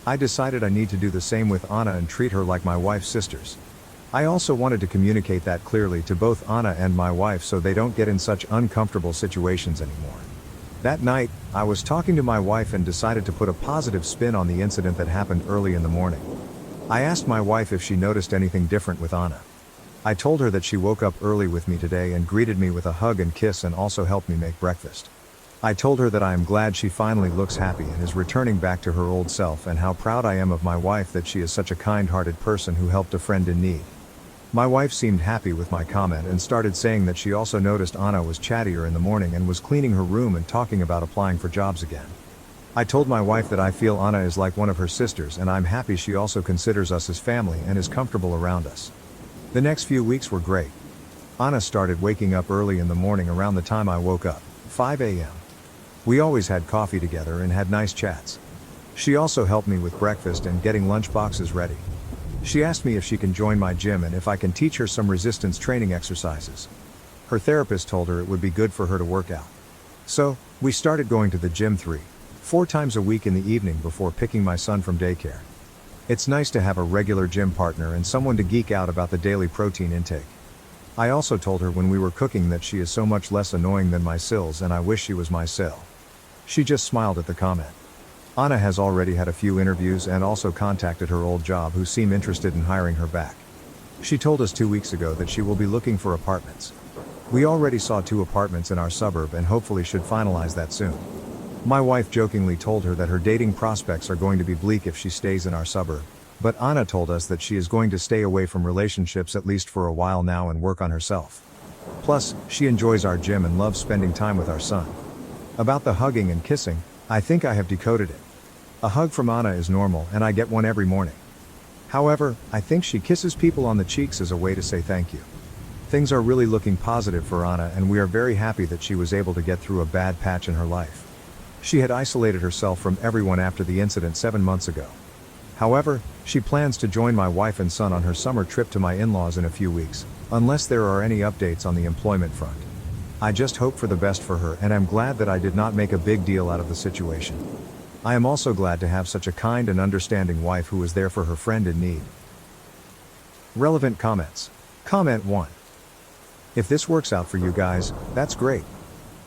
I decided I need to do the same with Anna and treat her like my wife's sisters. I also wanted to communicate that clearly to both Anna and my wife so they don't get in such uncomfortable situations anymore. That night, I was talking to my wife and decided to put a positive spin on the incident that happened early in the morning. I asked my wife if she noticed anything different with Anna. I told her that she woke up early with me today and greeted me with a hug and kiss and also helped me make breakfast. I told her that I am glad she finally looks happy and is returning back to her old self, and how proud I am of my wife that she is such a kind-hearted person who helped a friend in need. My wife seemed happy with my comment and started saying that she also noticed Anna was chattier in the morning and was cleaning her room and talking about applying for jobs again. I told my wife that I feel Anna is like one of her sisters, and I'm happy she also considers us as family and is comfortable around us. The next few weeks were great. Anna started waking up early in the morning around the time I woke up, 5 a.m. We always had coffee together and had nice chats. She also helped me with breakfast and getting lunch boxes ready. She asked me if she can join my gym and if I can teach her some resistance training exercises. Her therapist told her it would be good for her to work out. So, we started going to the gym 3-4 times a week in the evening before picking my son from daycare. It's nice to have a regular gym partner and someone to geek out about the daily protein intake. I also told her when we were cooking that she is so much less annoying than my Sills and I wish she was my Sil. She just smiled at the comment. Anna has already had a few interviews and also contacted her old job, who seem interested in hiring her back. She told us 2 weeks ago that she will be looking for apartments. We already saw 2 apartments in our suburb and hopefully should finalize that soon. My wife jokingly told her that her dating prospects are going to be bleak if she stays in our suburb, but Anna told us that she is going to stay away from relationships at least for a while now and work on herself. Plus, she enjoys our gym and loves spending time with our son. About the hugging and kissing, I think I have decoded it. A hug from Anna is normal and I get one every morning. However, I think she kisses people on the cheeks as a way to say thank you. Things are really looking positive for Anna, and we are very happy that she was able to get through a bad patch in her life. She had isolated herself from everyone after the incident 7 months ago. However, she plans to join my wife and son on her summer trip to my in-laws in a few weeks, unless there are any updates on the employment front. I just hope for the best for her, and I'm glad that I did not make a big deal out of the situation. I am also glad to have such a kind and understanding wife who is there for her friend in need. Relevant comments. Comment 1. If this works out for you guys, that's great.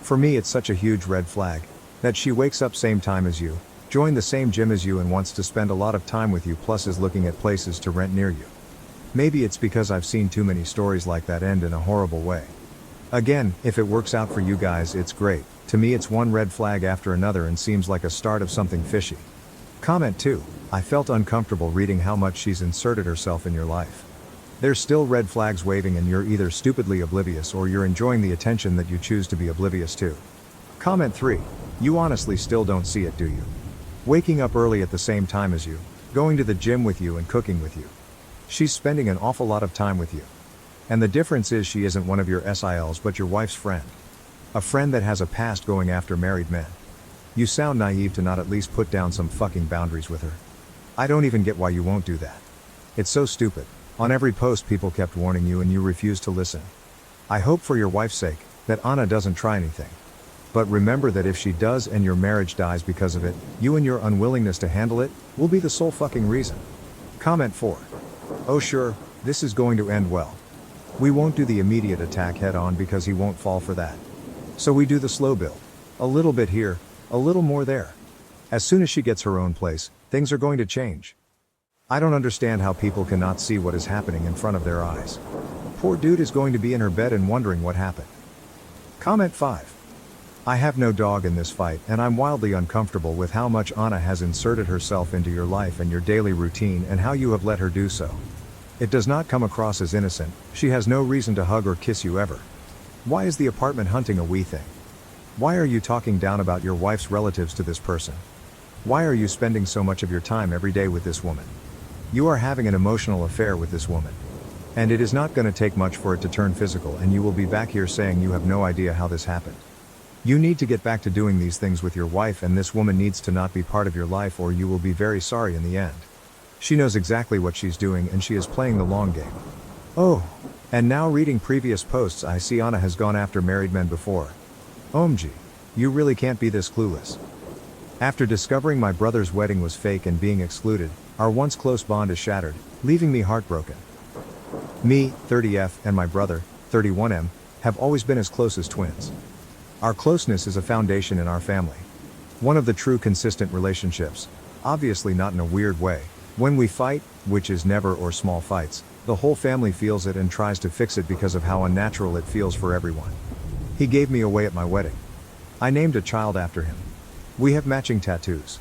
For me, it's such a huge red flag that she wakes up same time as you, joined the same gym as you, and wants to spend a lot of time with you, plus is looking at places to rent near you. Maybe it's because I've seen too many stories like that end in a horrible way. Again, if it works out for you guys, it's great. To me, it's one red flag after another and seems like a start of something fishy. Comment 2. I felt uncomfortable reading how much she's inserted herself in your life. There's still red flags waving, and you're either stupidly oblivious or you're enjoying the attention that you choose to be oblivious to. Comment 3. You honestly still don't see it, do you? Waking up early at the same time as you, going to the gym with you and cooking with you. She's spending an awful lot of time with you. And the difference is she isn't one of your SILs but your wife's friend. A friend that has a past going after married men. You sound naive to not at least put down some fucking boundaries with her. I don't even get why you won't do that. It's so stupid. On every post people kept warning you and you refused to listen. I hope for your wife's sake that Anna doesn't try anything. But remember that if she does and your marriage dies because of it, you and your unwillingness to handle it will be the sole fucking reason. Comment 4. Oh sure, this is going to end well. We won't do the immediate attack head on because he won't fall for that. So we do the slow build. A little bit here, a little more there. As soon as she gets her own place, things are going to change. I don't understand how people cannot see what is happening in front of their eyes. Poor dude is going to be in her bed and wondering what happened. Comment 5. I have no dog in this fight, and I'm wildly uncomfortable with how much Anna has inserted herself into your life and your daily routine and how you have let her do so. It does not come across as innocent. She has no reason to hug or kiss you ever. Why is the apartment hunting a wee thing? Why are you talking down about your wife's relatives to this person? Why are you spending so much of your time every day with this woman? You are having an emotional affair with this woman. And it is not going to take much for it to turn physical, and you will be back here saying you have no idea how this happened. You need to get back to doing these things with your wife, and this woman needs to not be part of your life or you will be very sorry in the end. She knows exactly what she's doing and she is playing the long game. Oh, and now reading previous posts I see Anna has gone after married men before. OMG, you really can't be this clueless. After discovering my brother's wedding was fake and being excluded, our once close bond is shattered, leaving me heartbroken. Me, 30F, and my brother, 31M, have always been as close as twins. Our closeness is a foundation in our family. One of the true consistent relationships, obviously not in a weird way. When we fight, which is never or small fights, the whole family feels it and tries to fix it because of how unnatural it feels for everyone. He gave me away at my wedding. I named a child after him. We have matching tattoos.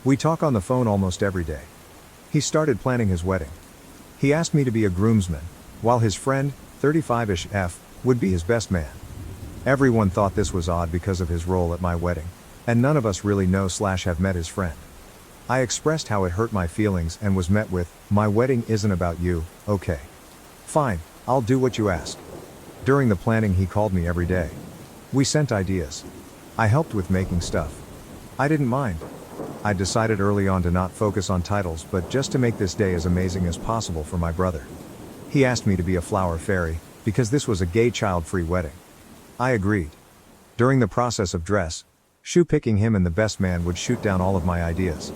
We talk on the phone almost every day. He started planning his wedding. He asked me to be a groomsman, while his friend, 35-ish F, would be his best man. Everyone thought this was odd because of his role at my wedding, and none of us really know/have met his friend. I expressed how it hurt my feelings and was met with, "My wedding isn't about you, okay? Fine, I'll do what you ask." During the planning he called me every day. We sent ideas. I helped with making stuff. I didn't mind. I decided early on to not focus on titles but just to make this day as amazing as possible for my brother. He asked me to be a flower fairy, because this was a gay child-free wedding. I agreed. During the process of shoe picking, him and the best man would shoot down all of my ideas.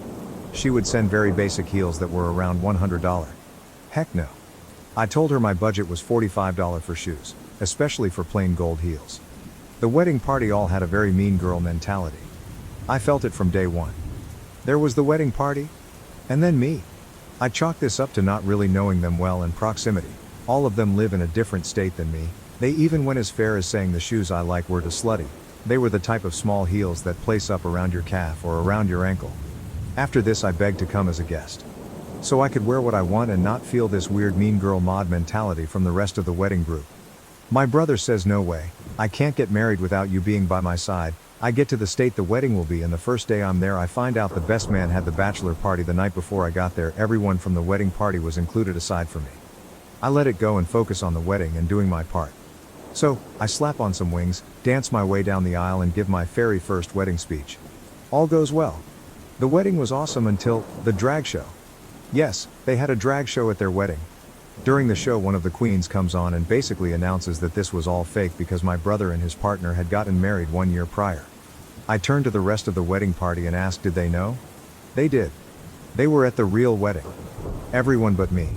She would send very basic heels that were around $100. Heck no. I told her my budget was $45 for shoes, especially for plain gold heels. The wedding party all had a very mean girl mentality. I felt it from day one. There was the wedding party, and then me. I chalk this up to not really knowing them well and proximity. All of them live in a different state than me. They even went as far as saying the shoes I like were too slutty. They were the type of small heels that place up around your calf or around your ankle. After this I begged to come as a guest, so I could wear what I want and not feel this weird mean girl mod mentality from the rest of the wedding group. My brother says, "No way, I can't get married without you being by my side." I get to the state the wedding will be, and the first day I'm there I find out the best man had the bachelor party the night before I got there. Everyone from the wedding party was included aside from me. I let it go and focus on the wedding and doing my part. So, I slap on some wings, dance my way down the aisle and give my very first wedding speech. All goes well. The wedding was awesome until the drag show. Yes, they had a drag show at their wedding. During the show one of the queens comes on and basically announces that this was all fake because my brother and his partner had gotten married 1 year prior. I turned to the rest of the wedding party and asked, did they know? They did. They were at the real wedding. Everyone but me.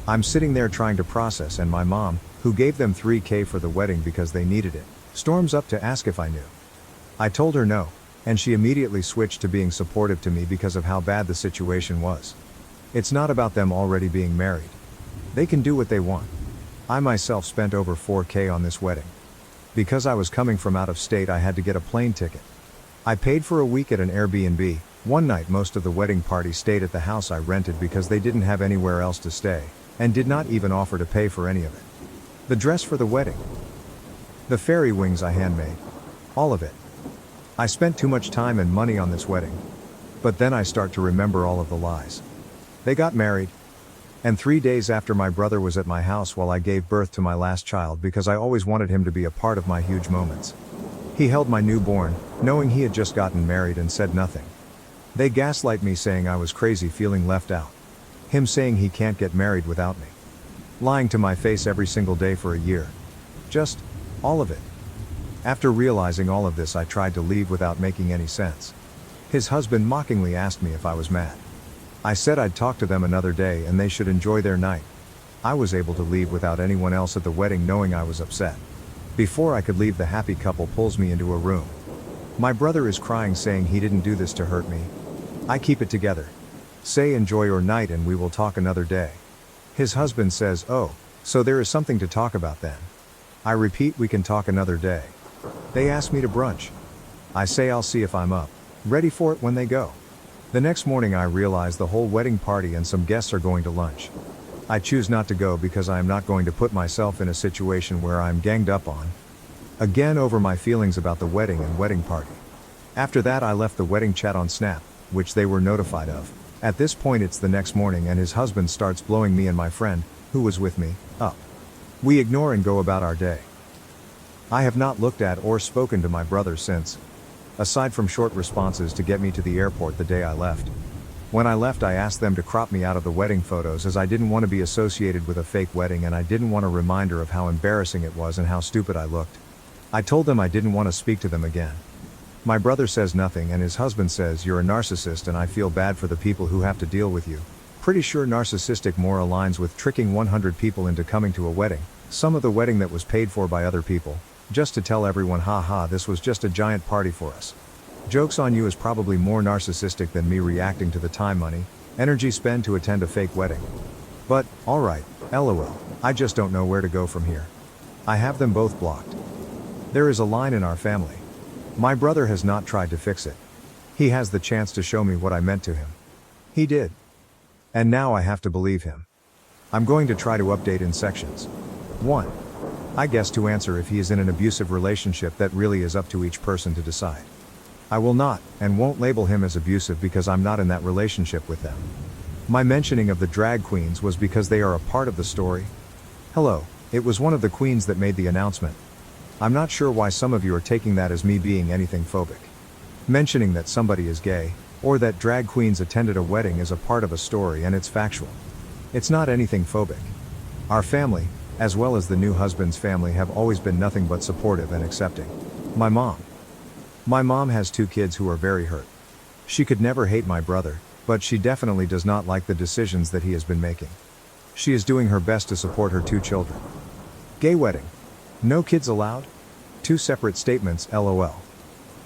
I'm sitting there trying to process, and my mom, who gave them $3,000 for the wedding because they needed it, storms up to ask if I knew. I told her no, and she immediately switched to being supportive to me because of how bad the situation was. It's not about them already being married. They can do what they want. I myself spent over $4,000 on this wedding. Because I was coming from out of state I had to get a plane ticket. I paid for a week at an Airbnb. One night most of the wedding party stayed at the house I rented because they didn't have anywhere else to stay, and did not even offer to pay for any of it. The dress for the wedding. The fairy wings I handmade. All of it. I spent too much time and money on this wedding. But then I start to remember all of the lies. They got married. And 3 days after my brother was at my house while I gave birth to my last child because I always wanted him to be a part of my huge moments. He held my newborn, knowing he had just gotten married, and said nothing. They gaslight me saying I was crazy feeling left out. Him saying he can't get married without me. Lying to my face every single day for a year. Just, all of it. After realizing all of this I tried to leave without making any sense. His husband mockingly asked me if I was mad. I said I'd talk to them another day and they should enjoy their night. I was able to leave without anyone else at the wedding knowing I was upset. Before I could leave the happy couple pulls me into a room. My brother is crying saying he didn't do this to hurt me. I keep it together. Say enjoy your night and we will talk another day. His husband says, oh, so there is something to talk about then. I repeat, we can talk another day. They ask me to brunch. I say I'll see if I'm up, ready for it when they go. The next morning I realize the whole wedding party and some guests are going to lunch. I choose not to go because I am not going to put myself in a situation where I am ganged up on. Again over my feelings about the wedding and wedding party. After that I left the wedding chat on Snap, which they were notified of. At this point it's the next morning and his husband starts blowing me and my friend, who was with me, up. We ignore and go about our day. I have not looked at or spoken to my brother since. Aside from short responses to get me to the airport the day I left. When I left I asked them to crop me out of the wedding photos as I didn't want to be associated with a fake wedding and I didn't want a reminder of how embarrassing it was and how stupid I looked. I told them I didn't want to speak to them again. My brother says nothing and his husband says you're a narcissist and I feel bad for the people who have to deal with you. Pretty sure narcissistic more aligns with tricking 100 people into coming to a wedding, some of the wedding that was paid for by other people. Just to tell everyone haha this was just a giant party for us. Joke's on you is probably more narcissistic than me reacting to the time, money, energy spent to attend a fake wedding. But, alright, lol, I just don't know where to go from here. I have them both blocked. There is a line in our family. My brother has not tried to fix it. He has the chance to show me what I meant to him. He did. And now I have to believe him. I'm going to try to update in sections. 1. I guess to answer if he is in an abusive relationship, that really is up to each person to decide. I will not, and won't label him as abusive because I'm not in that relationship with them. My mentioning of the drag queens was because they are a part of the story. Hello, it was one of the queens that made the announcement. I'm not sure why some of you are taking that as me being anything phobic. Mentioning that somebody is gay, or that drag queens attended a wedding is a part of a story and it's factual. It's not anything phobic. Our family, as well as the new husband's family, have always been nothing but supportive and accepting. My mom has 2 kids who are very hurt. She could never hate my brother, but she definitely does not like the decisions that he has been making. She is doing her best to support her 2 children. Gay wedding. No kids allowed? 2 separate statements, LOL.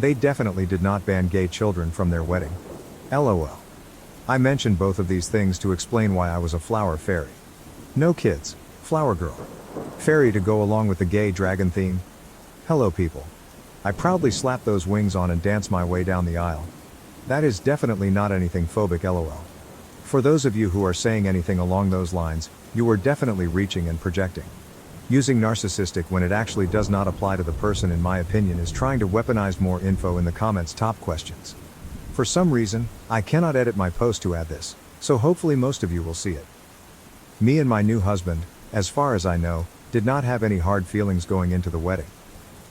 They definitely did not ban gay children from their wedding. LOL. I mentioned both of these things to explain why I was a flower fairy. No kids, flower girl. Fairy to go along with the gay dragon theme. Hello people. I proudly slap those wings on and dance my way down the aisle. That is definitely not anything phobic, LOL. For those of you who are saying anything along those lines, you are definitely reaching and projecting. Using narcissistic when it actually does not apply to the person, in my opinion, is trying to weaponize more info in the comments top questions. For some reason, I cannot edit my post to add this, so hopefully most of you will see it. Me and my new husband, as far as I know, did not have any hard feelings going into the wedding.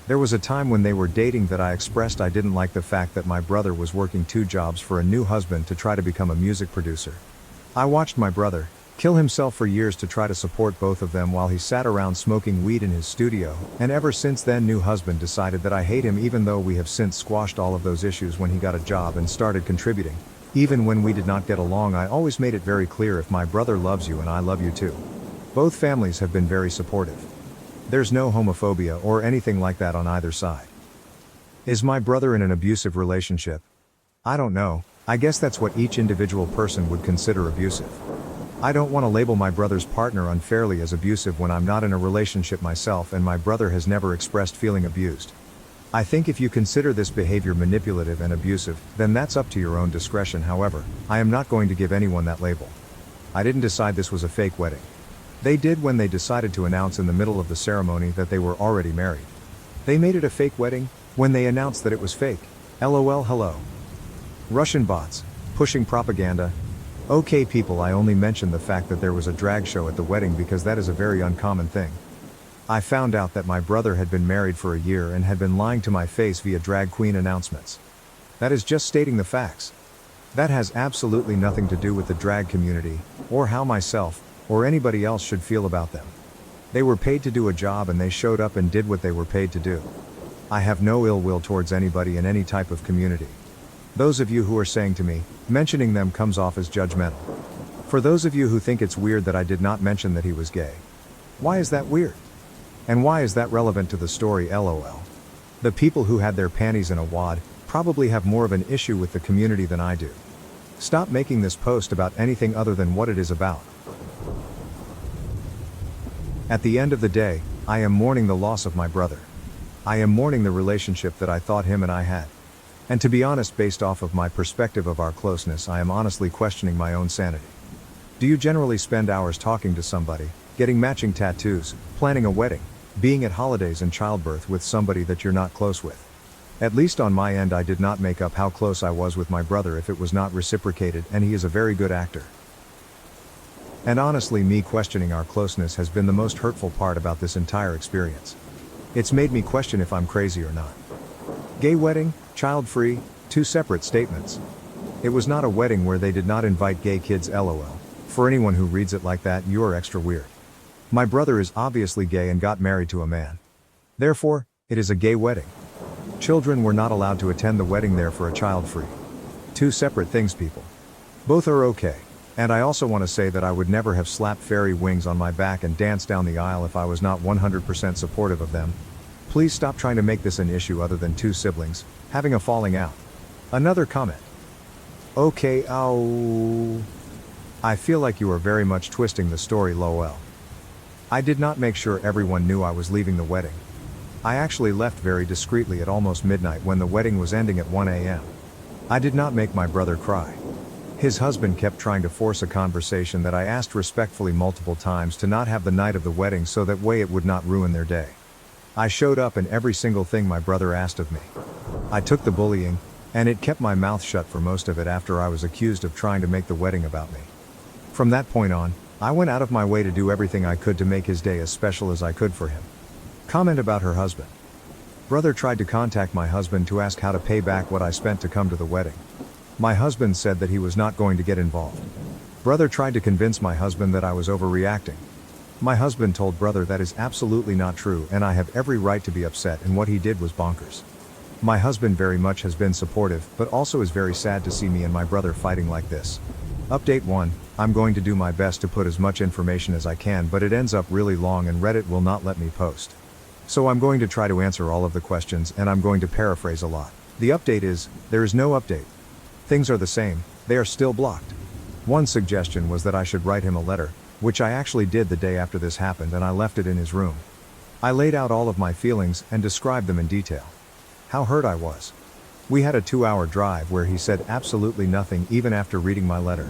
There was a time when they were dating that I expressed I didn't like the fact that my brother was working 2 jobs for a new husband to try to become a music producer. I watched my brother kill himself for years to try to support both of them while he sat around smoking weed in his studio, and ever since then new husband decided that I hate him, even though we have since squashed all of those issues when he got a job and started contributing. Even when we did not get along, I always made it very clear, if my brother loves you and I love you too. Both families have been very supportive. There's no homophobia or anything like that on either side. Is my brother in an abusive relationship? I don't know, I guess that's what each individual person would consider abusive. I don't want to label my brother's partner unfairly as abusive when I'm not in a relationship myself and my brother has never expressed feeling abused. I think if you consider this behavior manipulative and abusive, then that's up to your own discretion. However, I am not going to give anyone that label. I didn't decide this was a fake wedding. They did when they decided to announce in the middle of the ceremony that they were already married. They made it a fake wedding when they announced that it was fake. LOL. Hello. Russian bots, pushing propaganda. Okay people, I only mentioned the fact that there was a drag show at the wedding because that is a very uncommon thing. I found out that my brother had been married for a year and had been lying to my face via drag queen announcements. That is just stating the facts. That has absolutely nothing to do with the drag community, or how myself, or anybody else should feel about them. They were paid to do a job and they showed up and did what they were paid to do. I have no ill will towards anybody in any type of community. Those of you who are saying to me, mentioning them comes off as judgmental. For those of you who think it's weird that I did not mention that he was gay. Why is that weird? And why is that relevant to the story? LOL. The people who had their panties in a wad probably have more of an issue with the community than I do. Stop making this post about anything other than what it is about. At the end of the day, I am mourning the loss of my brother. I am mourning the relationship that I thought him and I had. And to be honest, based off of my perspective of our closeness, I am honestly questioning my own sanity. Do you generally spend hours talking to somebody, getting matching tattoos, planning a wedding, being at holidays and childbirth with somebody that you're not close with? At least on my end, I did not make up how close I was with my brother if it was not reciprocated, and he is a very good actor. And honestly, me questioning our closeness has been the most hurtful part about this entire experience. It's made me question if I'm crazy or not. Gay wedding, child-free, 2 separate statements. It was not a wedding where they did not invite gay kids. LOL. For anyone who reads it like that, you're extra weird. My brother is obviously gay and got married to a man. Therefore, it is a gay wedding. Children were not allowed to attend the wedding there for a child-free. 2 separate things, people. Both are okay. And I also want to say that I would never have slapped fairy wings on my back and danced down the aisle if I was not 100% supportive of them. Please stop trying to make this an issue other than 2 siblings having a falling out. Another comment. Okay, I feel like you are very much twisting the story. LOL. I did not make sure everyone knew I was leaving the wedding. I actually left very discreetly at almost midnight when the wedding was ending at 1 a.m. I did not make my brother cry. His husband kept trying to force a conversation that I asked respectfully multiple times to not have the night of the wedding so that way it would not ruin their day. I showed up in every single thing my brother asked of me. I took the bullying, and it kept my mouth shut for most of it after I was accused of trying to make the wedding about me. From that point on, I went out of my way to do everything I could to make his day as special as I could for him. Comment about her husband. Brother tried to contact my husband to ask how to pay back what I spent to come to the wedding. My husband said that he was not going to get involved. Brother tried to convince my husband that I was overreacting. My husband told brother that is absolutely not true and I have every right to be upset, and what he did was bonkers. My husband very much has been supportive, but also is very sad to see me and my brother fighting like this. Update 1, I'm going to do my best to put as much information as I can, but it ends up really long and Reddit will not let me post. So I'm going to try to answer all of the questions and I'm going to paraphrase a lot. The update is, there is no update. Things are the same, they are still blocked. One suggestion was that I should write him a letter, which I actually did the day after this happened, and I left it in his room. I laid out all of my feelings and described them in detail. How hurt I was. We had a 2-hour drive where he said absolutely nothing even after reading my letter.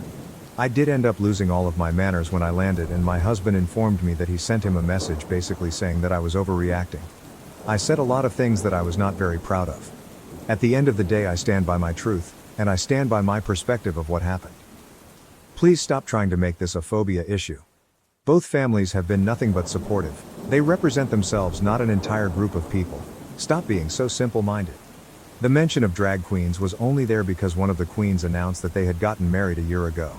I did end up losing all of my manners when I landed, and my husband informed me that he sent him a message basically saying that I was overreacting. I said a lot of things that I was not very proud of. At the end of the day I stand by my truth, and I stand by my perspective of what happened. Please stop trying to make this a phobia issue. Both families have been nothing but supportive. They represent themselves, not an entire group of people. Stop being so simple-minded. The mention of drag queens was only there because one of the queens announced that they had gotten married a year ago.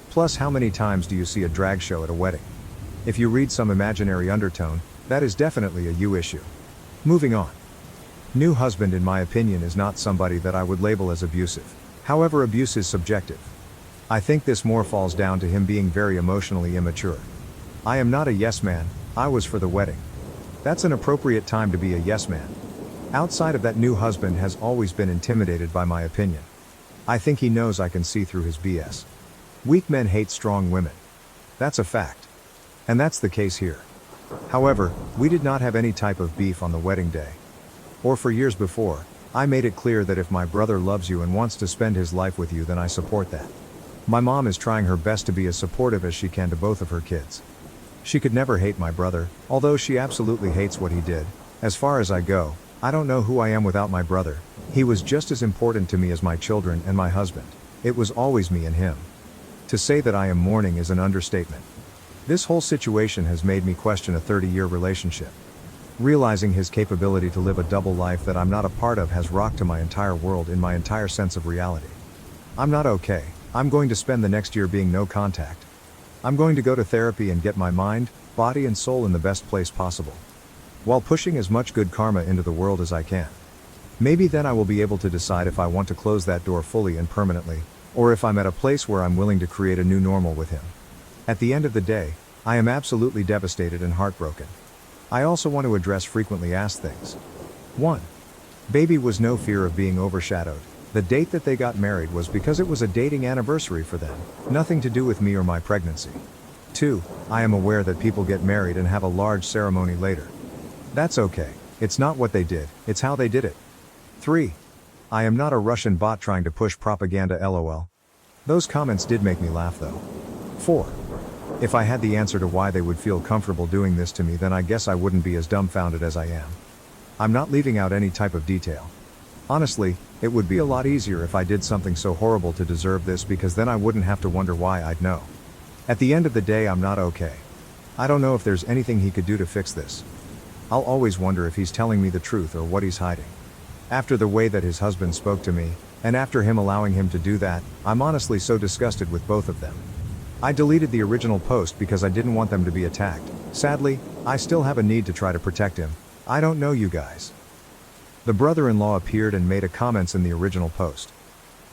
Plus, how many times do you see a drag show at a wedding? If you read some imaginary undertone, that is definitely a you issue. Moving on. New husband, in my opinion, is not somebody that I would label as abusive. However, abuse is subjective. I think this more falls down to him being very emotionally immature. I am not a yes man, I was for the wedding. That's an appropriate time to be a yes man. Outside of that, new husband has always been intimidated by my opinion. I think he knows I can see through his BS. Weak men hate strong women. That's a fact. And that's the case here. However, we did not have any type of beef on the wedding day. Or for years before. I made it clear that if my brother loves you and wants to spend his life with you, then I support that. My mom is trying her best to be as supportive as she can to both of her kids. She could never hate my brother, although she absolutely hates what he did. As far as I go, I don't know who I am without my brother. He was just as important to me as my children and my husband. It was always me and him. To say that I am mourning is an understatement. This whole situation has made me question a 30-year relationship. Realizing his capability to live a double life that I'm not a part of has rocked to my entire world in my entire sense of reality. I'm not okay. I'm going to spend the next year being no contact. I'm going to go to therapy and get my mind, body and soul in the best place possible, while pushing as much good karma into the world as I can. Maybe then I will be able to decide if I want to close that door fully and permanently, or if I'm at a place where I'm willing to create a new normal with him. At the end of the day, I am absolutely devastated and heartbroken. I also want to address frequently asked things. 1. Baby was no fear of being overshadowed. The date that they got married was because it was a dating anniversary for them, nothing to do with me or my pregnancy. 2. I am aware that people get married and have a large ceremony later. That's okay. It's not what they did, it's how they did it. 3. I am not a Russian bot trying to push propaganda, lol. Those comments did make me laugh though. 4. If I had the answer to why they would feel comfortable doing this to me, then I guess I wouldn't be as dumbfounded as I am. I'm not leaving out any type of detail. Honestly, it would be a lot easier if I did something so horrible to deserve this, because then I wouldn't have to wonder why. I'd know. At the end of the day, I'm not okay. I don't know if there's anything he could do to fix this. I'll always wonder if he's telling me the truth or what he's hiding. After the way that his husband spoke to me, and after him allowing him to do that, I'm honestly so disgusted with both of them. I deleted the original post because I didn't want them to be attacked. Sadly, I still have a need to try to protect him. I don't know you guys. The brother-in-law appeared and made a comments in the original post.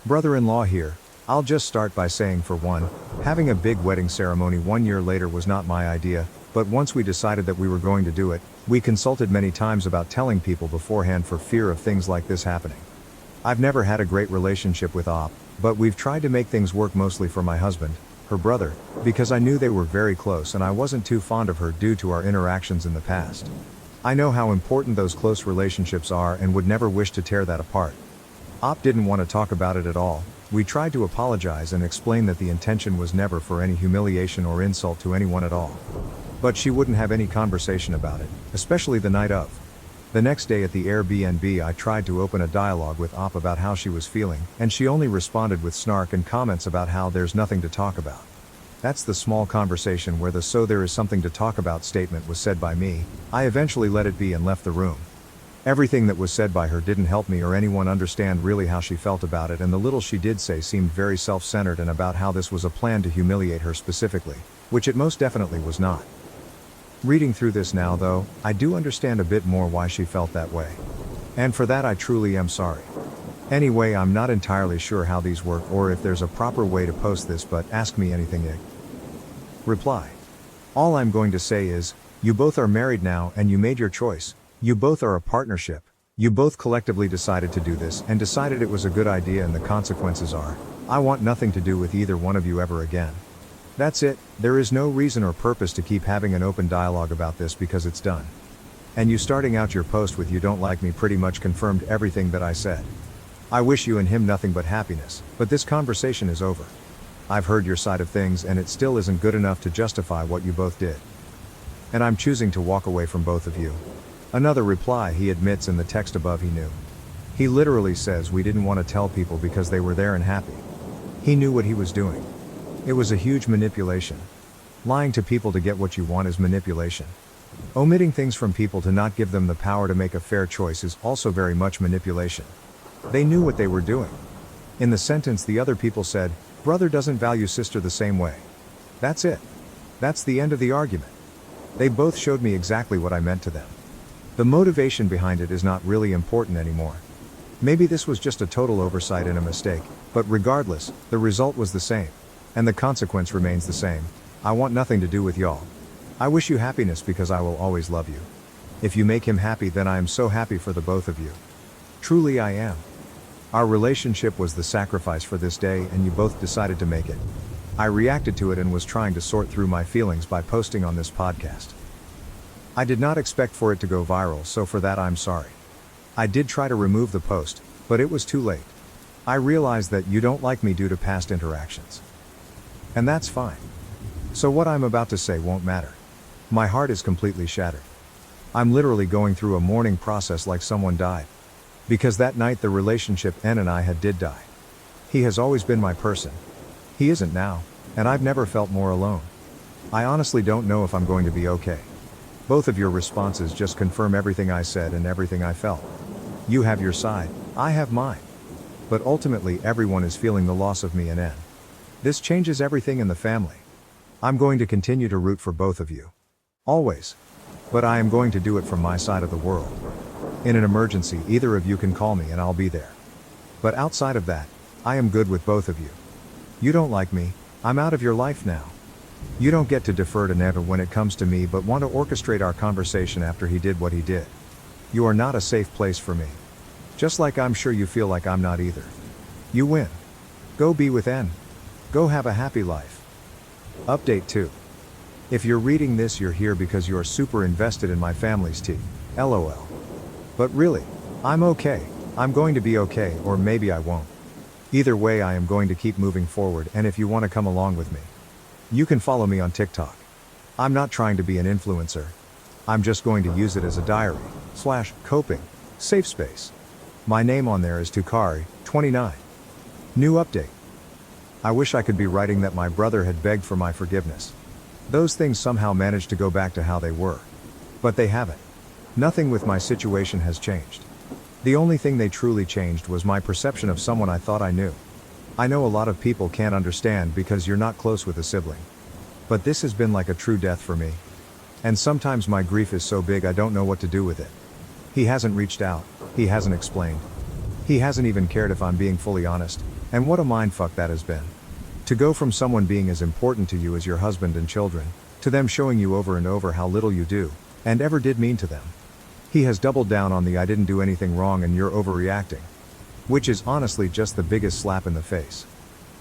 Brother-in-law here. I'll just start by saying, for one, having a big wedding ceremony 1 year later was not my idea, but once we decided that we were going to do it, we consulted many times about telling people beforehand for fear of things like this happening. I've never had a great relationship with Op, but we've tried to make things work mostly for my husband, her brother, because I knew they were very close and I wasn't too fond of her due to our interactions in the past. I know how important those close relationships are and would never wish to tear that apart. Op didn't want to talk about it at all. We tried to apologize and explain that the intention was never for any humiliation or insult to anyone at all. But she wouldn't have any conversation about it, especially the night of. The next day at the Airbnb I tried to open a dialogue with Op about how she was feeling, and she only responded with snark and comments about how there's nothing to talk about. That's the small conversation where the "so there is something to talk about" statement was said by me. I eventually let it be and left the room. Everything that was said by her didn't help me or anyone understand really how she felt about it, and the little she did say seemed very self-centered and about how this was a plan to humiliate her specifically, which it most definitely was not. Reading through this now though, I do understand a bit more why she felt that way. And for that I truly am sorry. Anyway, I'm not entirely sure how these work or if there's a proper way to post this, but ask me anything. Reply. All I'm going to say is, you both are married now and you made your choice. You both are a partnership. You both collectively decided to do this and decided it was a good idea, and the consequences are, I want nothing to do with either one of you ever again. That's it. There is no reason or purpose to keep having an open dialogue about this because it's done. And you starting out your post with "you don't like me" pretty much confirmed everything that I said. I wish you and him nothing but happiness, but this conversation is over. I've heard your side of things and it still isn't good enough to justify what you both did. And I'm choosing to walk away from both of you. Another reply. He admits in the text above he knew. He literally says we didn't want to tell people because they were there and happy. He knew what he was doing. It was a huge manipulation. Lying to people to get what you want is manipulation. Omitting things from people to not give them the power to make a fair choice is also very much manipulation. They knew what they were doing. In the sentence the other people said, "Brother doesn't value sister the same way." That's it. That's the end of the argument. They both showed me exactly what I meant to them. The motivation behind it is not really important anymore. Maybe this was just a total oversight and a mistake, but regardless, the result was the same. And the consequence remains the same. I want nothing to do with y'all. I wish you happiness because I will always love you. If you make him happy, then I am so happy for the both of you. Truly I am. Our relationship was the sacrifice for this day and you both decided to make it. I reacted to it and was trying to sort through my feelings by posting on this podcast. I did not expect for it to go viral, so for that I'm sorry. I did try to remove the post, but it was too late. I realized that you don't like me due to past interactions. And that's fine. So what I'm about to say won't matter. My heart is completely shattered. I'm literally going through a mourning process like someone died. Because that night the relationship N and I had did die. He has always been my person. He isn't now, and I've never felt more alone. I honestly don't know if I'm going to be okay. Both of your responses just confirm everything I said and everything I felt. You have your side, I have mine. But ultimately everyone is feeling the loss of me and N. This changes everything in the family. I'm going to continue to root for both of you. Always. But I am going to do it from my side of the world. In an emergency, either of you can call me and I'll be there. But outside of that, I am good with both of you. You don't like me, I'm out of your life now. You don't get to defer to Neva when it comes to me but want to orchestrate our conversation after he did what he did. You are not a safe place for me. Just like I'm sure you feel like I'm not either. You win. Go be with N. Go have a happy life. Update 2. If you're reading this, you're here because you're super invested in my family's tea. LOL. But really, I'm okay. I'm going to be okay, or maybe I won't. Either way, I am going to keep moving forward, and if you want to come along with me, you can follow me on TikTok. I'm not trying to be an influencer. I'm just going to use it as a diary/coping safe space. My name on there is Tukari29. New update. I wish I could be writing that my brother had begged for my forgiveness. Those things somehow managed to go back to how they were. But they haven't. Nothing with my situation has changed. The only thing they truly changed was my perception of someone I thought I knew. I know a lot of people can't understand because you're not close with a sibling. But this has been like a true death for me. And sometimes my grief is so big I don't know what to do with it. He hasn't reached out, he hasn't explained. He hasn't even cared if I'm being fully honest, and what a mindfuck that has been. To go from someone being as important to you as your husband and children, to them showing you over and over how little you do, and ever did mean to them. He has doubled down on the "I didn't do anything wrong and you're overreacting." Which is honestly just the biggest slap in the face.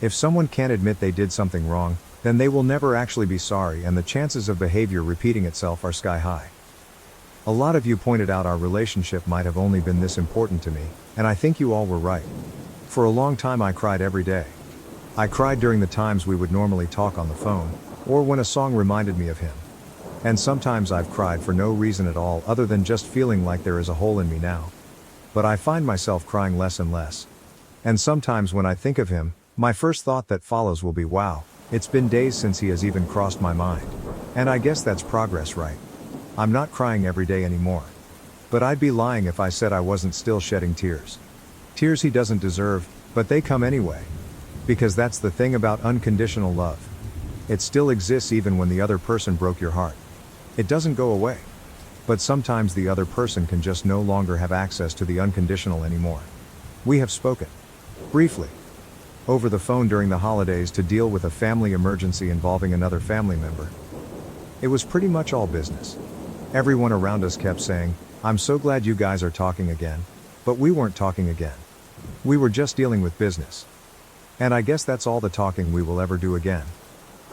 If someone can't admit they did something wrong, then they will never actually be sorry, and the chances of behavior repeating itself are sky high. A lot of you pointed out our relationship might have only been this important to me, and I think you all were right. For a long time I cried every day. I cried during the times we would normally talk on the phone, or when a song reminded me of him. And sometimes I've cried for no reason at all other than just feeling like there is a hole in me now. But I find myself crying less and less. And sometimes when I think of him, my first thought that follows will be, wow, it's been days since he has even crossed my mind. And I guess that's progress, right? I'm not crying every day anymore. But I'd be lying if I said I wasn't still shedding tears. Tears he doesn't deserve, but they come anyway. Because that's the thing about unconditional love. It still exists even when the other person broke your heart. It doesn't go away. But sometimes the other person can just no longer have access to the unconditional anymore. We have spoken. Briefly. Over the phone during the holidays to deal with a family emergency involving another family member. It was pretty much all business. Everyone around us kept saying, "I'm so glad you guys are talking again." But we weren't talking again. We were just dealing with business. And I guess that's all the talking we will ever do again.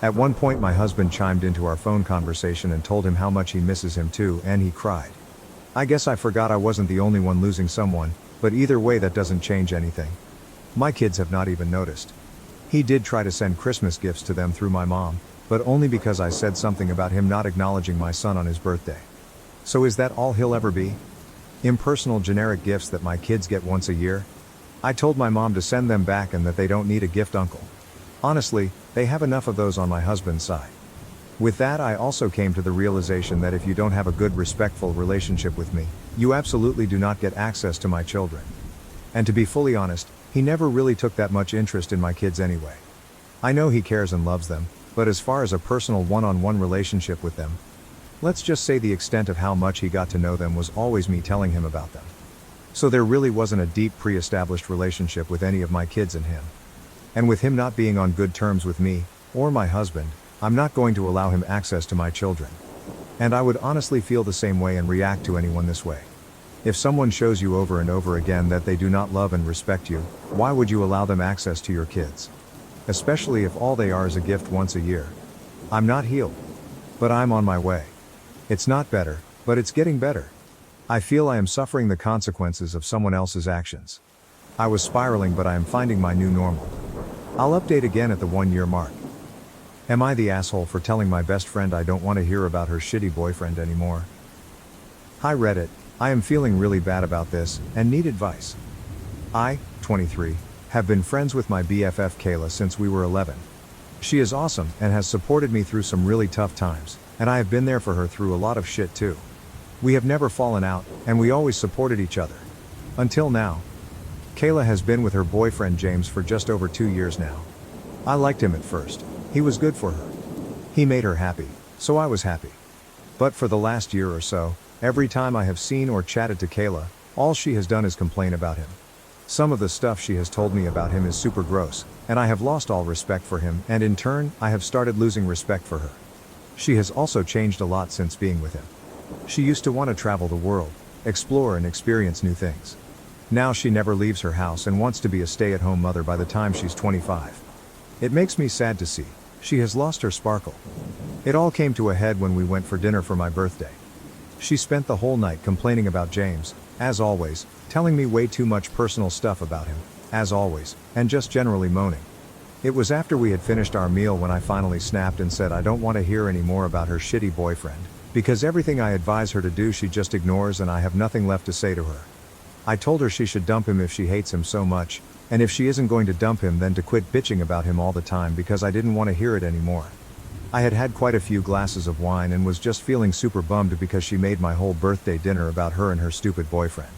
At one point my husband chimed into our phone conversation and told him how much he misses him too, and he cried. I guess I forgot I wasn't the only one losing someone, but either way that doesn't change anything. My kids have not even noticed. He did try to send Christmas gifts to them through my mom, but only because I said something about him not acknowledging my son on his birthday. So is that all he'll ever be? Impersonal generic gifts that my kids get once a year? I told my mom to send them back and that they don't need a gift uncle. Honestly, they have enough of those on my husband's side. With that I also came to the realization that if you don't have a good respectful relationship with me, you absolutely do not get access to my children. And to be fully honest, he never really took that much interest in my kids anyway. I know he cares and loves them, but as far as a personal one-on-one relationship with them, let's just say the extent of how much he got to know them was always me telling him about them. So there really wasn't a deep pre-established relationship with any of my kids and him. And with him not being on good terms with me, or my husband, I'm not going to allow him access to my children. And I would honestly feel the same way and react to anyone this way. If someone shows you over and over again that they do not love and respect you, why would you allow them access to your kids? Especially if all they are is a gift once a year. I'm not healed. But I'm on my way. It's not better, but it's getting better. I feel I am suffering the consequences of someone else's actions. I was spiraling, but I am finding my new normal. I'll update again at the 1-year mark. Am I the asshole for telling my best friend I don't want to hear about her shitty boyfriend anymore? Hi Reddit, I am feeling really bad about this, and need advice. I, 23, have been friends with my BFF Kayla since we were 11. She is awesome and has supported me through some really tough times, and I have been there for her through a lot of shit too. We have never fallen out, and we always supported each other. Until now. Kayla has been with her boyfriend James for just over 2 years now. I liked him at first. He was good for her. He made her happy, so I was happy. But for the last year or so, every time I have seen or chatted to Kayla, all she has done is complain about him. Some of the stuff she has told me about him is super gross, and I have lost all respect for him, and in turn, I have started losing respect for her. She has also changed a lot since being with him. She used to want to travel the world, explore and experience new things. Now she never leaves her house and wants to be a stay-at-home mother by the time she's 25. It makes me sad to see. She has lost her sparkle. It all came to a head when we went for dinner for my birthday. She spent the whole night complaining about James, as always, telling me way too much personal stuff about him, as always, and just generally moaning. It was after we had finished our meal when I finally snapped and said I don't want to hear any more about her shitty boyfriend, because everything I advise her to do she just ignores and I have nothing left to say to her. I told her she should dump him if she hates him so much, and if she isn't going to dump him then to quit bitching about him all the time because I didn't want to hear it anymore. I had had quite a few glasses of wine and was just feeling super bummed because she made my whole birthday dinner about her and her stupid boyfriend.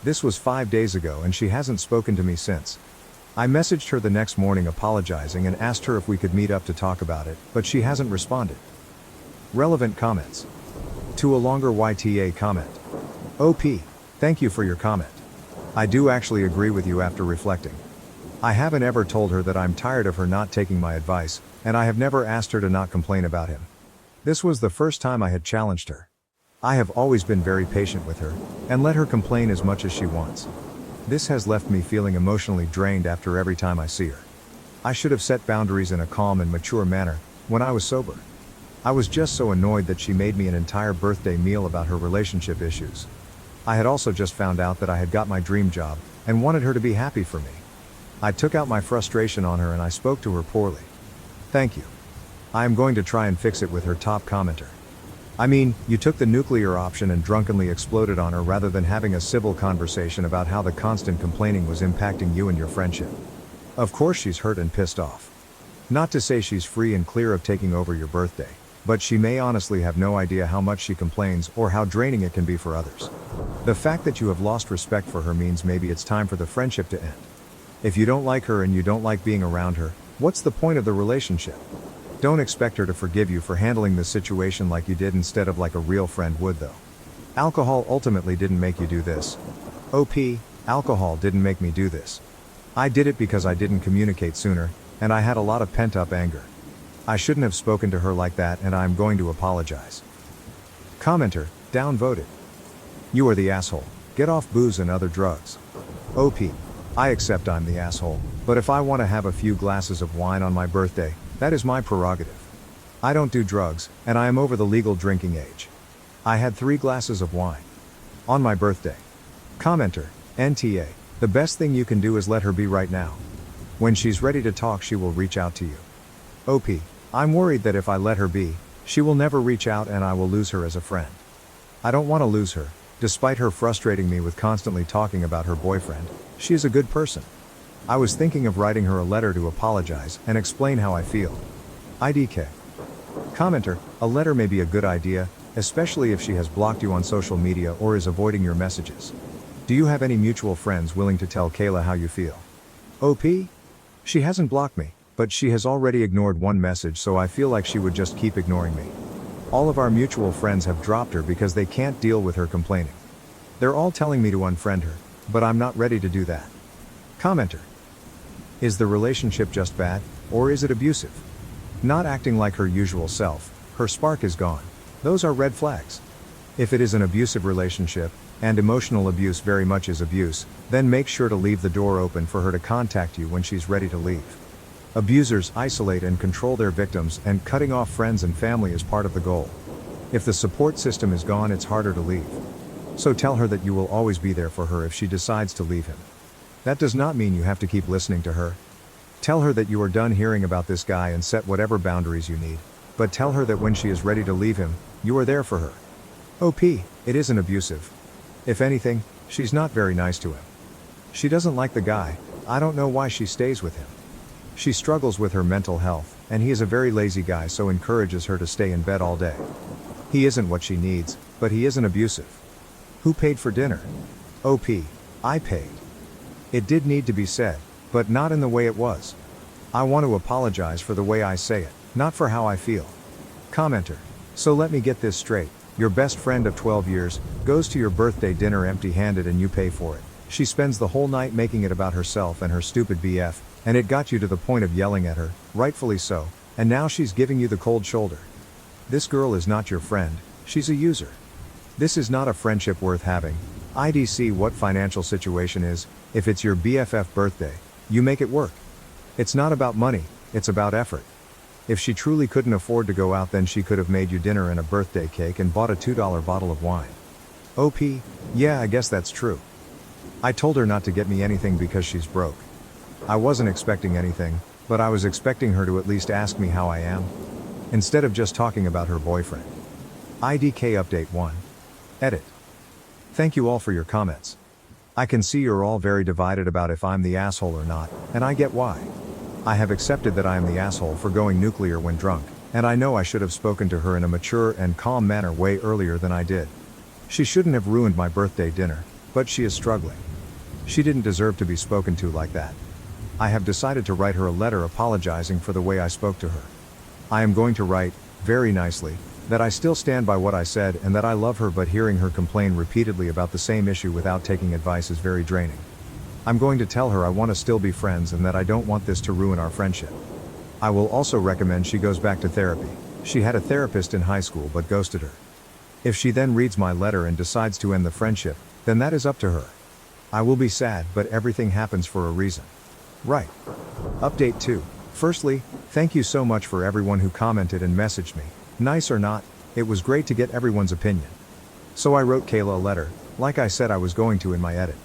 This was 5 days ago and she hasn't spoken to me since. I messaged her the next morning apologizing and asked her if we could meet up to talk about it, but she hasn't responded. Relevant comments. To a longer YTA comment. OP, thank you for your comment. I do actually agree with you after reflecting. I haven't ever told her that I'm tired of her not taking my advice, and I have never asked her to not complain about him. This was the first time I had challenged her. I have always been very patient with her, and let her complain as much as she wants. This has left me feeling emotionally drained after every time I see her. I should have set boundaries in a calm and mature manner, when I was sober. I was just so annoyed that she made me an entire birthday meal about her relationship issues. I had also just found out that I had got my dream job, and wanted her to be happy for me. I took out my frustration on her and I spoke to her poorly. Thank you. I am going to try and fix it with her top commenter. I mean, you took the nuclear option and drunkenly exploded on her rather than having a civil conversation about how the constant complaining was impacting you and your friendship. Of course she's hurt and pissed off. Not to say she's free and clear of taking over your birthday, but she may honestly have no idea how much she complains or how draining it can be for others. The fact that you have lost respect for her means maybe it's time for the friendship to end. If you don't like her and you don't like being around her, what's the point of the relationship? Don't expect her to forgive you for handling the situation like you did instead of like a real friend would though. Alcohol ultimately didn't make you do this. OP, alcohol didn't make me do this. I did it because I didn't communicate sooner, and I had a lot of pent-up anger. I shouldn't have spoken to her like that and I'm going to apologize. Commenter, downvoted. You are the asshole. Get off booze and other drugs. OP. I accept I'm the asshole, but if I want to have a few glasses of wine on my birthday, that is my prerogative. I don't do drugs, and I am over the legal drinking age. I had 3 glasses of wine. On my birthday. Commenter, NTA. The best thing you can do is let her be right now. When she's ready to talk she will reach out to you. OP. I'm worried that if I let her be, she will never reach out and I will lose her as a friend. I don't want to lose her, despite her frustrating me with constantly talking about her boyfriend. She is a good person. I was thinking of writing her a letter to apologize and explain how I feel. IDK. Commenter, a letter may be a good idea, especially if she has blocked you on social media or is avoiding your messages. Do you have any mutual friends willing to tell Kayla how you feel? OP? She hasn't blocked me, but she has already ignored one message, so I feel like she would just keep ignoring me. All of our mutual friends have dropped her because they can't deal with her complaining. They're all telling me to unfriend her, but I'm not ready to do that. Commenter. Is the relationship just bad, or is it abusive? Not acting like her usual self, her spark is gone. Those are red flags. If it is an abusive relationship, and emotional abuse very much is abuse, then make sure to leave the door open for her to contact you when she's ready to leave. Abusers isolate and control their victims, and cutting off friends and family is part of the goal. If the support system is gone, it's harder to leave. So tell her that you will always be there for her if she decides to leave him. That does not mean you have to keep listening to her. Tell her that you are done hearing about this guy and set whatever boundaries you need, but tell her that when she is ready to leave him, you are there for her. OP, it isn't abusive. If anything, she's not very nice to him. She doesn't like the guy. I don't know why she stays with him. She struggles with her mental health, and he is a very lazy guy, so encourages her to stay in bed all day. He isn't what she needs, but he isn't abusive. Who paid for dinner? OP, I paid. It did need to be said, but not in the way it was. I want to apologize for the way I say it, not for how I feel. Commenter. So let me get this straight. Your best friend of 12 years goes to your birthday dinner empty-handed and you pay for it. She spends the whole night making it about herself and her stupid BF, and it got you to the point of yelling at her, rightfully so, and now she's giving you the cold shoulder. This girl is not your friend, she's a user. This is not a friendship worth having. IDC what financial situation is, if it's your BFF birthday, you make it work. It's not about money, it's about effort. If she truly couldn't afford to go out, then she could have made you dinner and a birthday cake and bought a $2 bottle of wine. OP, yeah, I guess that's true. I told her not to get me anything because she's broke. I wasn't expecting anything, but I was expecting her to at least ask me how I am, instead of just talking about her boyfriend. IDK Update 1. Edit. Thank you all for your comments. I can see you're all very divided about if I'm the asshole or not, and I get why. I have accepted that I am the asshole for going nuclear when drunk, and I know I should have spoken to her in a mature and calm manner way earlier than I did. She shouldn't have ruined my birthday dinner, but she is struggling. She didn't deserve to be spoken to like that. I have decided to write her a letter apologizing for the way I spoke to her. I am going to write, very nicely, that I still stand by what I said and that I love her, but hearing her complain repeatedly about the same issue without taking advice is very draining. I'm going to tell her I want to still be friends and that I don't want this to ruin our friendship. I will also recommend she goes back to therapy. She had a therapist in high school but ghosted her. If she then reads my letter and decides to end the friendship, then that is up to her. I will be sad, but everything happens for a reason. Right. Update 2. Firstly, thank you so much for everyone who commented and messaged me. Nice or not, it was great to get everyone's opinion. So I wrote Kayla a letter, like I said I was going to in my edit.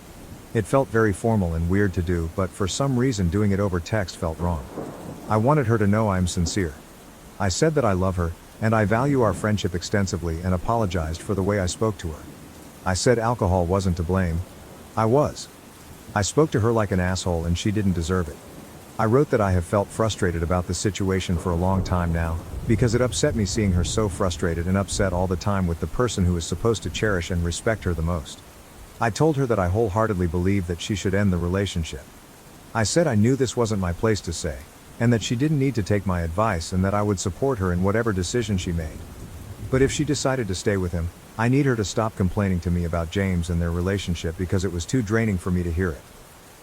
It felt very formal and weird to do, but for some reason doing it over text felt wrong. I wanted her to know I am sincere. I said that I love her, and I value our friendship extensively, and apologized for the way I spoke to her. I said alcohol wasn't to blame. I was. I spoke to her like an asshole and she didn't deserve it. I wrote that I have felt frustrated about the situation for a long time now, because it upset me seeing her so frustrated and upset all the time with the person who is supposed to cherish and respect her the most. I told her that I wholeheartedly believe that she should end the relationship. I said I knew this wasn't my place to say, and that she didn't need to take my advice, and that I would support her in whatever decision she made. But if she decided to stay with him, I need her to stop complaining to me about James and their relationship, because it was too draining for me to hear it.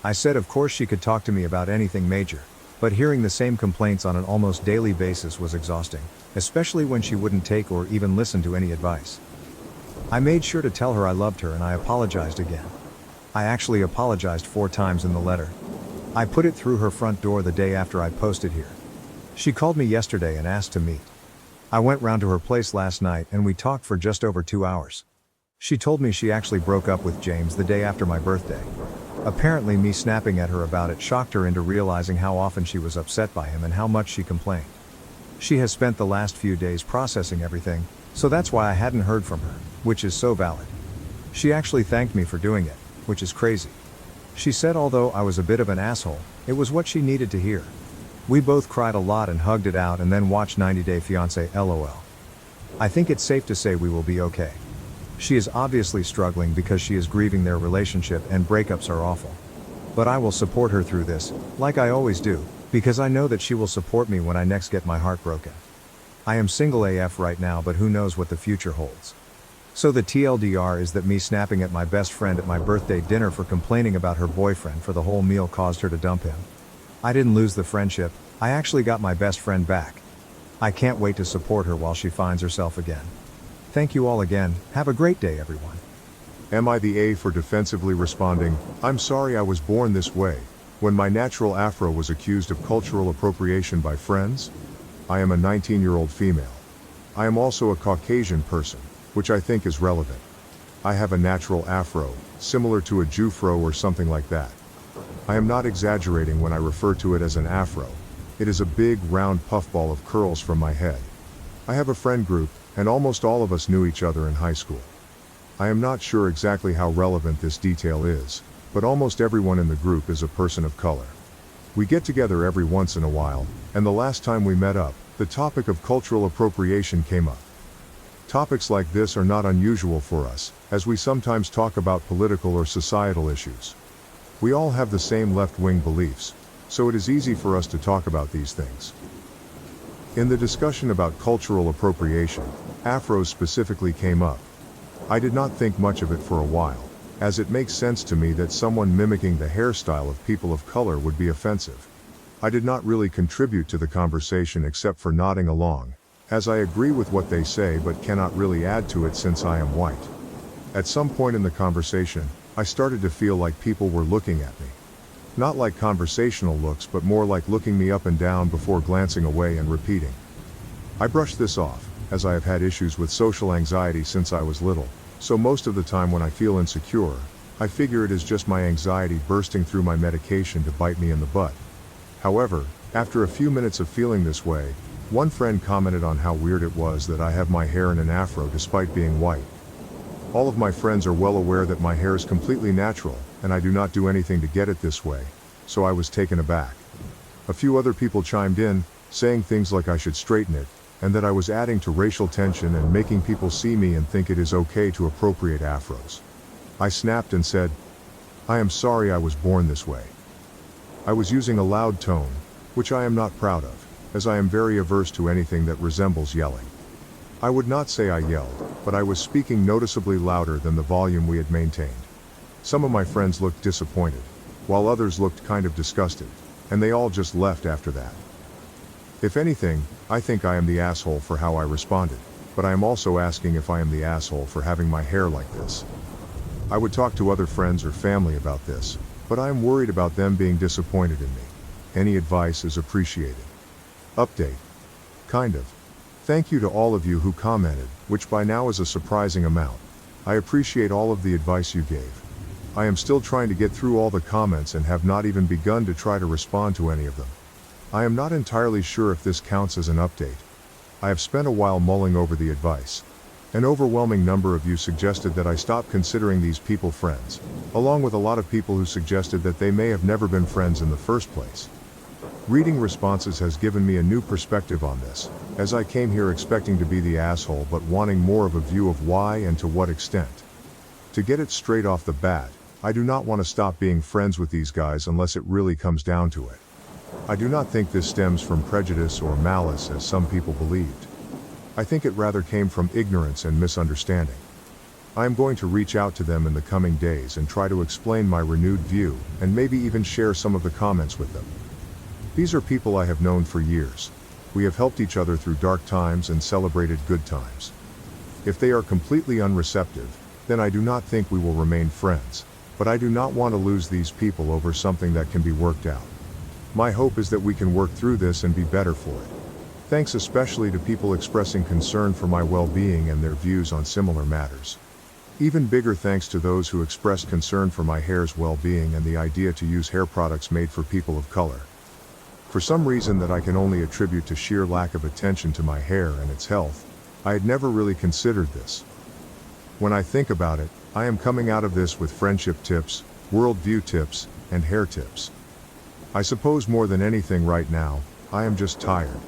I said of course she could talk to me about anything major, but hearing the same complaints on an almost daily basis was exhausting, especially when she wouldn't take or even listen to any advice. I made sure to tell her I loved her, and I apologized again. I actually apologized 4 times in the letter. I put it through her front door the day after I posted here. She called me yesterday and asked to meet. I went round to her place last night and we talked for just over 2 hours. She told me she actually broke up with James the day after my birthday. Apparently me snapping at her about it shocked her into realizing how often she was upset by him and how much she complained. She has spent the last few days processing everything, so that's why I hadn't heard from her, which is so valid. She actually thanked me for doing it, which is crazy. She said although I was a bit of an asshole, it was what she needed to hear. We both cried a lot and hugged it out and then watched 90 Day Fiancé LOL. I think it's safe to say we will be okay. She is obviously struggling because she is grieving their relationship and breakups are awful. But I will support her through this, like I always do, because I know that she will support me when I next get my heart broken. I am single AF right now, but who knows what the future holds. So the TLDR is that me snapping at my best friend at my birthday dinner for complaining about her boyfriend for the whole meal caused her to dump him. I didn't lose the friendship, I actually got my best friend back. I can't wait to support her while she finds herself again. Thank you all again, have a great day everyone.
Am I the A for defensively responding, I'm sorry I was born this way, when my natural afro was accused of cultural appropriation by friends? I am a 19-year-old female. I am also a Caucasian person, which I think is relevant. I have a natural afro, similar to a Jufro or something like that. I am not exaggerating when I refer to it as an afro. It is a big round puffball of curls from my head. I have a friend group, and almost all of us knew each other in high school. I am not sure exactly how relevant this detail is, but almost everyone in the group is a person of color. We get together every once in a while, and the last time we met up, the topic of cultural appropriation came up. Topics like this are not unusual for us, as we sometimes talk about political or societal issues. We all have the same left-wing beliefs, so it is easy for us to talk about these things. In the discussion about cultural appropriation, afros specifically came up. I did not think much of it for a while, as it makes sense to me that someone mimicking the hairstyle of people of color would be offensive. I did not really contribute to the conversation except for nodding along, as I agree with what they say but cannot really add to it since I am white. At some point in the conversation, I started to feel like people were looking at me. Not like conversational looks, but more like looking me up and down before glancing away and repeating. I brushed this off, as I have had issues with social anxiety since I was little, so most of the time when I feel insecure, I figure it is just my anxiety bursting through my medication to bite me in the butt. However, after a few minutes of feeling this way, one friend commented on how weird it was that I have my hair in an afro despite being white. All of my friends are well aware that my hair is completely natural, and I do not do anything to get it this way, so I was taken aback. A few other people chimed in, saying things like I should straighten it, and that I was adding to racial tension and making people see me and think it is okay to appropriate afros. I snapped and said, I am sorry I was born this way. I was using a loud tone, which I am not proud of, as I am very averse to anything that resembles yelling. I would not say I yelled, but I was speaking noticeably louder than the volume we had maintained. Some of my friends looked disappointed, while others looked kind of disgusted, and they all just left after that. If anything, I think I am the asshole for how I responded, but I am also asking if I am the asshole for having my hair like this. I would talk to other friends or family about this, but I am worried about them being disappointed in me. Any advice is appreciated. Update. Kind of. Thank you to all of you who commented, which by now is a surprising amount. I appreciate all of the advice you gave. I am still trying to get through all the comments and have not even begun to try to respond to any of them. I am not entirely sure if this counts as an update. I have spent a while mulling over the advice. An overwhelming number of you suggested that I stop considering these people friends, along with a lot of people who suggested that they may have never been friends in the first place. Reading responses has given me a new perspective on this, as I came here expecting to be the asshole but wanting more of a view of why and to what extent. To get it straight off the bat, I do not want to stop being friends with these guys unless it really comes down to it. I do not think this stems from prejudice or malice as some people believed. I think it rather came from ignorance and misunderstanding. I am going to reach out to them in the coming days and try to explain my renewed view, and maybe even share some of the comments with them. These are people I have known for years. We have helped each other through dark times and celebrated good times. If they are completely unreceptive, then I do not think we will remain friends, but I do not want to lose these people over something that can be worked out. My hope is that we can work through this and be better for it. Thanks especially to people expressing concern for my well-being and their views on similar matters. Even bigger thanks to those who expressed concern for my hair's well-being and the idea to use hair products made for people of color. For some reason that I can only attribute to sheer lack of attention to my hair and its health, I had never really considered this. When I think about it, I am coming out of this with friendship tips, worldview tips, and hair tips. I suppose more than anything right now, I am just tired.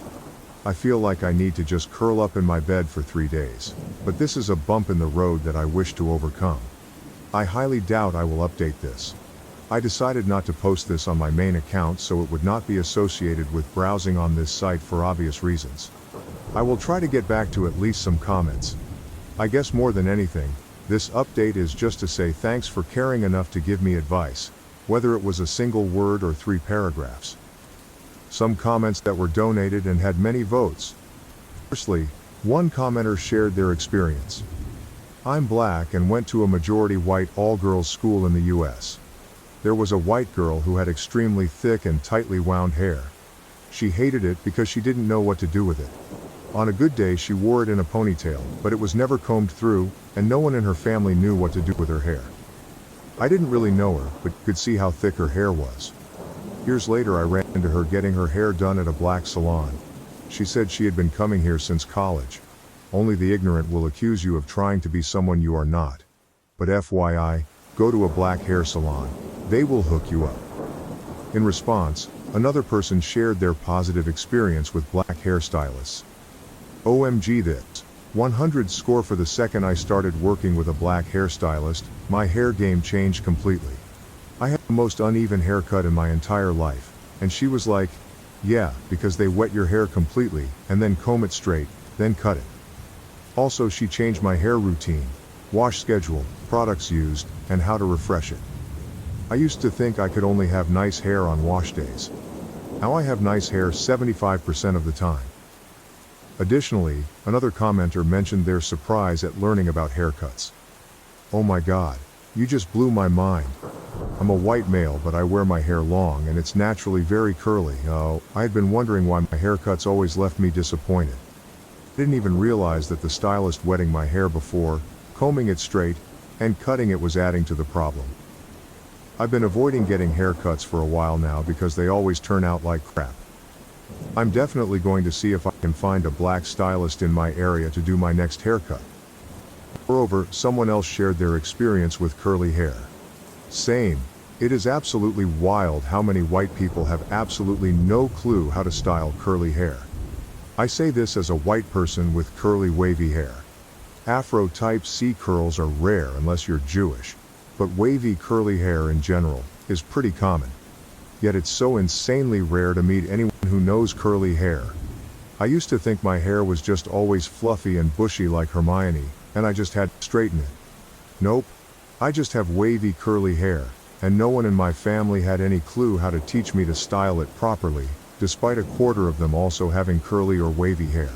I feel like I need to just curl up in my bed for 3 days, but this is a bump in the road that I wish to overcome. I highly doubt I will update this. I decided not to post this on my main account so it would not be associated with browsing on this site for obvious reasons. I will try to get back to at least some comments. I guess more than anything, this update is just to say thanks for caring enough to give me advice, whether it was a single word or 3 paragraphs. Some comments that were donated and had many votes. Firstly, one commenter shared their experience. I'm black and went to a majority white all-girls school in the US. There was a white girl who had extremely thick and tightly wound hair. She hated it because she didn't know what to do with it. On a good day she wore it in a ponytail, but it was never combed through, and no one in her family knew what to do with her hair. I didn't really know her, but could see how thick her hair was. Years later I ran into her getting her hair done at a black salon. She said she had been coming here since college. Only the ignorant will accuse you of trying to be someone you are not. But FYI, go to a black hair salon. They will hook you up. In response, another person shared their positive experience with black hairstylists. OMG this. 100 score for the second I started working with a black hairstylist, my hair game changed completely. I had the most uneven haircut in my entire life, and she was like, yeah, because they wet your hair completely, and then comb it straight, then cut it. Also she changed my hair routine, wash schedule, products used, and how to refresh it. I used to think I could only have nice hair on wash days. Now I have nice hair 75% of the time. Additionally, another commenter mentioned their surprise at learning about haircuts. Oh my god, you just blew my mind. I'm a white male but I wear my hair long and it's naturally very curly. Oh, I had been wondering why my haircuts always left me disappointed. I didn't even realize that the stylist wetting my hair before, combing it straight, and cutting it was adding to the problem. I've been avoiding getting haircuts for a while now because they always turn out like crap. I'm definitely going to see if I can find a black stylist in my area to do my next haircut. Moreover, someone else shared their experience with curly hair. Same. It is absolutely wild how many white people have absolutely no clue how to style curly hair. I say this as a white person with curly wavy hair. Afro-type C curls are rare unless you're Jewish, but wavy curly hair in general is pretty common. Yet it's so insanely rare to meet anyone who knows curly hair. I used to think my hair was just always fluffy and bushy like Hermione, and I just had to straighten it. Nope. I just have wavy curly hair, and no one in my family had any clue how to teach me to style it properly, despite a quarter of them also having curly or wavy hair.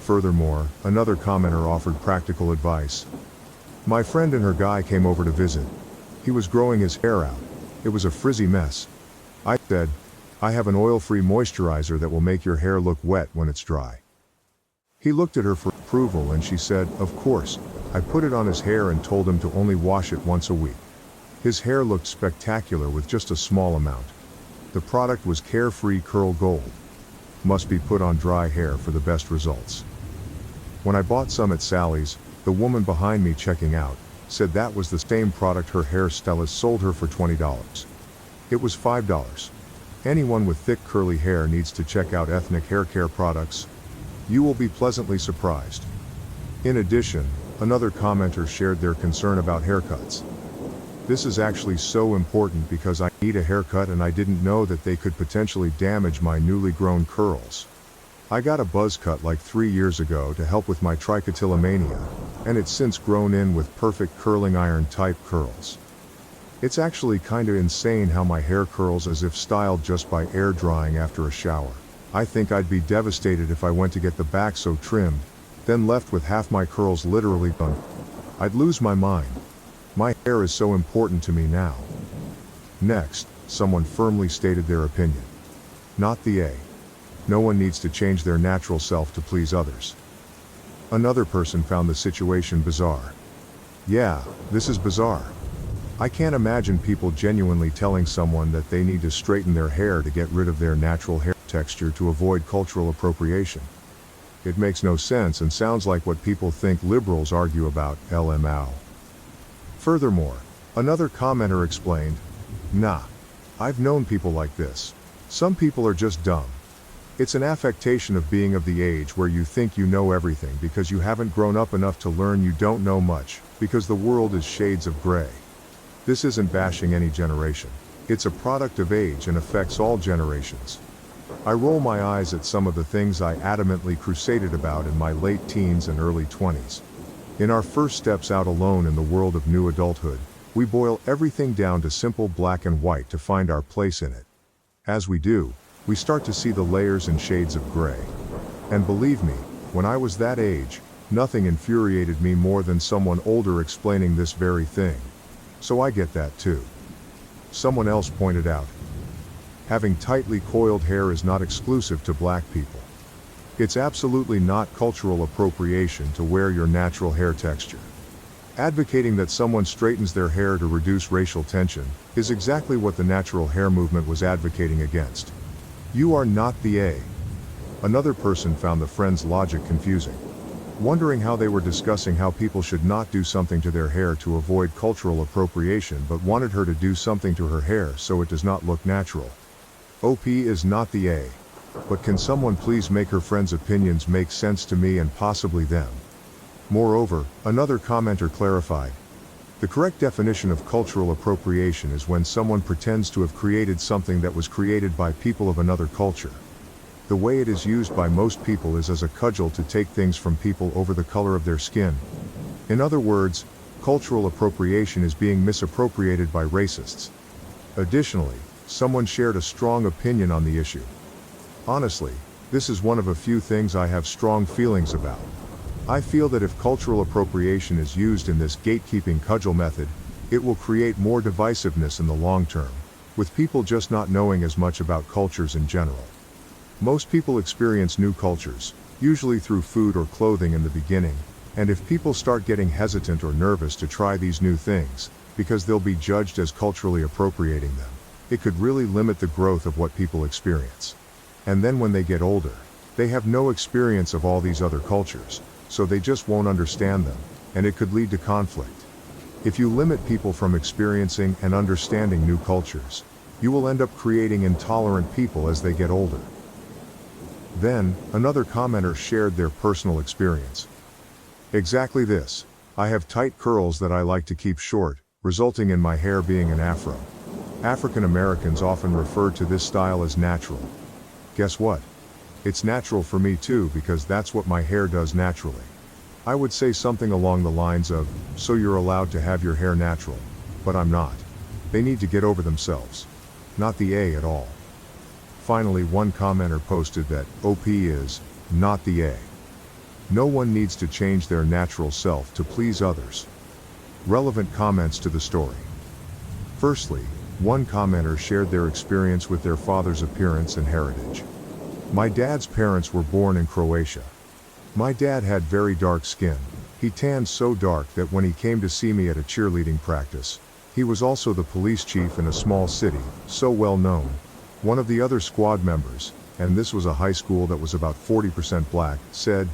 Furthermore, another commenter offered practical advice. My friend and her guy came over to visit. He was growing his hair out. It was a frizzy mess. I said, I have an oil-free moisturizer that will make your hair look wet when it's dry. He looked at her for approval and she said, "Of course." I put it on his hair and told him to only wash it once a week. His hair looked spectacular with just a small amount. The product was Carefree Curl Gold. Must be put on dry hair for the best results. When I bought some at Sally's, the woman behind me checking out said that was the same product her hairstylist sold her for $20. It was $5. Anyone with thick curly hair needs to check out Ethnic Hair Care products. You will be pleasantly surprised. In addition, another commenter shared their concern about haircuts. This is actually so important because I need a haircut and I didn't know that they could potentially damage my newly grown curls. I got a buzz cut like 3 years ago to help with my trichotillomania, and it's since grown in with perfect curling iron type curls. It's actually kinda insane how my hair curls as if styled just by air drying after a shower. I think I'd be devastated if I went to get the back so trimmed, then left with half my curls literally done. I'd lose my mind. My hair is so important to me now. Next, someone firmly stated their opinion. Not the A. No one needs to change their natural self to please others. Another person found the situation bizarre. Yeah, this is bizarre. I can't imagine people genuinely telling someone that they need to straighten their hair to get rid of their natural hair texture to avoid cultural appropriation. It makes no sense and sounds like what people think liberals argue about, LMAO. Furthermore, another commenter explained, "Nah. I've known people like this. Some people are just dumb. It's an affectation of being of the age where you think you know everything because you haven't grown up enough to learn you don't know much, because the world is shades of gray. This isn't bashing any generation. It's a product of age and affects all generations. I roll my eyes at some of the things I adamantly crusaded about in my late teens and early 20s. In our first steps out alone in the world of new adulthood, we boil everything down to simple black and white to find our place in it. As we do, we start to see the layers and shades of gray. And believe me, when I was that age, nothing infuriated me more than someone older explaining this very thing. So I get that too." Someone else pointed out, "Having tightly coiled hair is not exclusive to black people. It's absolutely not cultural appropriation to wear your natural hair texture. Advocating that someone straightens their hair to reduce racial tension is exactly what the natural hair movement was advocating against. You are not the A." Another person found the friend's logic confusing, wondering how they were discussing how people should not do something to their hair to avoid cultural appropriation but wanted her to do something to her hair so it does not look natural. OP is not the A. But can someone please make her friend's opinions make sense to me and possibly them? Moreover, another commenter clarified, "The correct definition of cultural appropriation is when someone pretends to have created something that was created by people of another culture. The way it is used by most people is as a cudgel to take things from people over the color of their skin. In other words, cultural appropriation is being misappropriated by racists." Additionally, someone shared a strong opinion on the issue. "Honestly, this is one of a few things I have strong feelings about. I feel that if cultural appropriation is used in this gatekeeping cudgel method, it will create more divisiveness in the long term, with people just not knowing as much about cultures in general. Most people experience new cultures, usually through food or clothing in the beginning, and if people start getting hesitant or nervous to try these new things, because they'll be judged as culturally appropriating them, it could really limit the growth of what people experience. And then when they get older, they have no experience of all these other cultures, so they just won't understand them, and it could lead to conflict. If you limit people from experiencing and understanding new cultures, you will end up creating intolerant people as they get older." Then, another commenter shared their personal experience. "Exactly this. I have tight curls that I like to keep short, resulting in my hair being an afro. African Americans often refer to this style as natural. Guess what? It's natural for me too because that's what my hair does naturally. I would say something along the lines of, so you're allowed to have your hair natural, but I'm not. They need to get over themselves. Not the A at all." Finally, one commenter posted that OP is not the A. No one needs to change their natural self to please others. Relevant comments to the story. Firstly, one commenter shared their experience with their father's appearance and heritage. "My dad's parents were born in Croatia. My dad had very dark skin. He tanned so dark that when he came to see me at a cheerleading practice, he was also the police chief in a small city, so well known. One of the other squad members, and this was a high school that was about 40% black, said,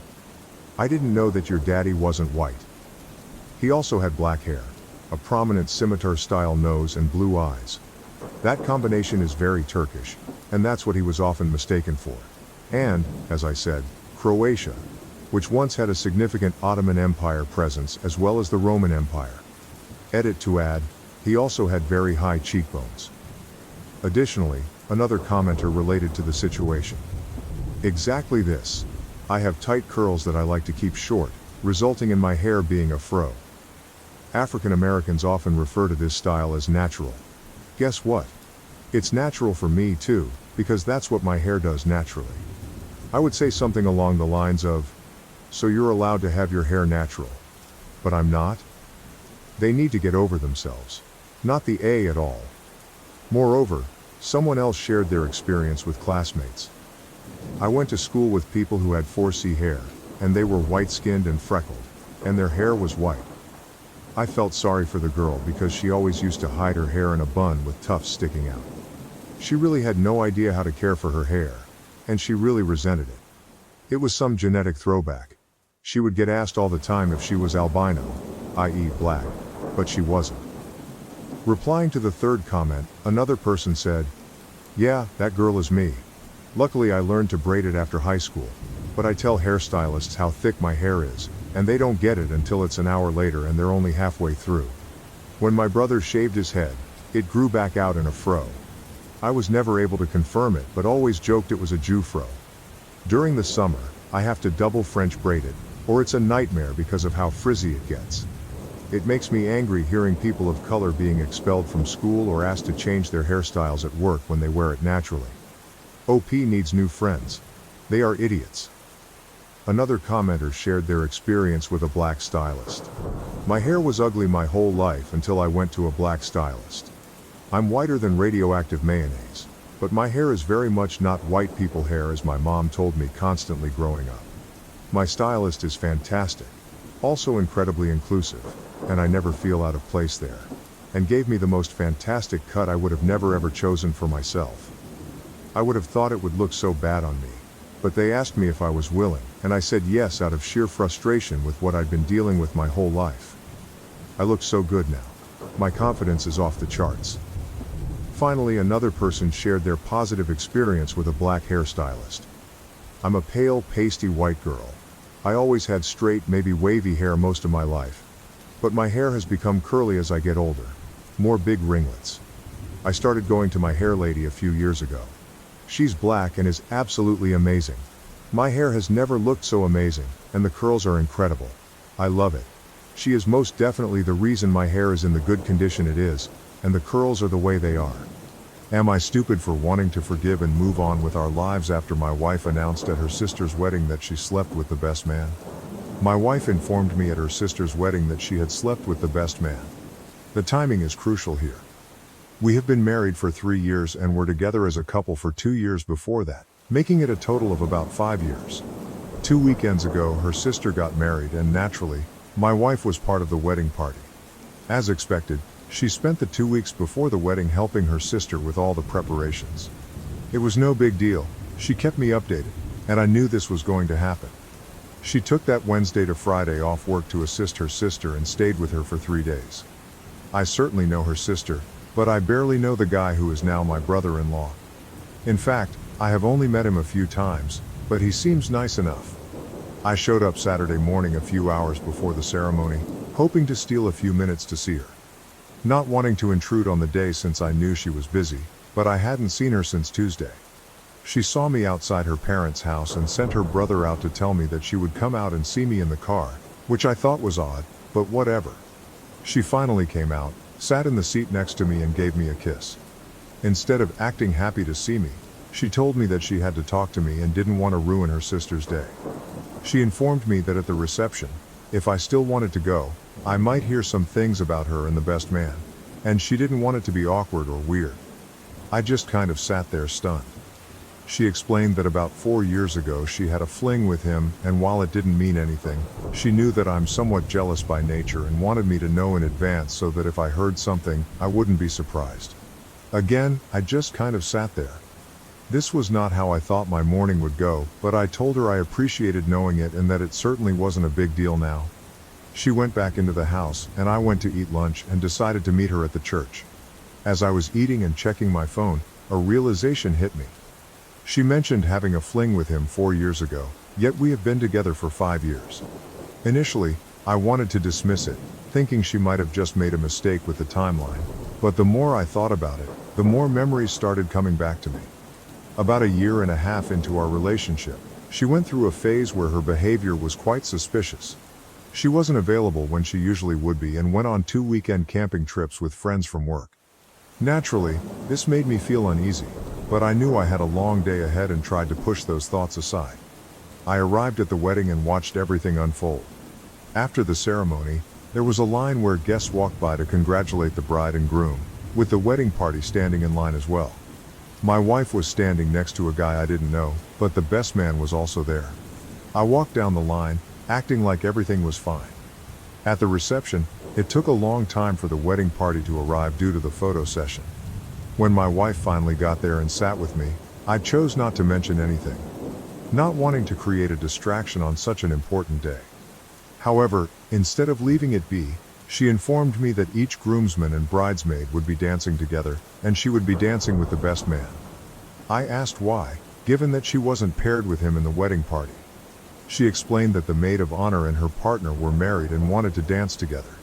"I didn't know that your daddy wasn't white." He also had black hair, a prominent scimitar-style nose and blue eyes. That combination is very Turkish, and that's what he was often mistaken for. And, as I said, Croatia, which once had a significant Ottoman Empire presence as well as the Roman Empire. Edit to add, he also had very high cheekbones. Additionally, another commenter related to the situation. Exactly this. I have tight curls that I like to keep short, resulting in my hair being a fro. African Americans often refer to this style as natural. Guess what? It's natural for me too, because that's what my hair does naturally. I would say something along the lines of, "So you're allowed to have your hair natural. But I'm not?" They need to get over themselves. Not the A at all. Moreover, someone else shared their experience with classmates. "I went to school with people who had 4C hair, and they were white-skinned and freckled, and their hair was white. I felt sorry for the girl because she always used to hide her hair in a bun with tufts sticking out. She really had no idea how to care for her hair, and she really resented it. It was some genetic throwback. She would get asked all the time if she was albino, i.e. black, but she wasn't." Replying to the third comment, another person said, "Yeah, that girl is me. Luckily I learned to braid it after high school, but I tell hairstylists how thick my hair is, and they don't get it until it's an hour later and they're only halfway through. When my brother shaved his head, it grew back out in a fro. I was never able to confirm it but always joked it was a Jew fro. During the summer, I have to double French braid it, or it's a nightmare because of how frizzy it gets. It makes me angry hearing people of color being expelled from school or asked to change their hairstyles at work when they wear it naturally. OP needs new friends. They are idiots." Another commenter shared their experience with a black stylist. "My hair was ugly my whole life until I went to a black stylist. I'm whiter than radioactive mayonnaise, but my hair is very much not white people hair as my mom told me constantly growing up. My stylist is fantastic, also incredibly inclusive, and I never feel out of place there, and gave me the most fantastic cut I would have never ever chosen for myself. I would have thought it would look so bad on me, but they asked me if I was willing, and I said yes out of sheer frustration with what I'd been dealing with my whole life. I look so good now. My confidence is off the charts." Finally, another person shared their positive experience with a black hairstylist. "I'm a pale, pasty white girl. I always had straight, maybe wavy hair most of my life. But my hair has become curly as I get older. More big ringlets. I started going to my hair lady a few years ago. She's black and is absolutely amazing. My hair has never looked so amazing, and the curls are incredible. I love it. She is most definitely the reason my hair is in the good condition it is, and the curls are the way they are. Am I stupid for wanting to forgive and move on with our lives after my wife announced at her sister's wedding that she slept with the best man? My wife informed me at her sister's wedding that she had slept with the best man. The timing is crucial here. We have been married for 3 years and were together as a couple for 2 years before that, making it a total of about 5 years. 2 weekends ago, her sister got married and naturally, my wife was part of the wedding party. As expected, she spent the 2 weeks before the wedding helping her sister with all the preparations. It was no big deal. She kept me updated, and I knew this was going to happen. She took that Wednesday to Friday off work to assist her sister and stayed with her for 3 days. I certainly know her sister, but I barely know the guy who is now my brother-in-law. In fact, I have only met him a few times, but he seems nice enough. I showed up Saturday morning a few hours before the ceremony, hoping to steal a few minutes to see her. Not wanting to intrude on the day since I knew she was busy, but I hadn't seen her since Tuesday. She saw me outside her parents' house and sent her brother out to tell me that she would come out and see me in the car, which I thought was odd, but whatever. She finally came out, sat in the seat next to me and gave me a kiss. Instead of acting happy to see me, she told me that she had to talk to me and didn't want to ruin her sister's day. She informed me that at the reception, if I still wanted to go, I might hear some things about her and the best man, and she didn't want it to be awkward or weird. I just kind of sat there stunned. She explained that about 4 years ago she had a fling with him, and while it didn't mean anything, she knew that I'm somewhat jealous by nature and wanted me to know in advance so that if I heard something, I wouldn't be surprised. Again, I just kind of sat there. This was not how I thought my morning would go, but I told her I appreciated knowing it and that it certainly wasn't a big deal now. She went back into the house, and I went to eat lunch and decided to meet her at the church. As I was eating and checking my phone, a realization hit me. She mentioned having a fling with him 4 years ago, yet we have been together for 5 years. Initially, I wanted to dismiss it, thinking she might have just made a mistake with the timeline, but the more I thought about it, the more memories started coming back to me. About a year and a half into our relationship, she went through a phase where her behavior was quite suspicious. She wasn't available when she usually would be and went on 2 weekend camping trips with friends from work. Naturally, this made me feel uneasy, but I knew I had a long day ahead and tried to push those thoughts aside. I arrived at the wedding and watched everything unfold. After the ceremony, there was a line where guests walked by to congratulate the bride and groom, with the wedding party standing in line as well. My wife was standing next to a guy I didn't know, but the best man was also there. I walked down the line, acting like everything was fine. At the reception, it took a long time for the wedding party to arrive due to the photo session. When my wife finally got there and sat with me, I chose not to mention anything, not wanting to create a distraction on such an important day. However, instead of leaving it be, she informed me that each groomsman and bridesmaid would be dancing together, and she would be dancing with the best man. I asked why, given that she wasn't paired with him in the wedding party. She explained that the maid of honor and her partner were married and wanted to dance together.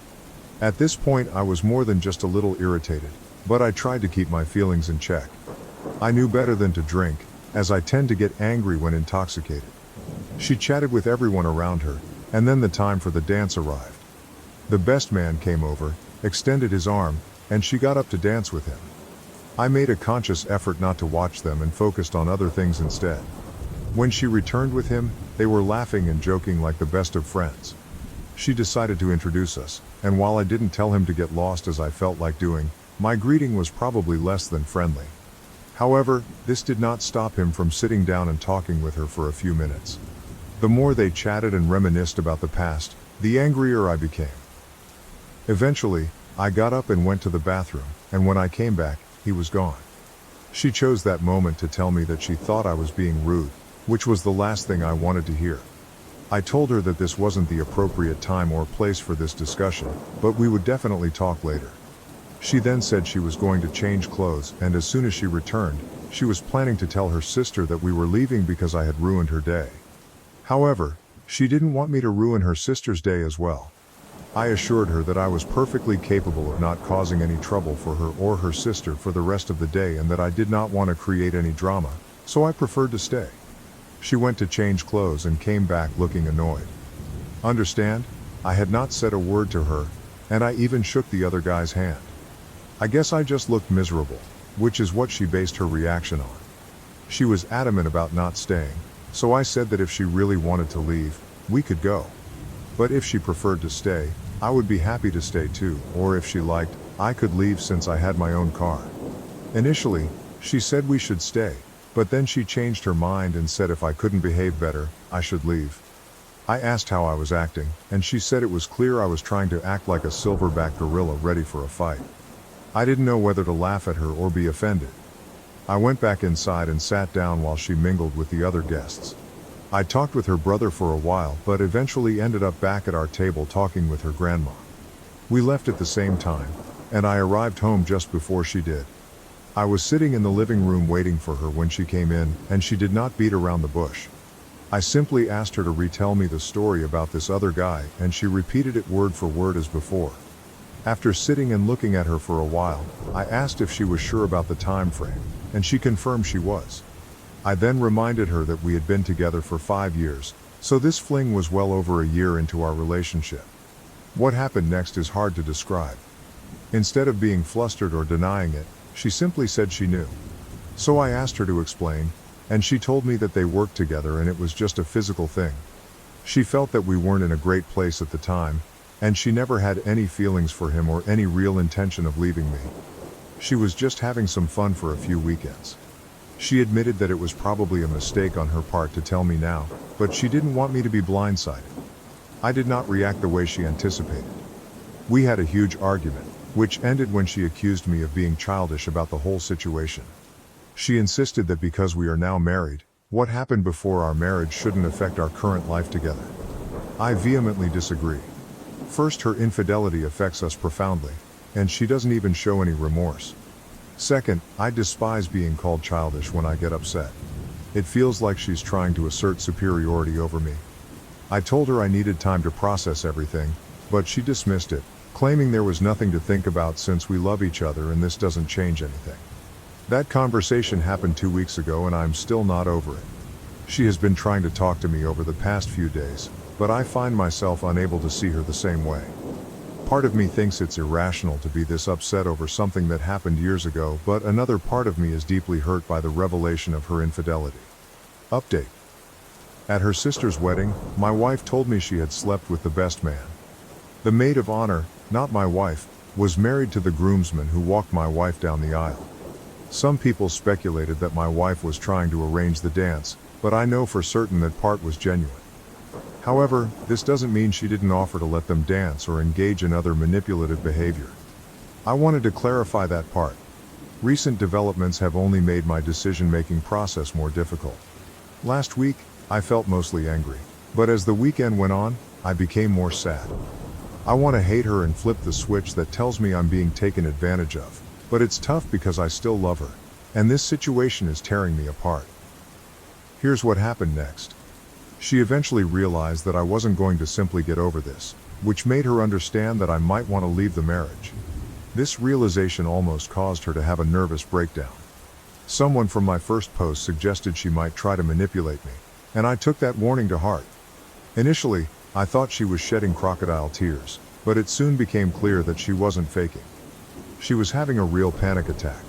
At this point, I was more than just a little irritated, but I tried to keep my feelings in check. I knew better than to drink, as I tend to get angry when intoxicated. She chatted with everyone around her, and then the time for the dance arrived. The best man came over, extended his arm, and she got up to dance with him. I made a conscious effort not to watch them and focused on other things instead. When she returned with him, they were laughing and joking like the best of friends. She decided to introduce us, and while I didn't tell him to get lost as I felt like doing, my greeting was probably less than friendly. However, this did not stop him from sitting down and talking with her for a few minutes. The more they chatted and reminisced about the past, the angrier I became. Eventually, I got up and went to the bathroom, and when I came back, he was gone. She chose that moment to tell me that she thought I was being rude, which was the last thing I wanted to hear. I told her that this wasn't the appropriate time or place for this discussion, but we would definitely talk later. She then said she was going to change clothes, and as soon as she returned, she was planning to tell her sister that we were leaving because I had ruined her day. However, she didn't want me to ruin her sister's day as well. I assured her that I was perfectly capable of not causing any trouble for her or her sister for the rest of the day and that I did not want to create any drama, so I preferred to stay. She went to change clothes and came back looking annoyed. Understand? I had not said a word to her, and I even shook the other guy's hand. I guess I just looked miserable, which is what she based her reaction on. She was adamant about not staying, so I said that if she really wanted to leave, we could go. But if she preferred to stay, I would be happy to stay too, or if she liked, I could leave since I had my own car. Initially, she said we should stay, but then she changed her mind and said if I couldn't behave better, I should leave. I asked how I was acting, and she said it was clear I was trying to act like a silverback gorilla ready for a fight. I didn't know whether to laugh at her or be offended. I went back inside and sat down while she mingled with the other guests. I talked with her brother for a while, but eventually ended up back at our table talking with her grandma. We left at the same time, and I arrived home just before she did. I was sitting in the living room waiting for her when she came in, and she did not beat around the bush. I simply asked her to retell me the story about this other guy, and she repeated it word for word as before. After sitting and looking at her for a while, I asked if she was sure about the time frame, and she confirmed she was. I then reminded her that we had been together for 5 years, so this fling was well over a year into our relationship. What happened next is hard to describe. Instead of being flustered or denying it, she simply said she knew. So I asked her to explain, and she told me that they worked together and it was just a physical thing. She felt that we weren't in a great place at the time, and she never had any feelings for him or any real intention of leaving me. She was just having some fun for a few weekends. She admitted that it was probably a mistake on her part to tell me now, but she didn't want me to be blindsided. I did not react the way she anticipated. We had a huge argument, which ended when she accused me of being childish about the whole situation. She insisted that because we are now married, what happened before our marriage shouldn't affect our current life together. I vehemently disagree. First, her infidelity affects us profoundly, and she doesn't even show any remorse. Second, I despise being called childish when I get upset. It feels like she's trying to assert superiority over me. I told her I needed time to process everything, but she dismissed it, claiming there was nothing to think about since we love each other and this doesn't change anything. That conversation happened 2 weeks ago and I'm still not over it. She has been trying to talk to me over the past few days, but I find myself unable to see her the same way. Part of me thinks it's irrational to be this upset over something that happened years ago, but another part of me is deeply hurt by the revelation of her infidelity. Update. At her sister's wedding, my wife told me she had slept with the best man. The maid of honor, not my wife, was married to the groomsman who walked my wife down the aisle. Some people speculated that my wife was trying to arrange the dance, but I know for certain that part was genuine. However, this doesn't mean she didn't offer to let them dance or engage in other manipulative behavior. I wanted to clarify that part. Recent developments have only made my decision-making process more difficult. Last week, I felt mostly angry, but as the weekend went on, I became more sad. I want to hate her and flip the switch that tells me I'm being taken advantage of, but it's tough because I still love her, and this situation is tearing me apart. Here's what happened next. She eventually realized that I wasn't going to simply get over this, which made her understand that I might want to leave the marriage. This realization almost caused her to have a nervous breakdown. Someone from my first post suggested she might try to manipulate me, and I took that warning to heart. Initially, I thought she was shedding crocodile tears, but it soon became clear that she wasn't faking. She was having a real panic attack.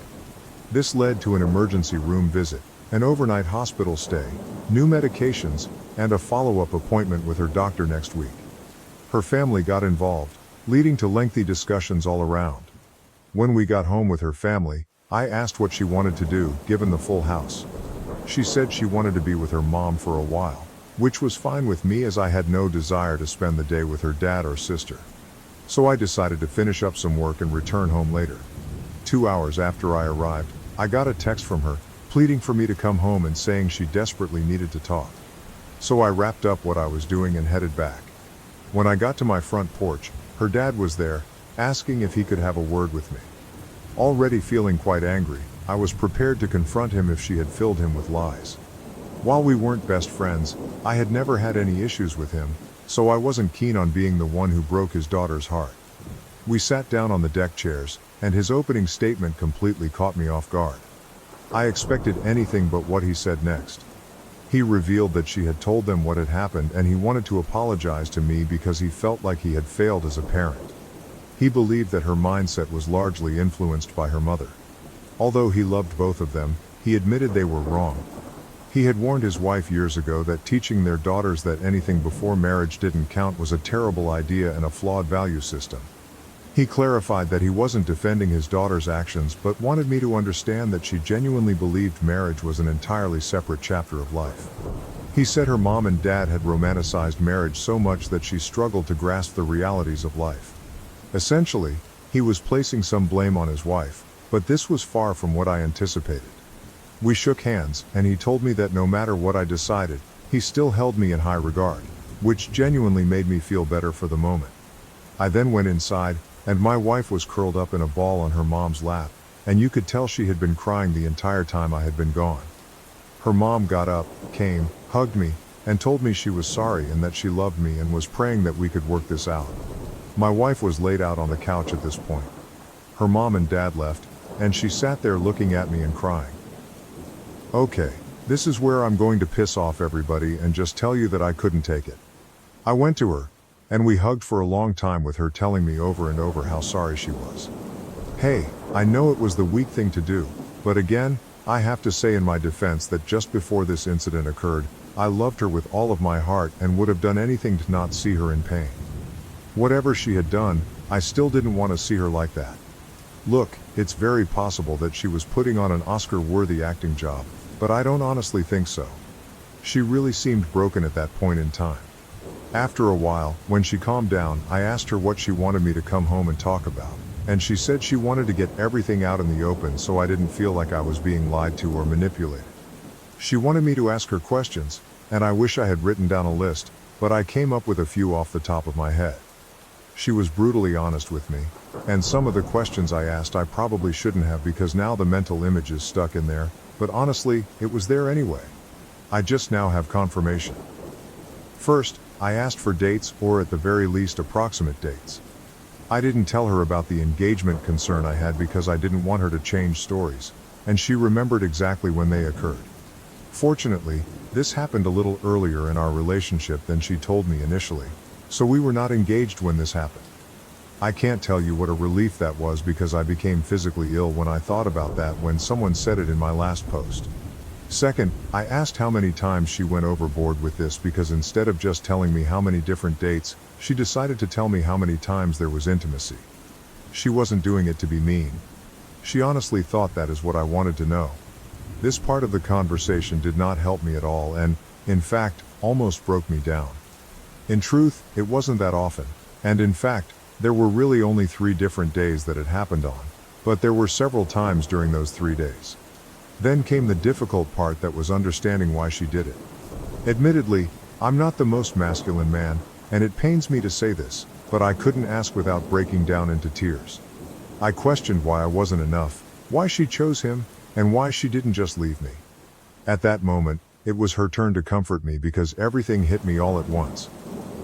This led to an emergency room visit, an overnight hospital stay, new medications, and a follow-up appointment with her doctor next week. Her family got involved, leading to lengthy discussions all around. When we got home with her family, I asked what she wanted to do, given the full house. She said she wanted to be with her mom for a while, which was fine with me as I had no desire to spend the day with her dad or sister. So I decided to finish up some work and return home later. 2 hours after I arrived, I got a text from her, pleading for me to come home and saying she desperately needed to talk. So I wrapped up what I was doing and headed back. When I got to my front porch, her dad was there, asking if he could have a word with me. Already feeling quite angry, I was prepared to confront him if she had filled him with lies. While we weren't best friends, I had never had any issues with him, so I wasn't keen on being the one who broke his daughter's heart. We sat down on the deck chairs, and his opening statement completely caught me off guard. I expected anything but what he said next. He revealed that she had told them what had happened and he wanted to apologize to me because he felt like he had failed as a parent. He believed that her mindset was largely influenced by her mother. Although he loved both of them, he admitted they were wrong. He had warned his wife years ago that teaching their daughters that anything before marriage didn't count was a terrible idea and a flawed value system. He clarified that he wasn't defending his daughter's actions but wanted me to understand that she genuinely believed marriage was an entirely separate chapter of life. He said her mom and dad had romanticized marriage so much that she struggled to grasp the realities of life. Essentially, he was placing some blame on his wife, but this was far from what I anticipated. We shook hands, and he told me that no matter what I decided, he still held me in high regard, which genuinely made me feel better for the moment. I then went inside, and my wife was curled up in a ball on her mom's lap, and you could tell she had been crying the entire time I had been gone. Her mom got up, came, hugged me, and told me she was sorry and that she loved me and was praying that we could work this out. My wife was laid out on the couch at this point. Her mom and dad left, and she sat there looking at me and crying. Okay, this is where I'm going to piss off everybody and just tell you that I couldn't take it. I went to her, and we hugged for a long time with her telling me over and over how sorry she was. Hey, I know it was the weak thing to do, but again, I have to say in my defense that just before this incident occurred, I loved her with all of my heart and would have done anything to not see her in pain. Whatever she had done, I still didn't want to see her like that. Look, it's very possible that she was putting on an Oscar-worthy acting job, but I don't honestly think so. She really seemed broken at that point in time. After a while, when she calmed down, I asked her what she wanted me to come home and talk about, and she said she wanted to get everything out in the open so I didn't feel like I was being lied to or manipulated. She wanted me to ask her questions, and I wish I had written down a list, but I came up with a few off the top of my head. She was brutally honest with me, and some of the questions I asked I probably shouldn't have because now the mental image is stuck in there, but honestly, it was there anyway. I just now have confirmation. First, I asked for dates, or at the very least approximate dates. I didn't tell her about the engagement concern I had because I didn't want her to change stories, and she remembered exactly when they occurred. Fortunately, this happened a little earlier in our relationship than she told me initially, so we were not engaged when this happened. I can't tell you what a relief that was because I became physically ill when I thought about that when someone said it in my last post. Second, I asked how many times she went overboard with this because instead of just telling me how many different dates, she decided to tell me how many times there was intimacy. She wasn't doing it to be mean. She honestly thought that is what I wanted to know. This part of the conversation did not help me at all and, in fact, almost broke me down. In truth, it wasn't that often, and in fact, there were really only 3 different days that it happened on, but there were several times during those 3 days. Then came the difficult part, that was understanding why she did it. Admittedly, I'm not the most masculine man, and it pains me to say this, but I couldn't ask without breaking down into tears. I questioned why I wasn't enough, why she chose him, and why she didn't just leave me. At that moment, it was her turn to comfort me because everything hit me all at once.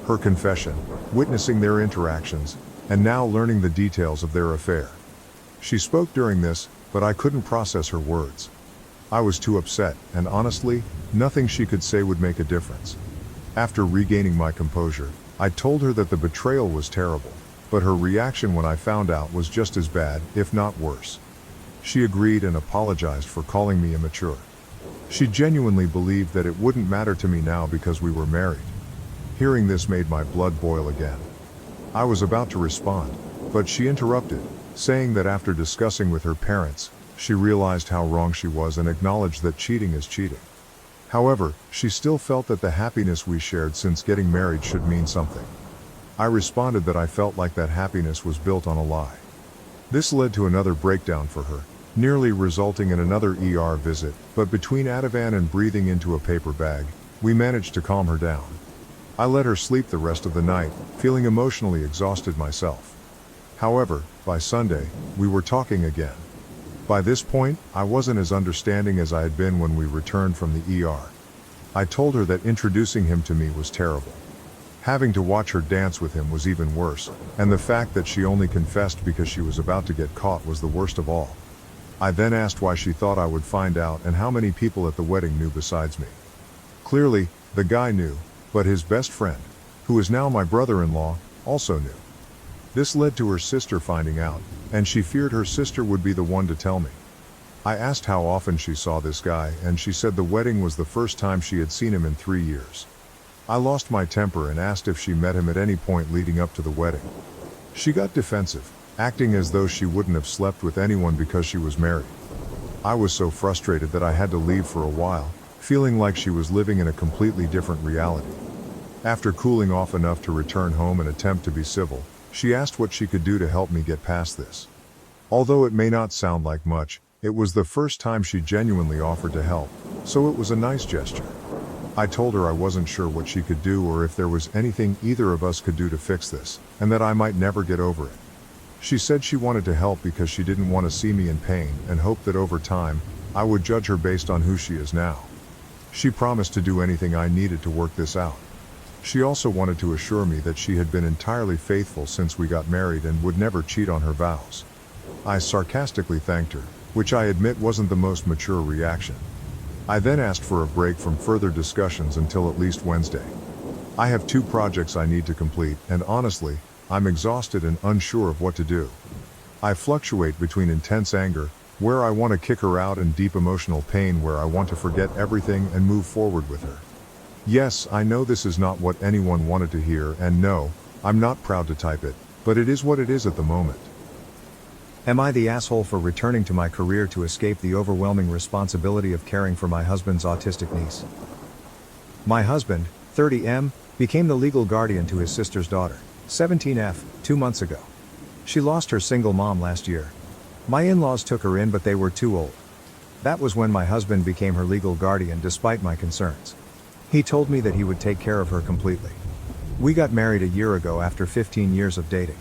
Her confession, witnessing their interactions, and now learning the details of their affair. She spoke during this, but I couldn't process her words. I was too upset, and honestly, nothing she could say would make a difference. After regaining my composure, I told her that the betrayal was terrible, but her reaction when I found out was just as bad, if not worse. She agreed and apologized for calling me immature. She genuinely believed that it wouldn't matter to me now because we were married. Hearing this made my blood boil again. I was about to respond, but she interrupted, saying that after discussing with her parents, she realized how wrong she was and acknowledged that cheating is cheating. However, she still felt that the happiness we shared since getting married should mean something. I responded that I felt like that happiness was built on a lie. This led to another breakdown for her, nearly resulting in another ER visit, but between Ativan and breathing into a paper bag, we managed to calm her down. I let her sleep the rest of the night, feeling emotionally exhausted myself. However, by Sunday, we were talking again. By this point, I wasn't as understanding as I had been when we returned from the ER. I told her that introducing him to me was terrible. Having to watch her dance with him was even worse, and the fact that she only confessed because she was about to get caught was the worst of all. I then asked why she thought I would find out and how many people at the wedding knew besides me. Clearly, the guy knew, but his best friend, who is now my brother-in-law, also knew. This led to her sister finding out, and she feared her sister would be the one to tell me. I asked how often she saw this guy, and she said the wedding was the first time she had seen him in 3 years. I lost my temper and asked if she met him at any point leading up to the wedding. She got defensive, acting as though she wouldn't have slept with anyone because she was married. I was so frustrated that I had to leave for a while, feeling like she was living in a completely different reality. After cooling off enough to return home and attempt to be civil, she asked what she could do to help me get past this. Although it may not sound like much, it was the first time she genuinely offered to help, so it was a nice gesture. I told her I wasn't sure what she could do or if there was anything either of us could do to fix this, and that I might never get over it. She said she wanted to help because she didn't want to see me in pain and hoped that over time, I would judge her based on who she is now. She promised to do anything I needed to work this out. She also wanted to assure me that she had been entirely faithful since we got married and would never cheat on her vows. I sarcastically thanked her, which I admit wasn't the most mature reaction. I then asked for a break from further discussions until at least Wednesday. I have 2 projects I need to complete, and honestly, I'm exhausted and unsure of what to do. I fluctuate between intense anger, where I want to kick her out, and deep emotional pain where I want to forget everything and move forward with her. Yes, I know this is not what anyone wanted to hear, and no, I'm not proud to type it, but it is what it is at the moment.
Am I the asshole for returning to my career to escape the overwhelming responsibility of caring for my husband's autistic niece? My husband, 30M, became the legal guardian to his sister's daughter, 17F, 2 months ago. She lost her single mom last year. My in-laws took her in, but they were too old. That was when my husband became her legal guardian despite my concerns. He told me that he would take care of her completely. We got married a year ago after 15 years of dating.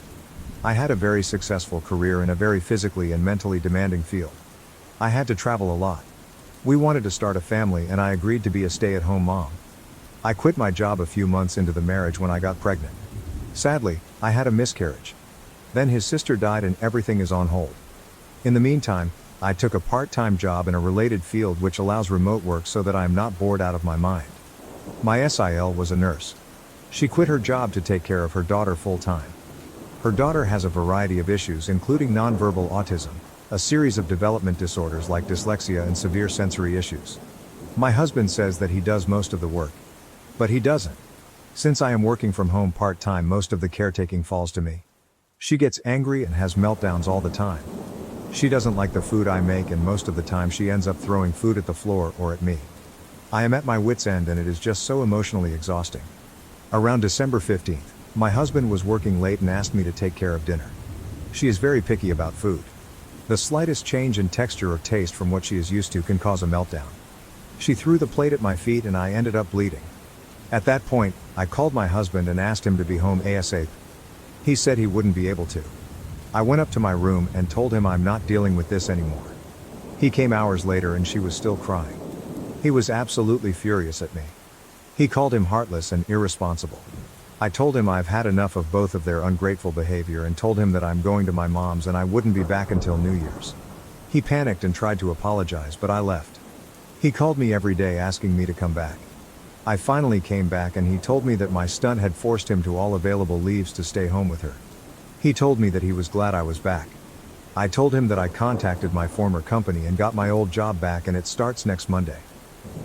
I had a very successful career in a very physically and mentally demanding field. I had to travel a lot. We wanted to start a family and I agreed to be a stay-at-home mom. I quit my job a few months into the marriage when I got pregnant. Sadly, I had a miscarriage. Then his sister died and everything is on hold. In the meantime, I took a part-time job in a related field which allows remote work so that I am not bored out of my mind. My SIL was a nurse. She quit her job to take care of her daughter full-time. Her daughter has a variety of issues including nonverbal autism, a series of development disorders like dyslexia and severe sensory issues. My husband says that he does most of the work. But he doesn't. Since I am working from home part-time, most of the caretaking falls to me. She gets angry and has meltdowns all the time. She doesn't like the food I make and most of the time she ends up throwing food at the floor or at me. I am at my wit's end and it is just so emotionally exhausting. Around December 15th, my husband was working late and asked me to take care of dinner. She is very picky about food. The slightest change in texture or taste from what she is used to can cause a meltdown. She threw the plate at my feet and I ended up bleeding. At that point, I called my husband and asked him to be home ASAP. He said he wouldn't be able to. I went up to my room and told him I'm not dealing with this anymore. He came hours later and she was still crying. He was absolutely furious at me. He called him heartless and irresponsible. I told him I've had enough of both of their ungrateful behavior and told him that I'm going to my mom's and I wouldn't be back until New Year's. He panicked and tried to apologize, but I left. He called me every day asking me to come back. I finally came back and he told me that my stunt had forced him to all available leaves to stay home with her. He told me that he was glad I was back. I told him that I contacted my former company and got my old job back and it starts next Monday.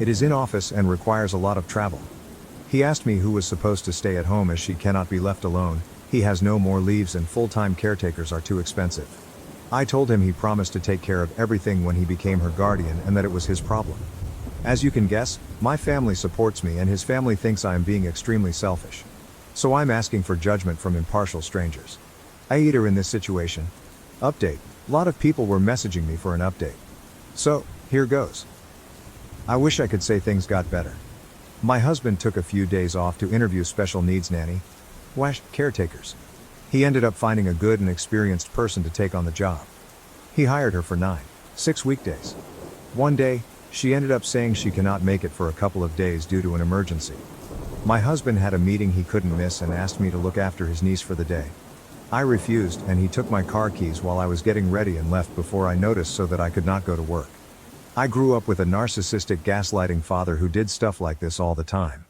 It is in office and requires a lot of travel. He asked me who was supposed to stay at home as she cannot be left alone. He has no more leaves and full-time caretakers are too expensive. I told him he promised to take care of everything when he became her guardian and that it was his problem. As you can guess, my family supports me and his family thinks I am being extremely selfish. So I'm asking for judgment from impartial strangers. AITA in this situation. Update. A lot of people were messaging me for an update. So, here goes. I wish I could say things got better. My husband took a few days off to interview special needs nanny caretakers. He ended up finding a good and experienced person to take on the job. He hired her for 6 weekdays. One day, she ended up saying she cannot make it for a couple of days due to an emergency. My husband had a meeting he couldn't miss and asked me to look after his niece for the day. I refused and he took my car keys while I was getting ready and left before I noticed so that I could not go to work. I grew up with a narcissistic gaslighting father who did stuff like this all the time.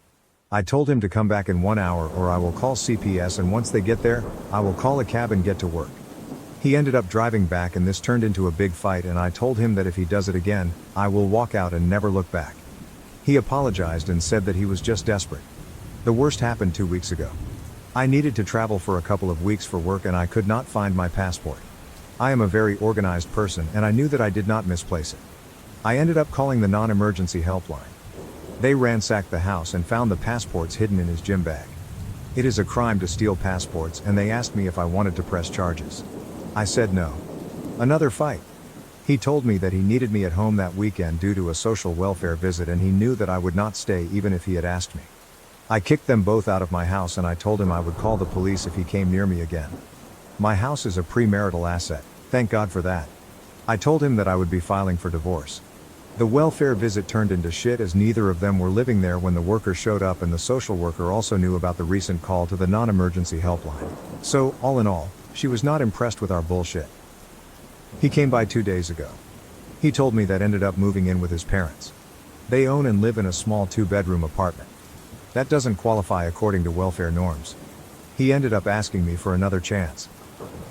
I told him to come back in 1 hour or I will call CPS and once they get there, I will call a cab and get to work. He ended up driving back and this turned into a big fight and I told him that if he does it again, I will walk out and never look back. He apologized and said that he was just desperate. The worst happened 2 weeks ago. I needed to travel for a couple of weeks for work and I could not find my passport. I am a very organized person and I knew that I did not misplace it. I ended up calling the non-emergency helpline. They ransacked the house and found the passports hidden in his gym bag. It is a crime to steal passports and they asked me if I wanted to press charges. I said no. Another fight. He told me that he needed me at home that weekend due to a social welfare visit and he knew that I would not stay even if he had asked me. I kicked them both out of my house and I told him I would call the police if he came near me again. My house is a premarital asset, thank God for that. I told him that I would be filing for divorce. The welfare visit turned into shit as neither of them were living there when the worker showed up and the social worker also knew about the recent call to the non-emergency helpline. So, all in all, she was not impressed with our bullshit. He came by 2 days ago. He told me that ended up moving in with his parents. They own and live in a small 2-bedroom apartment. That doesn't qualify according to welfare norms. He ended up asking me for another chance.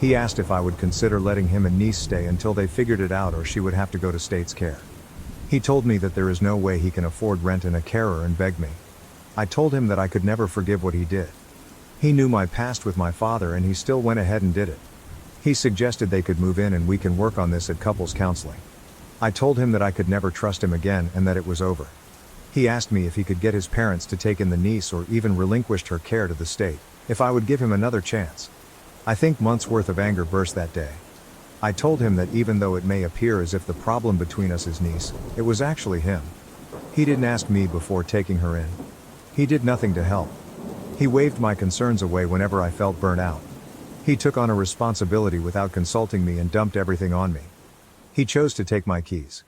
He asked if I would consider letting him and niece stay until they figured it out or she would have to go to state's care. He told me that there is no way he can afford rent and a carer and begged me. I told him that I could never forgive what he did. He knew my past with my father and he still went ahead and did it. He suggested they could move in and we can work on this at couples counseling. I told him that I could never trust him again and that it was over. He asked me if he could get his parents to take in the niece or even relinquished her care to the state, if I would give him another chance. I think months' worth of anger burst that day. I told him that even though it may appear as if the problem between us is niece, it was actually him. He didn't ask me before taking her in. He did nothing to help. He waved my concerns away whenever I felt burnt out. He took on a responsibility without consulting me and dumped everything on me. He chose to take my keys.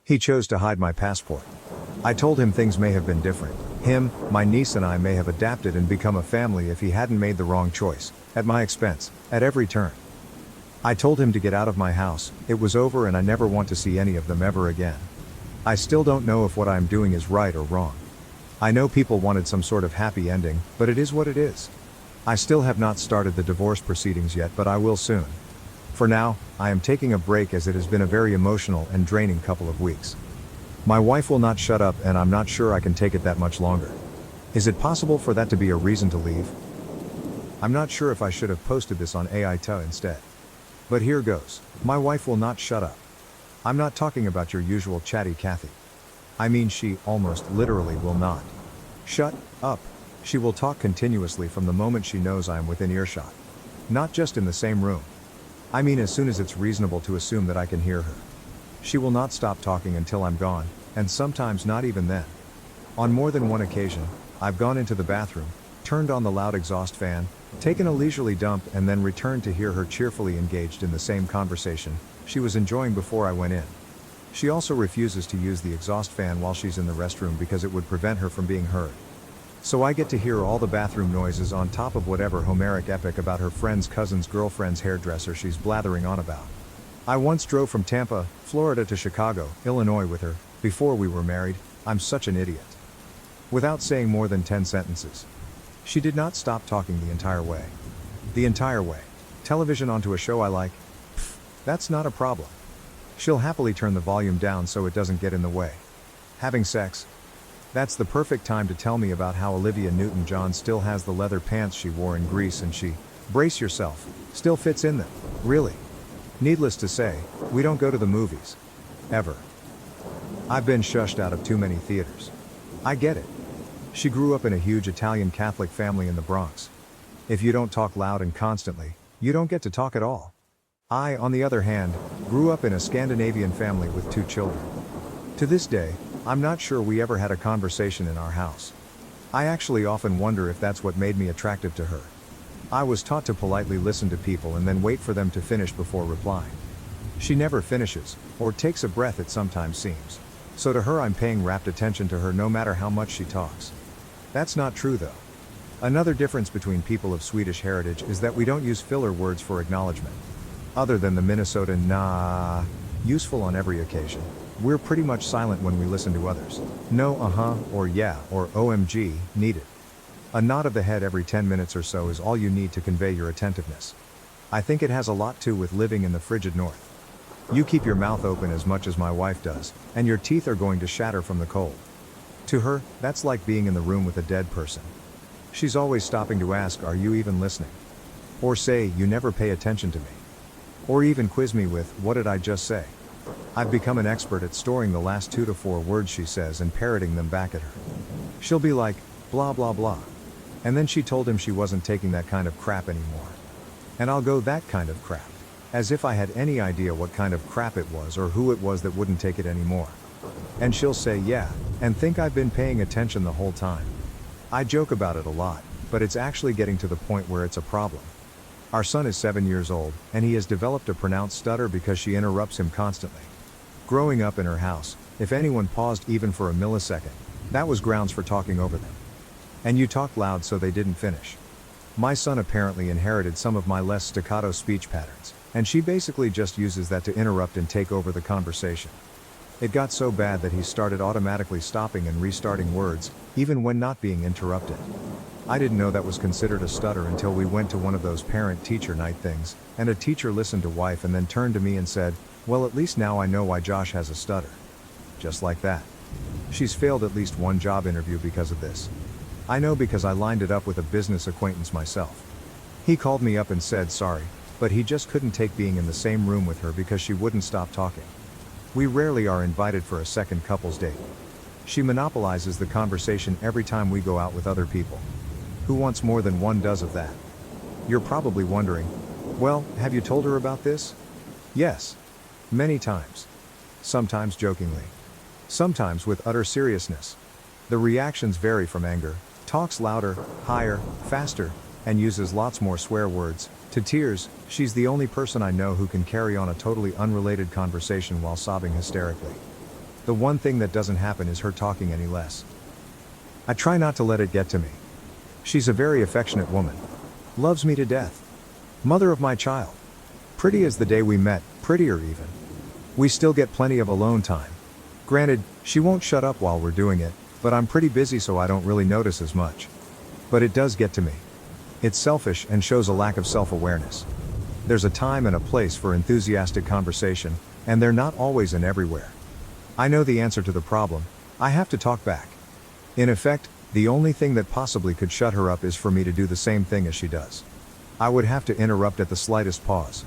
He chose to hide my passport. I told him things may have been different. Him, my niece and I may have adapted and become a family if he hadn't made the wrong choice, at my expense, at every turn. I told him to get out of my house, it was over and I never want to see any of them ever again. I still don't know if what I'm doing is right or wrong. I know people wanted some sort of happy ending, but it is what it is. I still have not started the divorce proceedings yet, but I will soon. For now, I am taking a break as it has been a very emotional and draining couple of weeks. My wife will not shut up and I'm not sure I can take it that much longer. Is it possible for that to be a reason to leave? I'm not sure if I should have posted this on AITA instead. But here goes. My wife will not shut up. I'm not talking about your usual chatty Kathy. I mean she almost literally will not shut up. She will talk continuously from the moment she knows I am within earshot. Not just in the same room. I mean as soon as it's reasonable to assume that I can hear her. She will not stop talking until I'm gone, and sometimes not even then. On more than one occasion, I've gone into the bathroom, turned on the loud exhaust fan, taken a leisurely dump and then returned to hear her cheerfully engaged in the same conversation she was enjoying before I went in. She also refuses to use the exhaust fan while she's in the restroom because it would prevent her from being heard. So I get to hear all the bathroom noises on top of whatever Homeric epic about her friend's cousin's girlfriend's hairdresser she's blathering on about. I once drove from Tampa, Florida to Chicago, Illinois with her, before we were married. I'm such an idiot. Without saying more than 10 sentences. She did not stop talking the entire way. The entire way. Television onto a show I like? Pfft, that's not a problem. She'll happily turn the volume down so it doesn't get in the way. Having sex? That's the perfect time to tell me about how Olivia Newton-John still has the leather pants she wore in Grease and she, brace yourself, still fits in them. Really. Needless to say, we don't go to the movies. Ever. I've been shushed out of too many theaters. I get it. She grew up in a huge Italian Catholic family in the Bronx. If you don't talk loud and constantly, you don't get to talk at all. I, on the other hand, grew up in a Scandinavian family with 2 children. To this day, I'm not sure we ever had a conversation in our house. I actually often wonder if that's what made me attractive to her. I was taught to politely listen to people and then wait for them to finish before replying. She never finishes, or takes a breath it sometimes seems. So to her I'm paying rapt attention to her no matter how much she talks. That's not true though. Another difference between people of Swedish heritage is that we don't use filler words for acknowledgement. Other than the Minnesota nah, useful on every occasion, we're pretty much silent when we listen to others. No or yeah, or OMG, needed. A nod of the head every 10 minutes or so is all you need to convey your attentiveness. I think it has a lot to do with living in the frigid north. You keep your mouth open as much as my wife does, and your teeth are going to shatter from the cold. To her, that's like being in the room with a dead person. She's always stopping to ask, are you even listening? Or say, you never pay attention to me. Or even quiz me with, what did I just say? I've become an expert at storing the last 2 to 4 words she says and parroting them back at her. She'll be like, blah blah blah. And then she told him she wasn't taking that kind of crap anymore. And I'll go, that kind of crap. As if I had any idea what kind of crap it was or who it was that wouldn't take it anymore. And she'll say yeah, and think I've been paying attention the whole time. I joke about it a lot, but it's actually getting to the point where it's a problem. Our son is 7 years old, and he has developed a pronounced stutter because she interrupts him constantly. Growing up in her house, if anyone paused even for a millisecond, that was grounds for talking over them. And you talked loud so they didn't finish. My son apparently inherited some of my less staccato speech patterns, and she basically just uses that to interrupt and take over the conversation. It got so bad that he started automatically stopping and restarting words, even when not being interrupted. I didn't know that was considered a stutter until we went to one of those parent-teacher night things, and a teacher listened to wife and then turned to me and said, well, at least now I know why Josh has a stutter. Just like that. She's failed at least one job interview because of this. I know because I lined it up with a business acquaintance myself. He called me up and said, sorry, but he just couldn't take being in the same room with her because she wouldn't stop talking. We rarely are invited for a second couple's date. She monopolizes the conversation every time we go out with other people. Who wants more than one does of that? You're probably wondering, well, have you told her about this? Yes. Many times. Sometimes jokingly. Sometimes with utter seriousness. The reactions vary from anger, talks louder, higher, faster, and uses lots more swear words, to tears. She's the only person I know who can carry on a totally unrelated conversation while sobbing hysterically. The one thing that doesn't happen is her talking any less. I try not to let it get to me. She's a very affectionate woman. Loves me to death. Mother of my child. Pretty as the day we met, prettier even. We still get plenty of alone time. Granted, she won't shut up while we're doing it, but I'm pretty busy so I don't really notice as much. But it does get to me. It's selfish and shows a lack of self-awareness. There's a time and a place for enthusiastic conversation, and they're not always and everywhere. I know the answer to the problem. I have to talk back. In effect, the only thing that possibly could shut her up is for me to do the same thing as she does. I would have to interrupt at the slightest pause.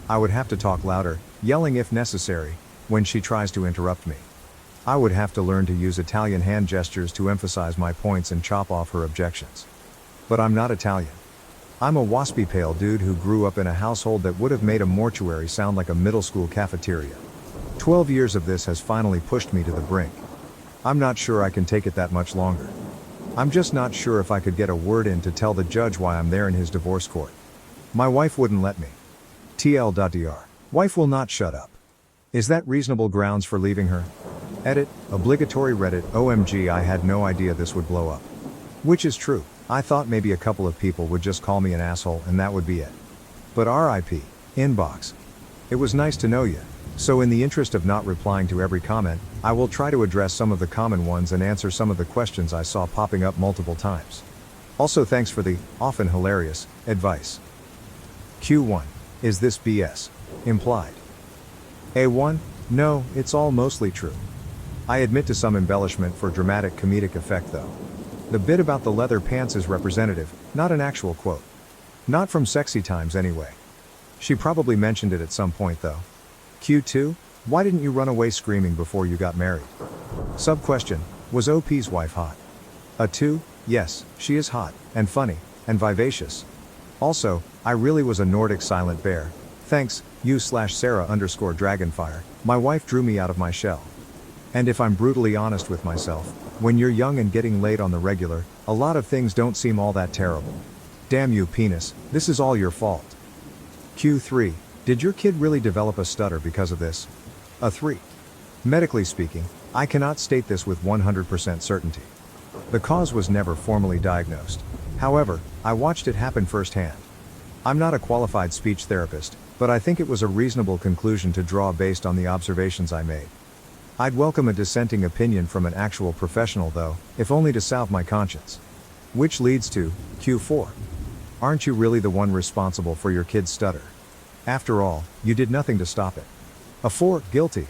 I would have to talk louder, yelling if necessary, when she tries to interrupt me. I would have to learn to use Italian hand gestures to emphasize my points and chop off her objections. But I'm not Italian. I'm a waspy pale dude who grew up in a household that would have made a mortuary sound like a middle school cafeteria. 12 years of this has finally pushed me to the brink. I'm not sure I can take it that much longer. I'm just not sure if I could get a word in to tell the judge why I'm there in his divorce court. My wife wouldn't let me. TL.dr. Wife will not shut up. Is that reasonable grounds for leaving her? Edit, obligatory Reddit. OMG, I had no idea this would blow up. Which is true. I thought maybe a couple of people would just call me an asshole and that would be it. But RIP. Inbox. It was nice to know you. So in the interest of not replying to every comment, I will try to address some of the common ones and answer some of the questions I saw popping up multiple times. Also thanks for the, often hilarious, advice. Q1. Is this BS? Implied. A1. No, it's all mostly true. I admit to some embellishment for dramatic comedic effect though. The bit about the leather pants is representative, not an actual quote. Not from Sexy Times anyway. She probably mentioned it at some point though. Q2, why didn't you run away screaming before you got married? Sub-question, was OP's wife hot? A2, yes, she is hot, and funny, and vivacious. Also, I really was a Nordic silent bear. Thanks, you/Sarah_Dragonfire, my wife drew me out of my shell. And if I'm brutally honest with myself, when you're young and getting laid on the regular, a lot of things don't seem all that terrible. Damn you penis, this is all your fault. Q3, did your kid really develop a stutter because of this? A3. Medically speaking, I cannot state this with 100% certainty. The cause was never formally diagnosed. However, I watched it happen firsthand. I'm not a qualified speech therapist, but I think it was a reasonable conclusion to draw based on the observations I made. I'd welcome a dissenting opinion from an actual professional though, if only to salve my conscience. Which leads to, Q4. Aren't you really the one responsible for your kid's stutter? After all, you did nothing to stop it. A4, guilty.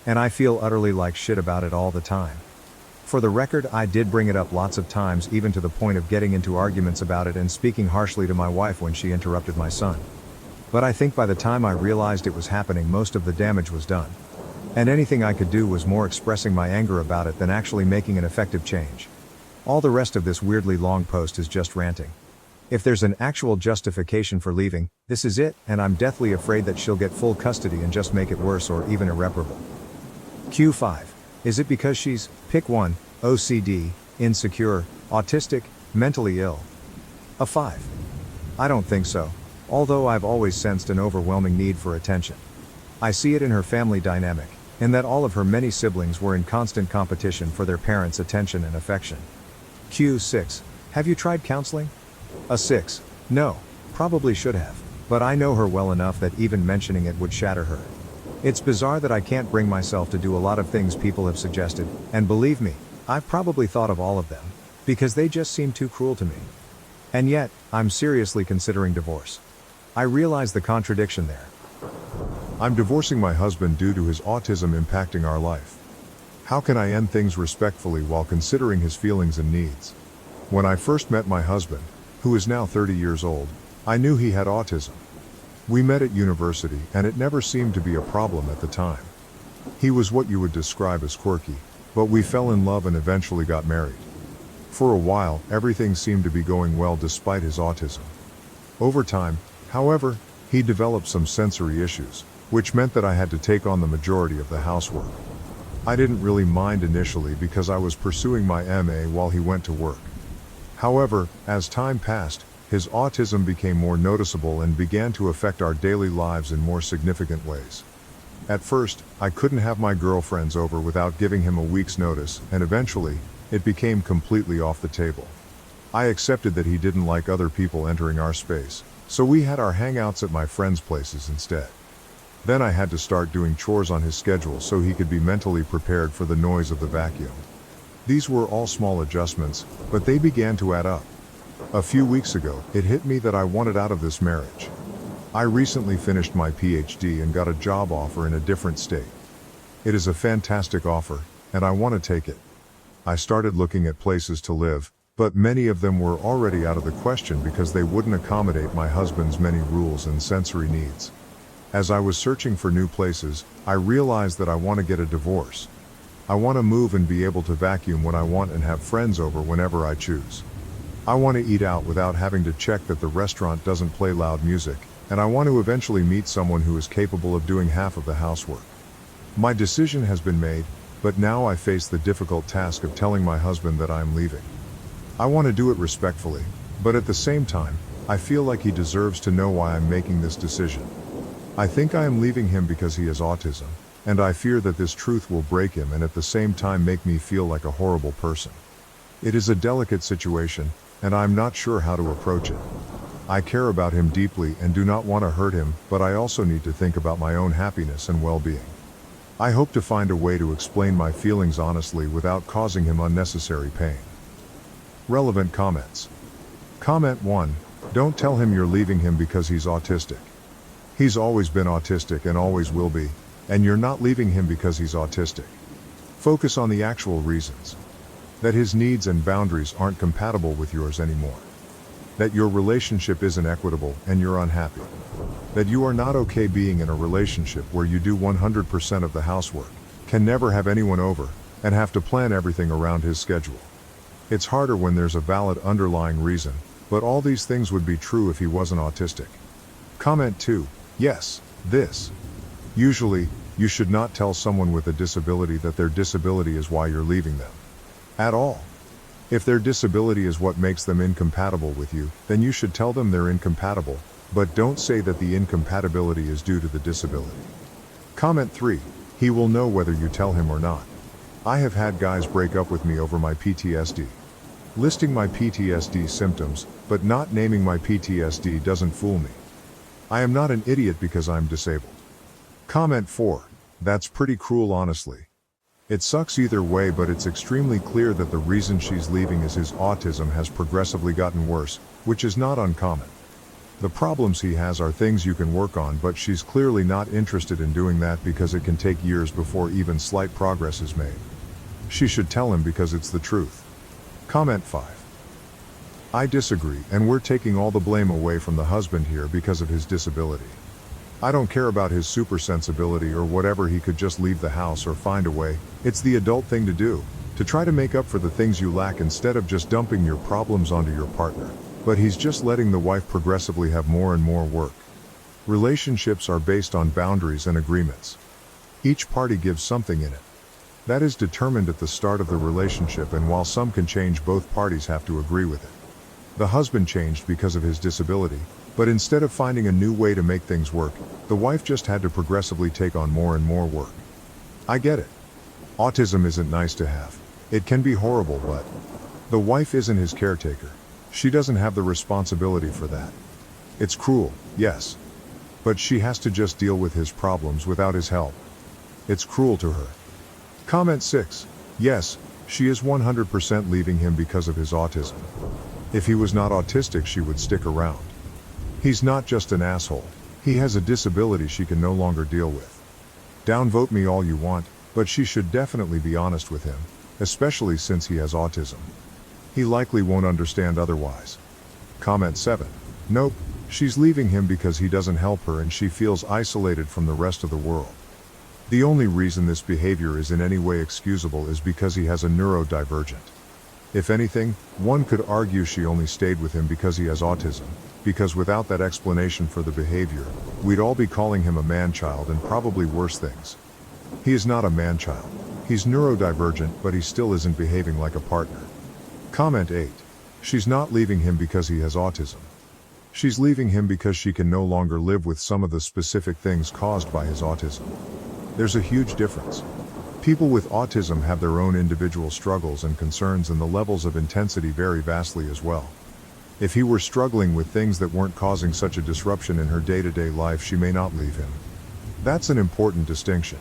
And I feel utterly like shit about it all the time. For the record, I did bring it up lots of times, even to the point of getting into arguments about it and speaking harshly to my wife when she interrupted my son. But I think by the time I realized it was happening, most of the damage was done. And anything I could do was more expressing my anger about it than actually making an effective change. All the rest of this weirdly long post is just ranting. If there's an actual justification for leaving, this is it, and I'm deathly afraid that she'll get full custody and just make it worse or even irreparable. Q5. Is it because she's, pick one, OCD, insecure, autistic, mentally ill? A5. I don't think so, although I've always sensed an overwhelming need for attention. I see it in her family dynamic, in that all of her many siblings were in constant competition for their parents' attention and affection. Q6. Have you tried counseling? A6. No, probably should have, but I know her well enough that even mentioning it would shatter her. It's bizarre that I can't bring myself to do a lot of things people have suggested, and believe me, I've probably thought of all of them, because they just seem too cruel to me. And yet, I'm seriously considering divorce. I realize the contradiction there.
I'm divorcing my husband due to his autism impacting our life. How can I end things respectfully while considering his feelings and needs? When I first met my husband, who is now 30 years old, I knew he had autism. We met at university and it never seemed to be a problem at the time. He was what you would describe as quirky, but we fell in love and eventually got married. For a while, everything seemed to be going well despite his autism. Over time, however, he developed some sensory issues, which meant that I had to take on the majority of the housework. I didn't really mind initially because I was pursuing my MA while he went to work. However, as time passed, his autism became more noticeable and began to affect our daily lives in more significant ways. At first, I couldn't have my girlfriends over without giving him a week's notice, and eventually, it became completely off the table. I accepted that he didn't like other people entering our space, so we had our hangouts at my friends' places instead. Then I had to start doing chores on his schedule so he could be mentally prepared for the noise of the vacuum. These were all small adjustments, but they began to add up. A few weeks ago, it hit me that I wanted out of this marriage. I recently finished my PhD and got a job offer in a different state. It is a fantastic offer, and I want to take it. I started looking at places to live, but many of them were already out of the question because they wouldn't accommodate my husband's many rules and sensory needs. As I was searching for new places, I realized that I want to get a divorce. I want to move and be able to vacuum when I want and have friends over whenever I choose. I want to eat out without having to check that the restaurant doesn't play loud music, and I want to eventually meet someone who is capable of doing half of the housework. My decision has been made, but now I face the difficult task of telling my husband that I am leaving. I want to do it respectfully, but at the same time, I feel like he deserves to know why I'm making this decision. I think I am leaving him because he has autism, and I fear that this truth will break him and at the same time make me feel like a horrible person. It is a delicate situation, and I'm not sure how to approach it. I care about him deeply and do not want to hurt him, but I also need to think about my own happiness and well-being. I hope to find a way to explain my feelings honestly without causing him unnecessary pain. Relevant comments. Comment 1. Don't tell him you're leaving him because he's autistic. He's always been autistic and always will be, and you're not leaving him because he's autistic. Focus on the actual reasons. That his needs and boundaries aren't compatible with yours anymore. That your relationship isn't equitable and you're unhappy. That you are not okay being in a relationship where you do 100% of the housework, can never have anyone over, and have to plan everything around his schedule. It's harder when there's a valid underlying reason, but all these things would be true if he wasn't autistic. Comment 2. Yes, this. Usually, you should not tell someone with a disability that their disability is why you're leaving them. At all. If their disability is what makes them incompatible with you, then you should tell them they're incompatible, but don't say that the incompatibility is due to the disability. Comment 3. He will know whether you tell him or not. I have had guys break up with me over my PTSD. Listing my PTSD symptoms, but not naming my PTSD doesn't fool me. I am not an idiot because I'm disabled. Comment 4. That's pretty cruel honestly. It sucks either way, but it's extremely clear that the reason she's leaving is his autism has progressively gotten worse, which is not uncommon. The problems he has are things you can work on, but she's clearly not interested in doing that because it can take years before even slight progress is made. She should tell him because it's the truth. Comment 5. I disagree, and we're taking all the blame away from the husband here because of his disability. I don't care about his supersensibility or whatever, he could just leave the house or find a way. It's the adult thing to do, to try to make up for the things you lack instead of just dumping your problems onto your partner. But he's just letting the wife progressively have more and more work. Relationships are based on boundaries and agreements. Each party gives something in it. That is determined at the start of the relationship, and while some can change, both parties have to agree with it. The husband changed because of his disability, but instead of finding a new way to make things work, the wife just had to progressively take on more and more work. I get it. Autism isn't nice to have. It can be horrible, but the wife isn't his caretaker. She doesn't have the responsibility for that. It's cruel, yes. But she has to just deal with his problems without his help. It's cruel to her. Comment 6. Yes, she is 100% leaving him because of his autism. If he was not autistic, she would stick around. He's not just an asshole. He has a disability she can no longer deal with. Downvote me all you want, but she should definitely be honest with him, especially since he has autism. He likely won't understand otherwise. Comment 7. Nope, She's leaving him because he doesn't help her and she feels isolated from the rest of the world. The only reason this behavior is in any way excusable is because he has a neurodivergent. If anything, one could argue she only stayed with him because he has autism, because without that explanation for the behavior, we'd all be calling him a man-child and probably worse things. He is not a man-child. He's neurodivergent, but he still isn't behaving like a partner. Comment 8. She's not leaving him because he has autism. She's leaving him because she can no longer live with some of the specific things caused by his autism. There's a huge difference. People with autism have their own individual struggles and concerns, and the levels of intensity vary vastly as well. If he were struggling with things that weren't causing such a disruption in her day-to-day life, she may not leave him. That's an important distinction.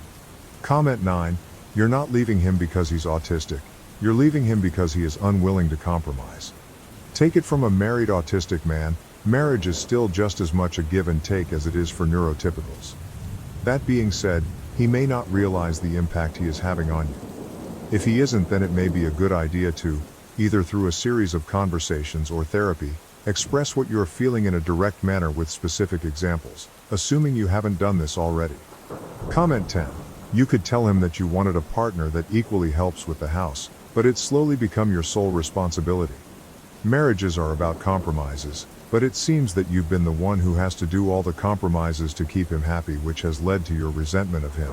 Comment 9. You're not leaving him because he's autistic. You're leaving him because he is unwilling to compromise. Take it from a married autistic man, marriage is still just as much a give and take as it is for neurotypicals. That being said, he may not realize the impact he is having on you. If he isn't, then it may be a good idea to, either through a series of conversations or therapy, express what you're feeling in a direct manner with specific examples, assuming you haven't done this already. Comment 10. You could tell him that you wanted a partner that equally helps with the house, but it's slowly become your sole responsibility. Marriages are about compromises, but it seems that you've been the one who has to do all the compromises to keep him happy, which has led to your resentment of him.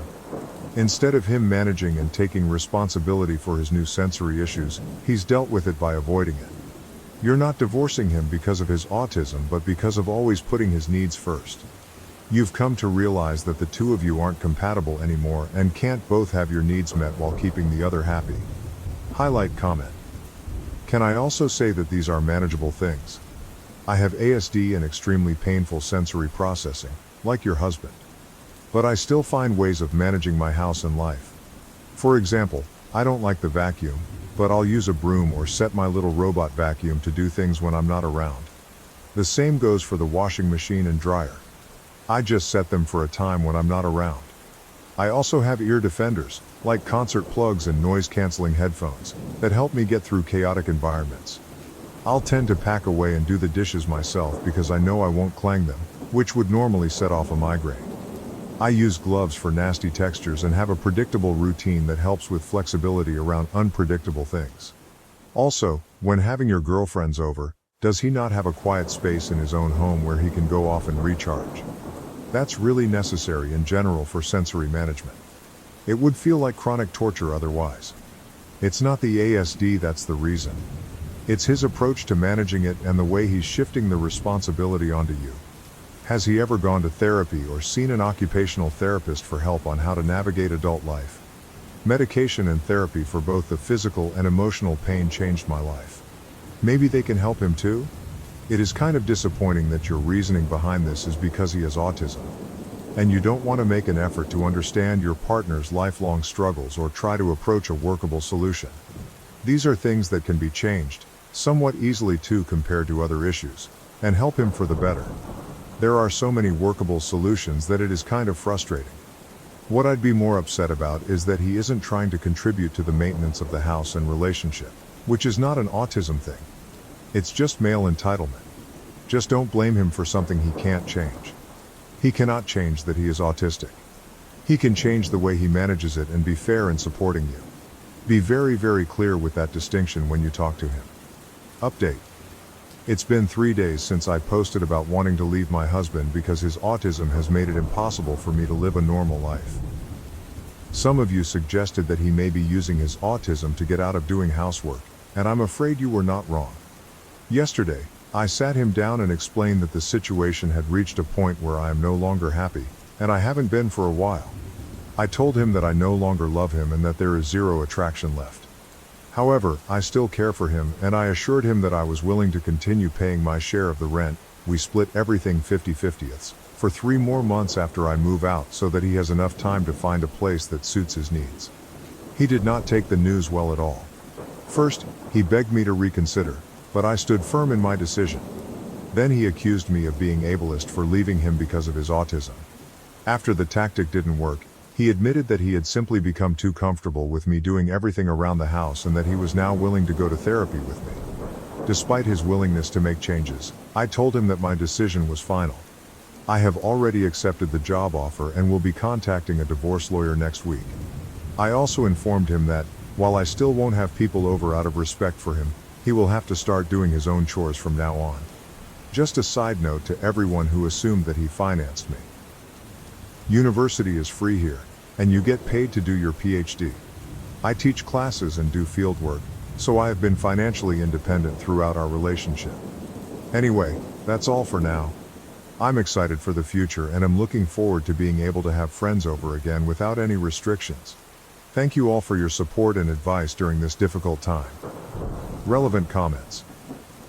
Instead of him managing and taking responsibility for his new sensory issues, he's dealt with it by avoiding it. You're not divorcing him because of his autism, but because of always putting his needs first. You've come to realize that the two of you aren't compatible anymore and can't both have your needs met while keeping the other happy. Highlight comment. Can I also say that these are manageable things? I have ASD and extremely painful sensory processing, like your husband. But I still find ways of managing my house and life. For example, I don't like the vacuum, but I'll use a broom or set my little robot vacuum to do things when I'm not around. The same goes for the washing machine and dryer. I just set them for a time when I'm not around. I also have ear defenders, like concert plugs and noise-canceling headphones, that help me get through chaotic environments. I'll tend to pack away and do the dishes myself because I know I won't clang them, which would normally set off a migraine. I use gloves for nasty textures and have a predictable routine that helps with flexibility around unpredictable things. Also, when having your girlfriends over, does he not have a quiet space in his own home where he can go off and recharge? That's really necessary in general for sensory management. It would feel like chronic torture otherwise. It's not the ASD that's the reason. It's his approach to managing it and the way he's shifting the responsibility onto you. Has he ever gone to therapy or seen an occupational therapist for help on how to navigate adult life? Medication and therapy for both the physical and emotional pain changed my life. Maybe they can help him too? It is kind of disappointing that your reasoning behind this is because he has autism. And you don't want to make an effort to understand your partner's lifelong struggles or try to approach a workable solution. These are things that can be changed, somewhat easily too compared to other issues, and help him for the better. There are so many workable solutions that it is kind of frustrating. What I'd be more upset about is that he isn't trying to contribute to the maintenance of the house and relationship, which is not an autism thing. It's just male entitlement. Just don't blame him for something he can't change. He cannot change that he is autistic. He can change the way he manages it and be fair in supporting you. Be very, very clear with that distinction when you talk to him. Update. It's been 3 days since I posted about wanting to leave my husband because his autism has made it impossible for me to live a normal life. Some of you suggested that he may be using his autism to get out of doing housework, and I'm afraid you were not wrong. Yesterday, I sat him down and explained that the situation had reached a point where I am no longer happy, and I haven't been for a while. I told him that I no longer love him and that there is zero attraction left. However, I still care for him, and I assured him that I was willing to continue paying my share of the rent. We split everything 50/50 for 3 more months after I move out so that he has enough time to find a place that suits his needs. He did not take the news well at all. First, he begged me to reconsider, but I stood firm in my decision. Then he accused me of being ableist for leaving him because of his autism. After the tactic didn't work, he admitted that he had simply become too comfortable with me doing everything around the house and that he was now willing to go to therapy with me. Despite his willingness to make changes, I told him that my decision was final. I have already accepted the job offer and will be contacting a divorce lawyer next week. I also informed him that, while I still won't have people over out of respect for him, he will have to start doing his own chores from now on. Just a side note to everyone who assumed that he financed me. University is free here, and you get paid to do your PhD. I teach classes and do field work, so I have been financially independent throughout our relationship. Anyway, that's all for now. I'm excited for the future and am looking forward to being able to have friends over again without any restrictions. Thank you all for your support and advice during this difficult time. Relevant comments.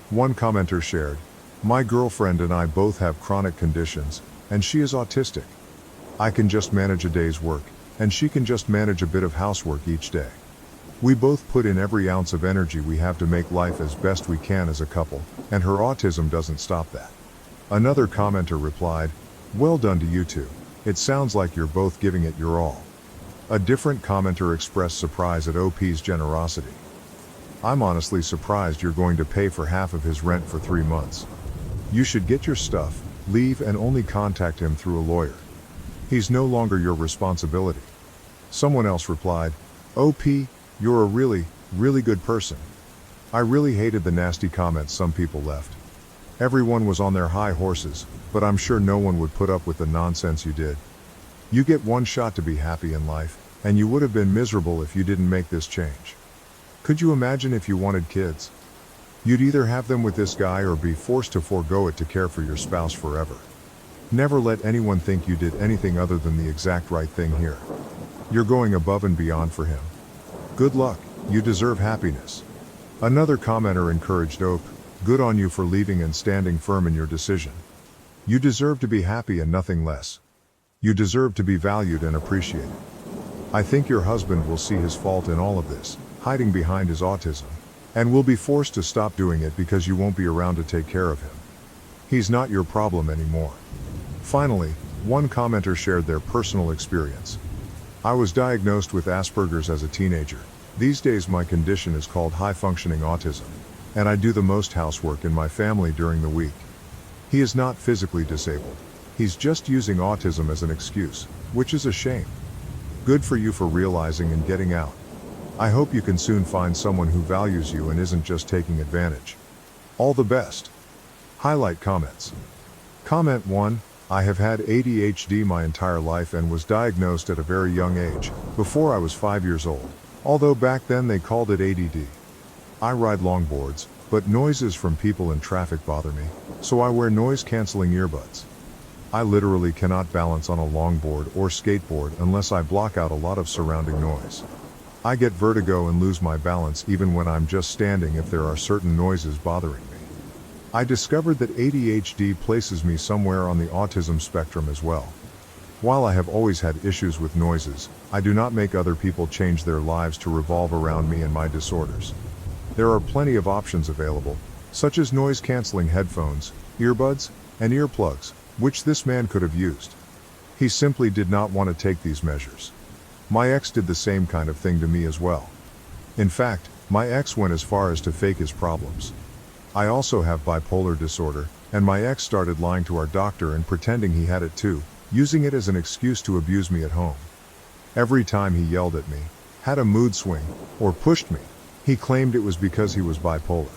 One commenter shared, "My girlfriend and I both have chronic conditions, and she is autistic. I can just manage a day's work, and she can just manage a bit of housework each day. We both put in every ounce of energy we have to make life as best we can as a couple, and her autism doesn't stop that." Another commenter replied, "Well done to you two. It sounds like you're both giving it your all." A different commenter expressed surprise at OP's generosity. "I'm honestly surprised you're going to pay for half of his rent for 3 months. You should get your stuff, leave and only contact him through a lawyer. He's no longer your responsibility." Someone else replied, "OP, you're a really, really good person. I really hated the nasty comments some people left. Everyone was on their high horses, but I'm sure no one would put up with the nonsense you did. You get one shot to be happy in life, and you would have been miserable if you didn't make this change. Could you imagine if you wanted kids? You'd either have them with this guy or be forced to forego it to care for your spouse forever. Never let anyone think you did anything other than the exact right thing here. You're going above and beyond for him. Good luck, you deserve happiness." Another commenter encouraged OP, "Good on you for leaving and standing firm in your decision. You deserve to be happy and nothing less. You deserve to be valued and appreciated. I think your husband will see his fault in all of this, hiding behind his autism, and will be forced to stop doing it because you won't be around to take care of him. He's not your problem anymore." Finally, one commenter shared their personal experience. "I was diagnosed with Asperger's as a teenager. These days my condition is called high-functioning autism, and I do the most housework in my family during the week. He is not physically disabled. He's just using autism as an excuse, which is a shame. Good for you for realizing and getting out. I hope you can soon find someone who values you and isn't just taking advantage. All the best." Highlight comments. Comment 1, "I have had ADHD my entire life and was diagnosed at a very young age, before I was 5 years old, although back then they called it ADD. I ride longboards, but noises from people in traffic bother me, so I wear noise-canceling earbuds. I literally cannot balance on a longboard or skateboard unless I block out a lot of surrounding noise. I get vertigo and lose my balance even when I'm just standing if there are certain noises bothering me. I discovered that ADHD places me somewhere on the autism spectrum as well. While I have always had issues with noises, I do not make other people change their lives to revolve around me and my disorders. There are plenty of options available, such as noise-canceling headphones, earbuds, and earplugs, which this man could have used. He simply did not want to take these measures. My ex did the same kind of thing to me as well. In fact, my ex went as far as to fake his problems. I also have bipolar disorder, and my ex started lying to our doctor and pretending he had it too, using it as an excuse to abuse me at home. Every time he yelled at me, had a mood swing, or pushed me, he claimed it was because he was bipolar.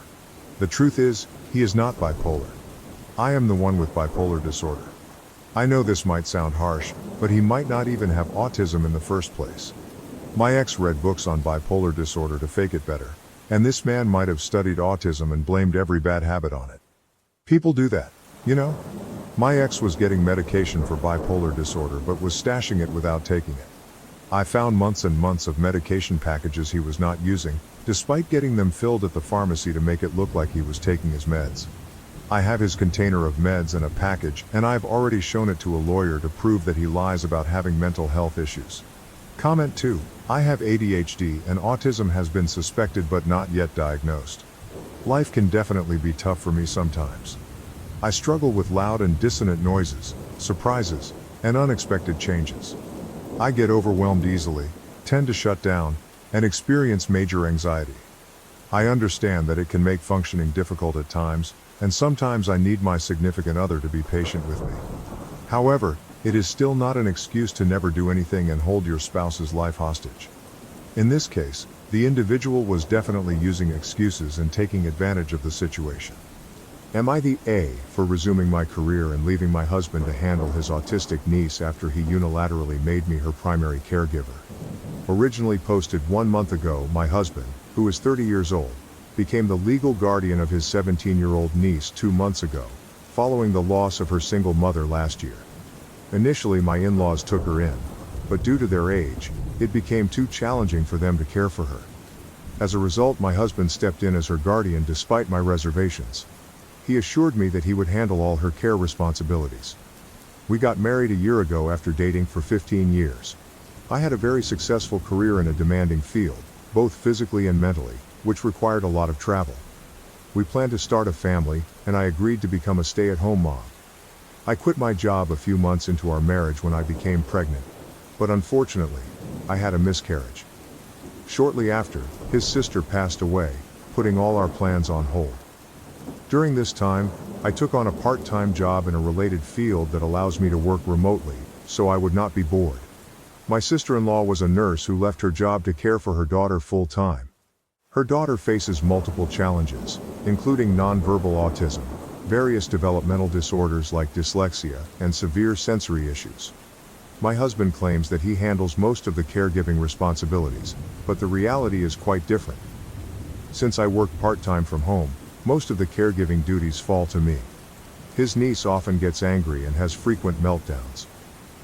The truth is, he is not bipolar. I am the one with bipolar disorder. I know this might sound harsh, but he might not even have autism in the first place. My ex read books on bipolar disorder to fake it better, and this man might have studied autism and blamed every bad habit on it. People do that, you know? My ex was getting medication for bipolar disorder but was stashing it without taking it. I found months and months of medication packages he was not using, despite getting them filled at the pharmacy to make it look like he was taking his meds. I have his container of meds and a package, and I've already shown it to a lawyer to prove that he lies about having mental health issues. Comment 2, I have ADHD and autism has been suspected but not yet diagnosed. Life can definitely be tough for me sometimes. I struggle with loud and dissonant noises, surprises, and unexpected changes. I get overwhelmed easily, tend to shut down, and experience major anxiety. I understand that it can make functioning difficult at times, and sometimes I need my significant other to be patient with me. However, it is still not an excuse to never do anything and hold your spouse's life hostage. In this case, the individual was definitely using excuses and taking advantage of the situation. Am I the A for resuming my career and leaving my husband to handle his autistic niece after he unilaterally made me her primary caregiver? Originally posted 1 month ago, my husband, who is 30 years old, became the legal guardian of his 17-year-old niece 2 months ago, following the loss of her single mother last year. Initially, my in-laws took her in, but due to their age, it became too challenging for them to care for her. As a result, my husband stepped in as her guardian despite my reservations. He assured me that he would handle all her care responsibilities. We got married a year ago after dating for 15 years. I had a very successful career in a demanding field, both physically and mentally, which required a lot of travel. We planned to start a family, and I agreed to become a stay-at-home mom. I quit my job a few months into our marriage when I became pregnant, but unfortunately, I had a miscarriage. Shortly after, his sister passed away, putting all our plans on hold. During this time, I took on a part-time job in a related field that allows me to work remotely, so I would not be bored. My sister-in-law was a nurse who left her job to care for her daughter full-time. Her daughter faces multiple challenges, including nonverbal autism, various developmental disorders like dyslexia, and severe sensory issues. My husband claims that he handles most of the caregiving responsibilities, but the reality is quite different. Since I work part-time from home, most of the caregiving duties fall to me. His niece often gets angry and has frequent meltdowns.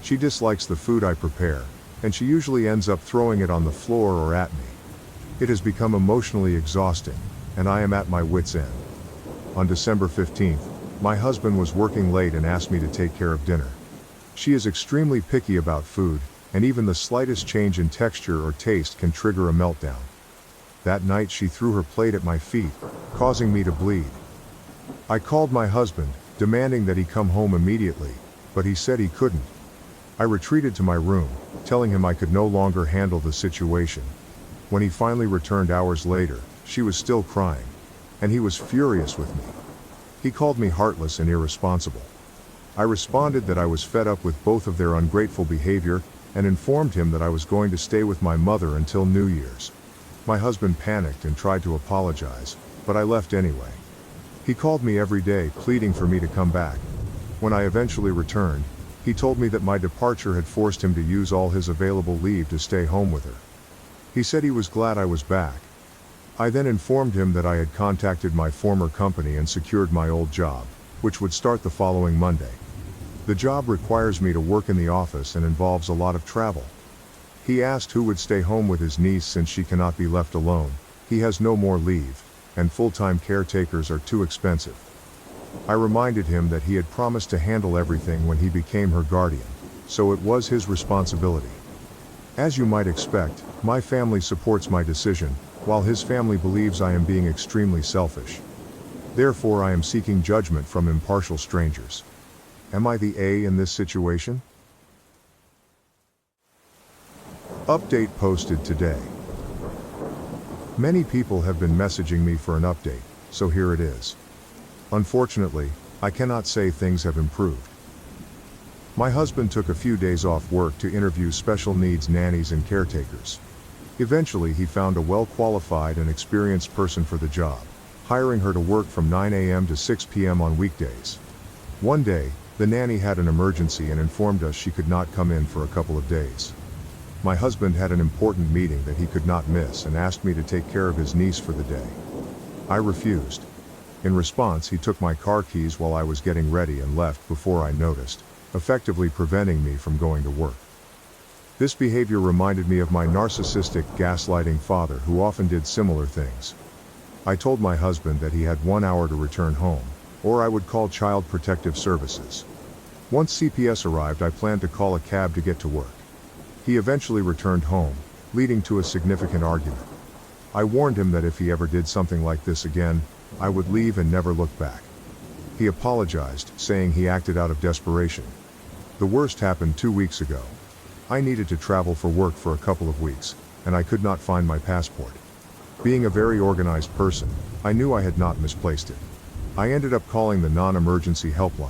She dislikes the food I prepare, and she usually ends up throwing it on the floor or at me. It has become emotionally exhausting, and I am at my wit's end. On December 15th, my husband was working late and asked me to take care of dinner. She is extremely picky about food, and even the slightest change in texture or taste can trigger a meltdown. That night she threw her plate at my feet, causing me to bleed. I called my husband, demanding that he come home immediately, but he said he couldn't. I retreated to my room, telling him I could no longer handle the situation. When he finally returned hours later, she was still crying, and he was furious with me. He called me heartless and irresponsible. I responded that I was fed up with both of their ungrateful behavior and informed him that I was going to stay with my mother until New Year's. My husband panicked and tried to apologize, but I left anyway. He called me every day pleading for me to come back. When I eventually returned, he told me that my departure had forced him to use all his available leave to stay home with her. He said he was glad I was back. I then informed him that I had contacted my former company and secured my old job, which would start the following Monday. The job requires me to work in the office and involves a lot of travel. He asked who would stay home with his niece since she cannot be left alone. He has no more leave, and full-time caretakers are too expensive. I reminded him that he had promised to handle everything when he became her guardian, so it was his responsibility. As you might expect, my family supports my decision, while his family believes I am being extremely selfish. Therefore, I am seeking judgment from impartial strangers. Am I the A in this situation? Update posted today. Many people have been messaging me for an update, so here it is. Unfortunately, I cannot say things have improved. My husband took a few days off work to interview special needs nannies and caretakers. Eventually, he found a well-qualified and experienced person for the job, hiring her to work from 9 a.m. to 6 p.m. on weekdays. One day, the nanny had an emergency and informed us she could not come in for a couple of days. My husband had an important meeting that he could not miss and asked me to take care of his niece for the day. I refused. In response, he took my car keys while I was getting ready and left before I noticed, effectively preventing me from going to work. This behavior reminded me of my narcissistic, gaslighting father who often did similar things. I told my husband that he had 1 hour to return home, or I would call Child Protective Services. Once CPS arrived, I planned to call a cab to get to work. He eventually returned home, leading to a significant argument. I warned him that if he ever did something like this again, I would leave and never look back. He apologized, saying he acted out of desperation. The worst happened 2 weeks ago. I needed to travel for work for a couple of weeks, and I could not find my passport. Being a very organized person, I knew I had not misplaced it. I ended up calling the non-emergency helpline.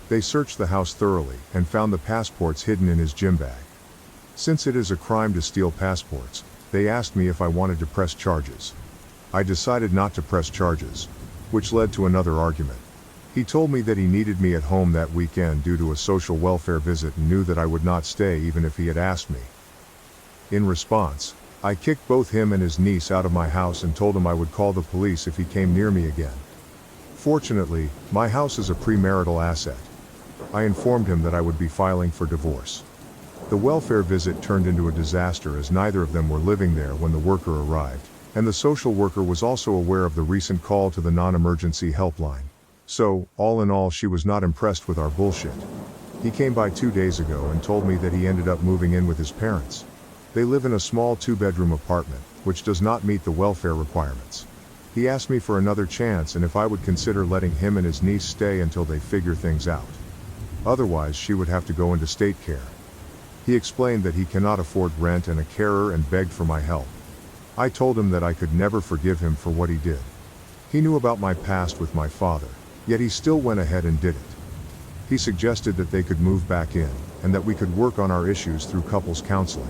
They searched the house thoroughly and found the passports hidden in his gym bag. Since it is a crime to steal passports, they asked me if I wanted to press charges. I decided not to press charges, which led to another argument. He told me that he needed me at home that weekend due to a social welfare visit and knew that I would not stay even if he had asked me. In response, I kicked both him and his niece out of my house and told him I would call the police if he came near me again. Fortunately, my house is a premarital asset. I informed him that I would be filing for divorce. The welfare visit turned into a disaster as neither of them were living there when the worker arrived, and the social worker was also aware of the recent call to the non-emergency helpline. So, all in all, she was not impressed with our bullshit. He came by 2 days ago and told me that he ended up moving in with his parents. They live in a small 2-bedroom apartment, which does not meet the welfare requirements. He asked me for another chance and if I would consider letting him and his niece stay until they figure things out. Otherwise, she would have to go into state care. He explained that he cannot afford rent and a carer and begged for my help. I told him that I could never forgive him for what he did. He knew about my past with my father, yet he still went ahead and did it. He suggested that they could move back in, and that we could work on our issues through couples counseling.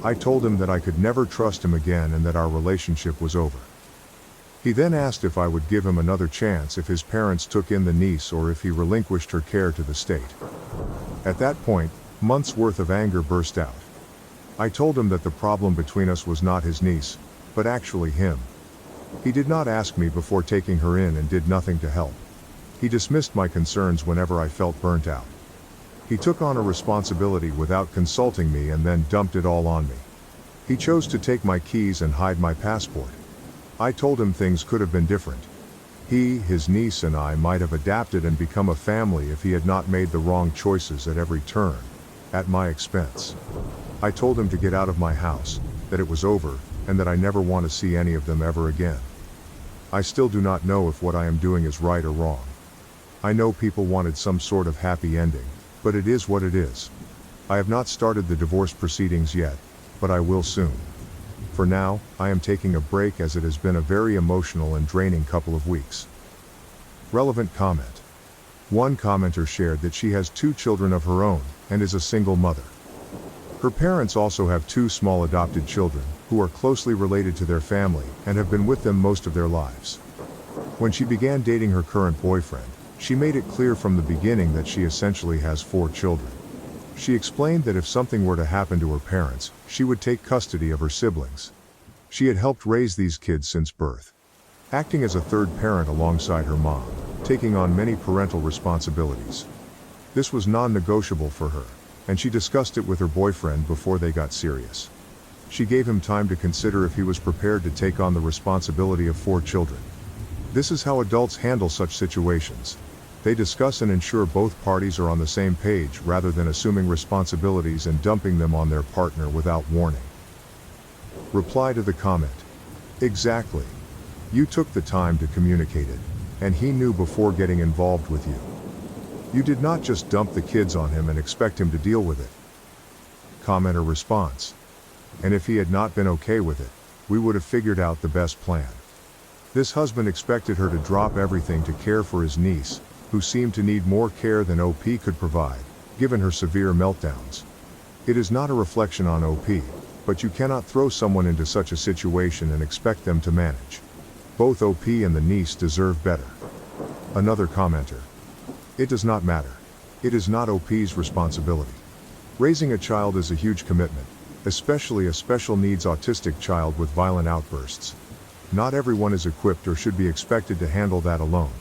I told him that I could never trust him again and that our relationship was over. He then asked if I would give him another chance if his parents took in the niece or if he relinquished her care to the state. At that point, months' worth of anger burst out. I told him that the problem between us was not his niece, but actually him. He did not ask me before taking her in and did nothing to help. He dismissed my concerns whenever I felt burnt out. He took on a responsibility without consulting me and then dumped it all on me. He chose to take my keys and hide my passport. I told him things could have been different. He, his niece, and I might have adapted and become a family if he had not made the wrong choices at every turn, at my expense. I told him to get out of my house, that it was over, and that I never want to see any of them ever again. I still do not know if what I am doing is right or wrong. I know people wanted some sort of happy ending, but it is what it is. I have not started the divorce proceedings yet, but I will soon. For now, I am taking a break as it has been a very emotional and draining couple of weeks. Relevant comment. One commenter shared that she has 2 children of her own, and is a single mother. Her parents also have 2 small adopted children, who are closely related to their family, and have been with them most of their lives. When she began dating her current boyfriend, she made it clear from the beginning that she essentially has 4 children. She explained that if something were to happen to her parents, she would take custody of her siblings. She had helped raise these kids since birth, acting as a third parent alongside her mom, taking on many parental responsibilities. This was non-negotiable for her, and she discussed it with her boyfriend before they got serious. She gave him time to consider if he was prepared to take on the responsibility of 4 children. This is how adults handle such situations. They discuss and ensure both parties are on the same page rather than assuming responsibilities and dumping them on their partner without warning. Reply to the comment. Exactly. You took the time to communicate it, and he knew before getting involved with you. You did not just dump the kids on him and expect him to deal with it. Commenter response. And if he had not been okay with it, we would have figured out the best plan. This husband expected her to drop everything to care for his niece, who seemed to need more care than OP could provide, given her severe meltdowns. It is not a reflection on OP, but you cannot throw someone into such a situation and expect them to manage. Both OP and the niece deserve better. Another commenter. It does not matter. It is not OP's responsibility. Raising a child is a huge commitment, especially a special needs autistic child with violent outbursts. Not everyone is equipped or should be expected to handle that alone.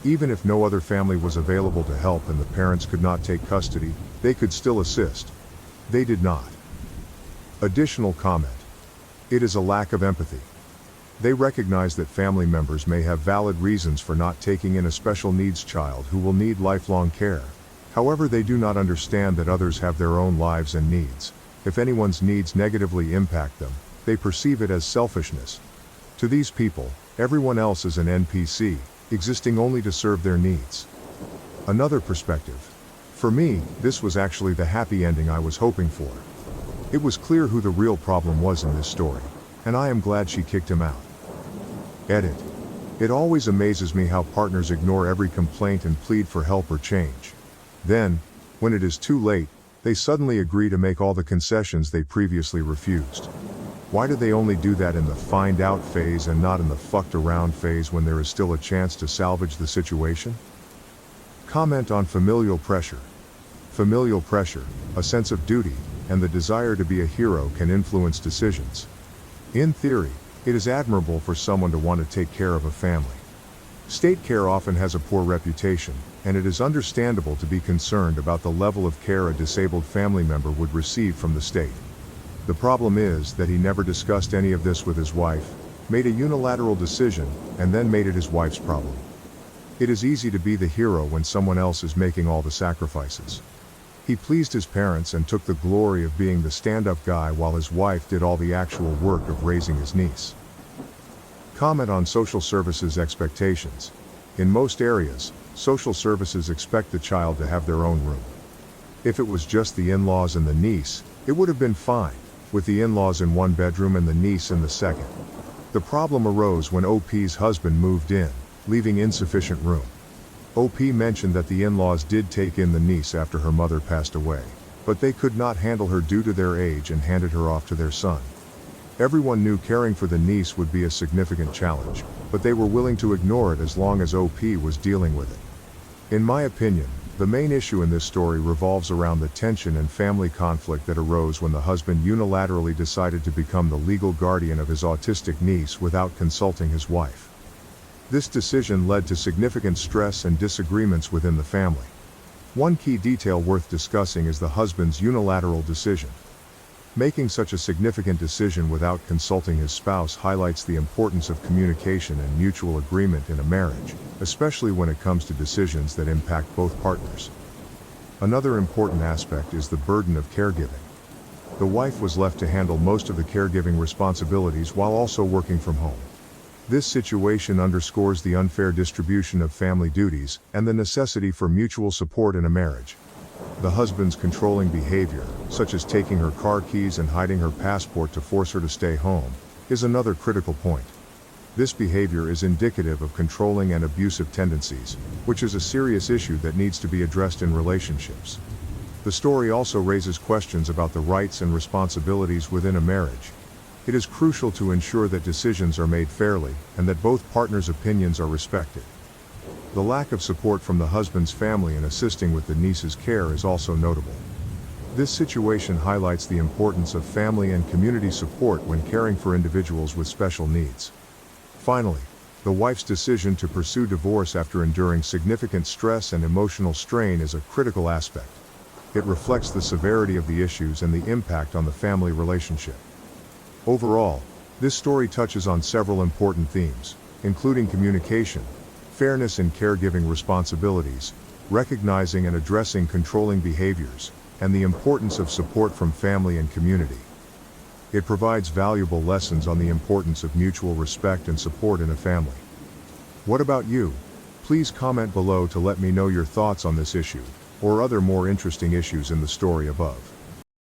Even if no other family was available to help and the parents could not take custody, they could still assist. They did not. Additional comment. It is a lack of empathy. They recognize that family members may have valid reasons for not taking in a special needs child who will need lifelong care. However, they do not understand that others have their own lives and needs. If anyone's needs negatively impact them, they perceive it as selfishness. To these people, everyone else is an NPC, existing only to serve their needs. Another perspective. For me, this was actually the happy ending I was hoping for. It was clear who the real problem was in this story, and I am glad she kicked him out. Edit. It always amazes me how partners ignore every complaint and plead for help or change. Then, when it is too late, they suddenly agree to make all the concessions they previously refused. Why do they only do that in the find out phase and not in the fucked around phase when there is still a chance to salvage the situation? Comment on familial pressure. Familial pressure, a sense of duty, and the desire to be a hero can influence decisions. In theory, it is admirable for someone to want to take care of a family. State care often has a poor reputation, and it is understandable to be concerned about the level of care a disabled family member would receive from the state. The problem is that he never discussed any of this with his wife, made a unilateral decision, and then made it his wife's problem. It is easy to be the hero when someone else is making all the sacrifices. He pleased his parents and took the glory of being the stand-up guy while his wife did all the actual work of raising his niece. Comment on social services expectations. In most areas, social services expect the child to have their own room. If it was just the in-laws and the niece, it would have been fine, with the in-laws in one bedroom and the niece in the second. The problem arose when OP's husband moved in, leaving insufficient room. OP mentioned that the in-laws did take in the niece after her mother passed away, but they could not handle her due to their age and handed her off to their son. Everyone knew caring for the niece would be a significant challenge, but they were willing to ignore it as long as OP was dealing with it. In my opinion, the main issue in this story revolves around the tension and family conflict that arose when the husband unilaterally decided to become the legal guardian of his autistic niece without consulting his wife. This decision led to significant stress and disagreements within the family. One key detail worth discussing is the husband's unilateral decision. Making such a significant decision without consulting his spouse highlights the importance of communication and mutual agreement in a marriage, especially when it comes to decisions that impact both partners. Another important aspect is the burden of caregiving. The wife was left to handle most of the caregiving responsibilities while also working from home. This situation underscores the unfair distribution of family duties and the necessity for mutual support in a marriage. The husband's controlling behavior, such as taking her car keys and hiding her passport to force her to stay home, is another critical point. This behavior is indicative of controlling and abusive tendencies, which is a serious issue that needs to be addressed in relationships. The story also raises questions about the rights and responsibilities within a marriage. It is crucial to ensure that decisions are made fairly and that both partners' opinions are respected. The lack of support from the husband's family in assisting with the niece's care is also notable. This situation highlights the importance of family and community support when caring for individuals with special needs. Finally, the wife's decision to pursue divorce after enduring significant stress and emotional strain is a critical aspect. It reflects the severity of the issues and the impact on the family relationship. Overall, this story touches on several important themes, including communication, fairness in caregiving responsibilities, recognizing and addressing controlling behaviors, and the importance of support from family and community. It provides valuable lessons on the importance of mutual respect and support in a family. What about you? Please comment below to let me know your thoughts on this issue, or other more interesting issues in the story above.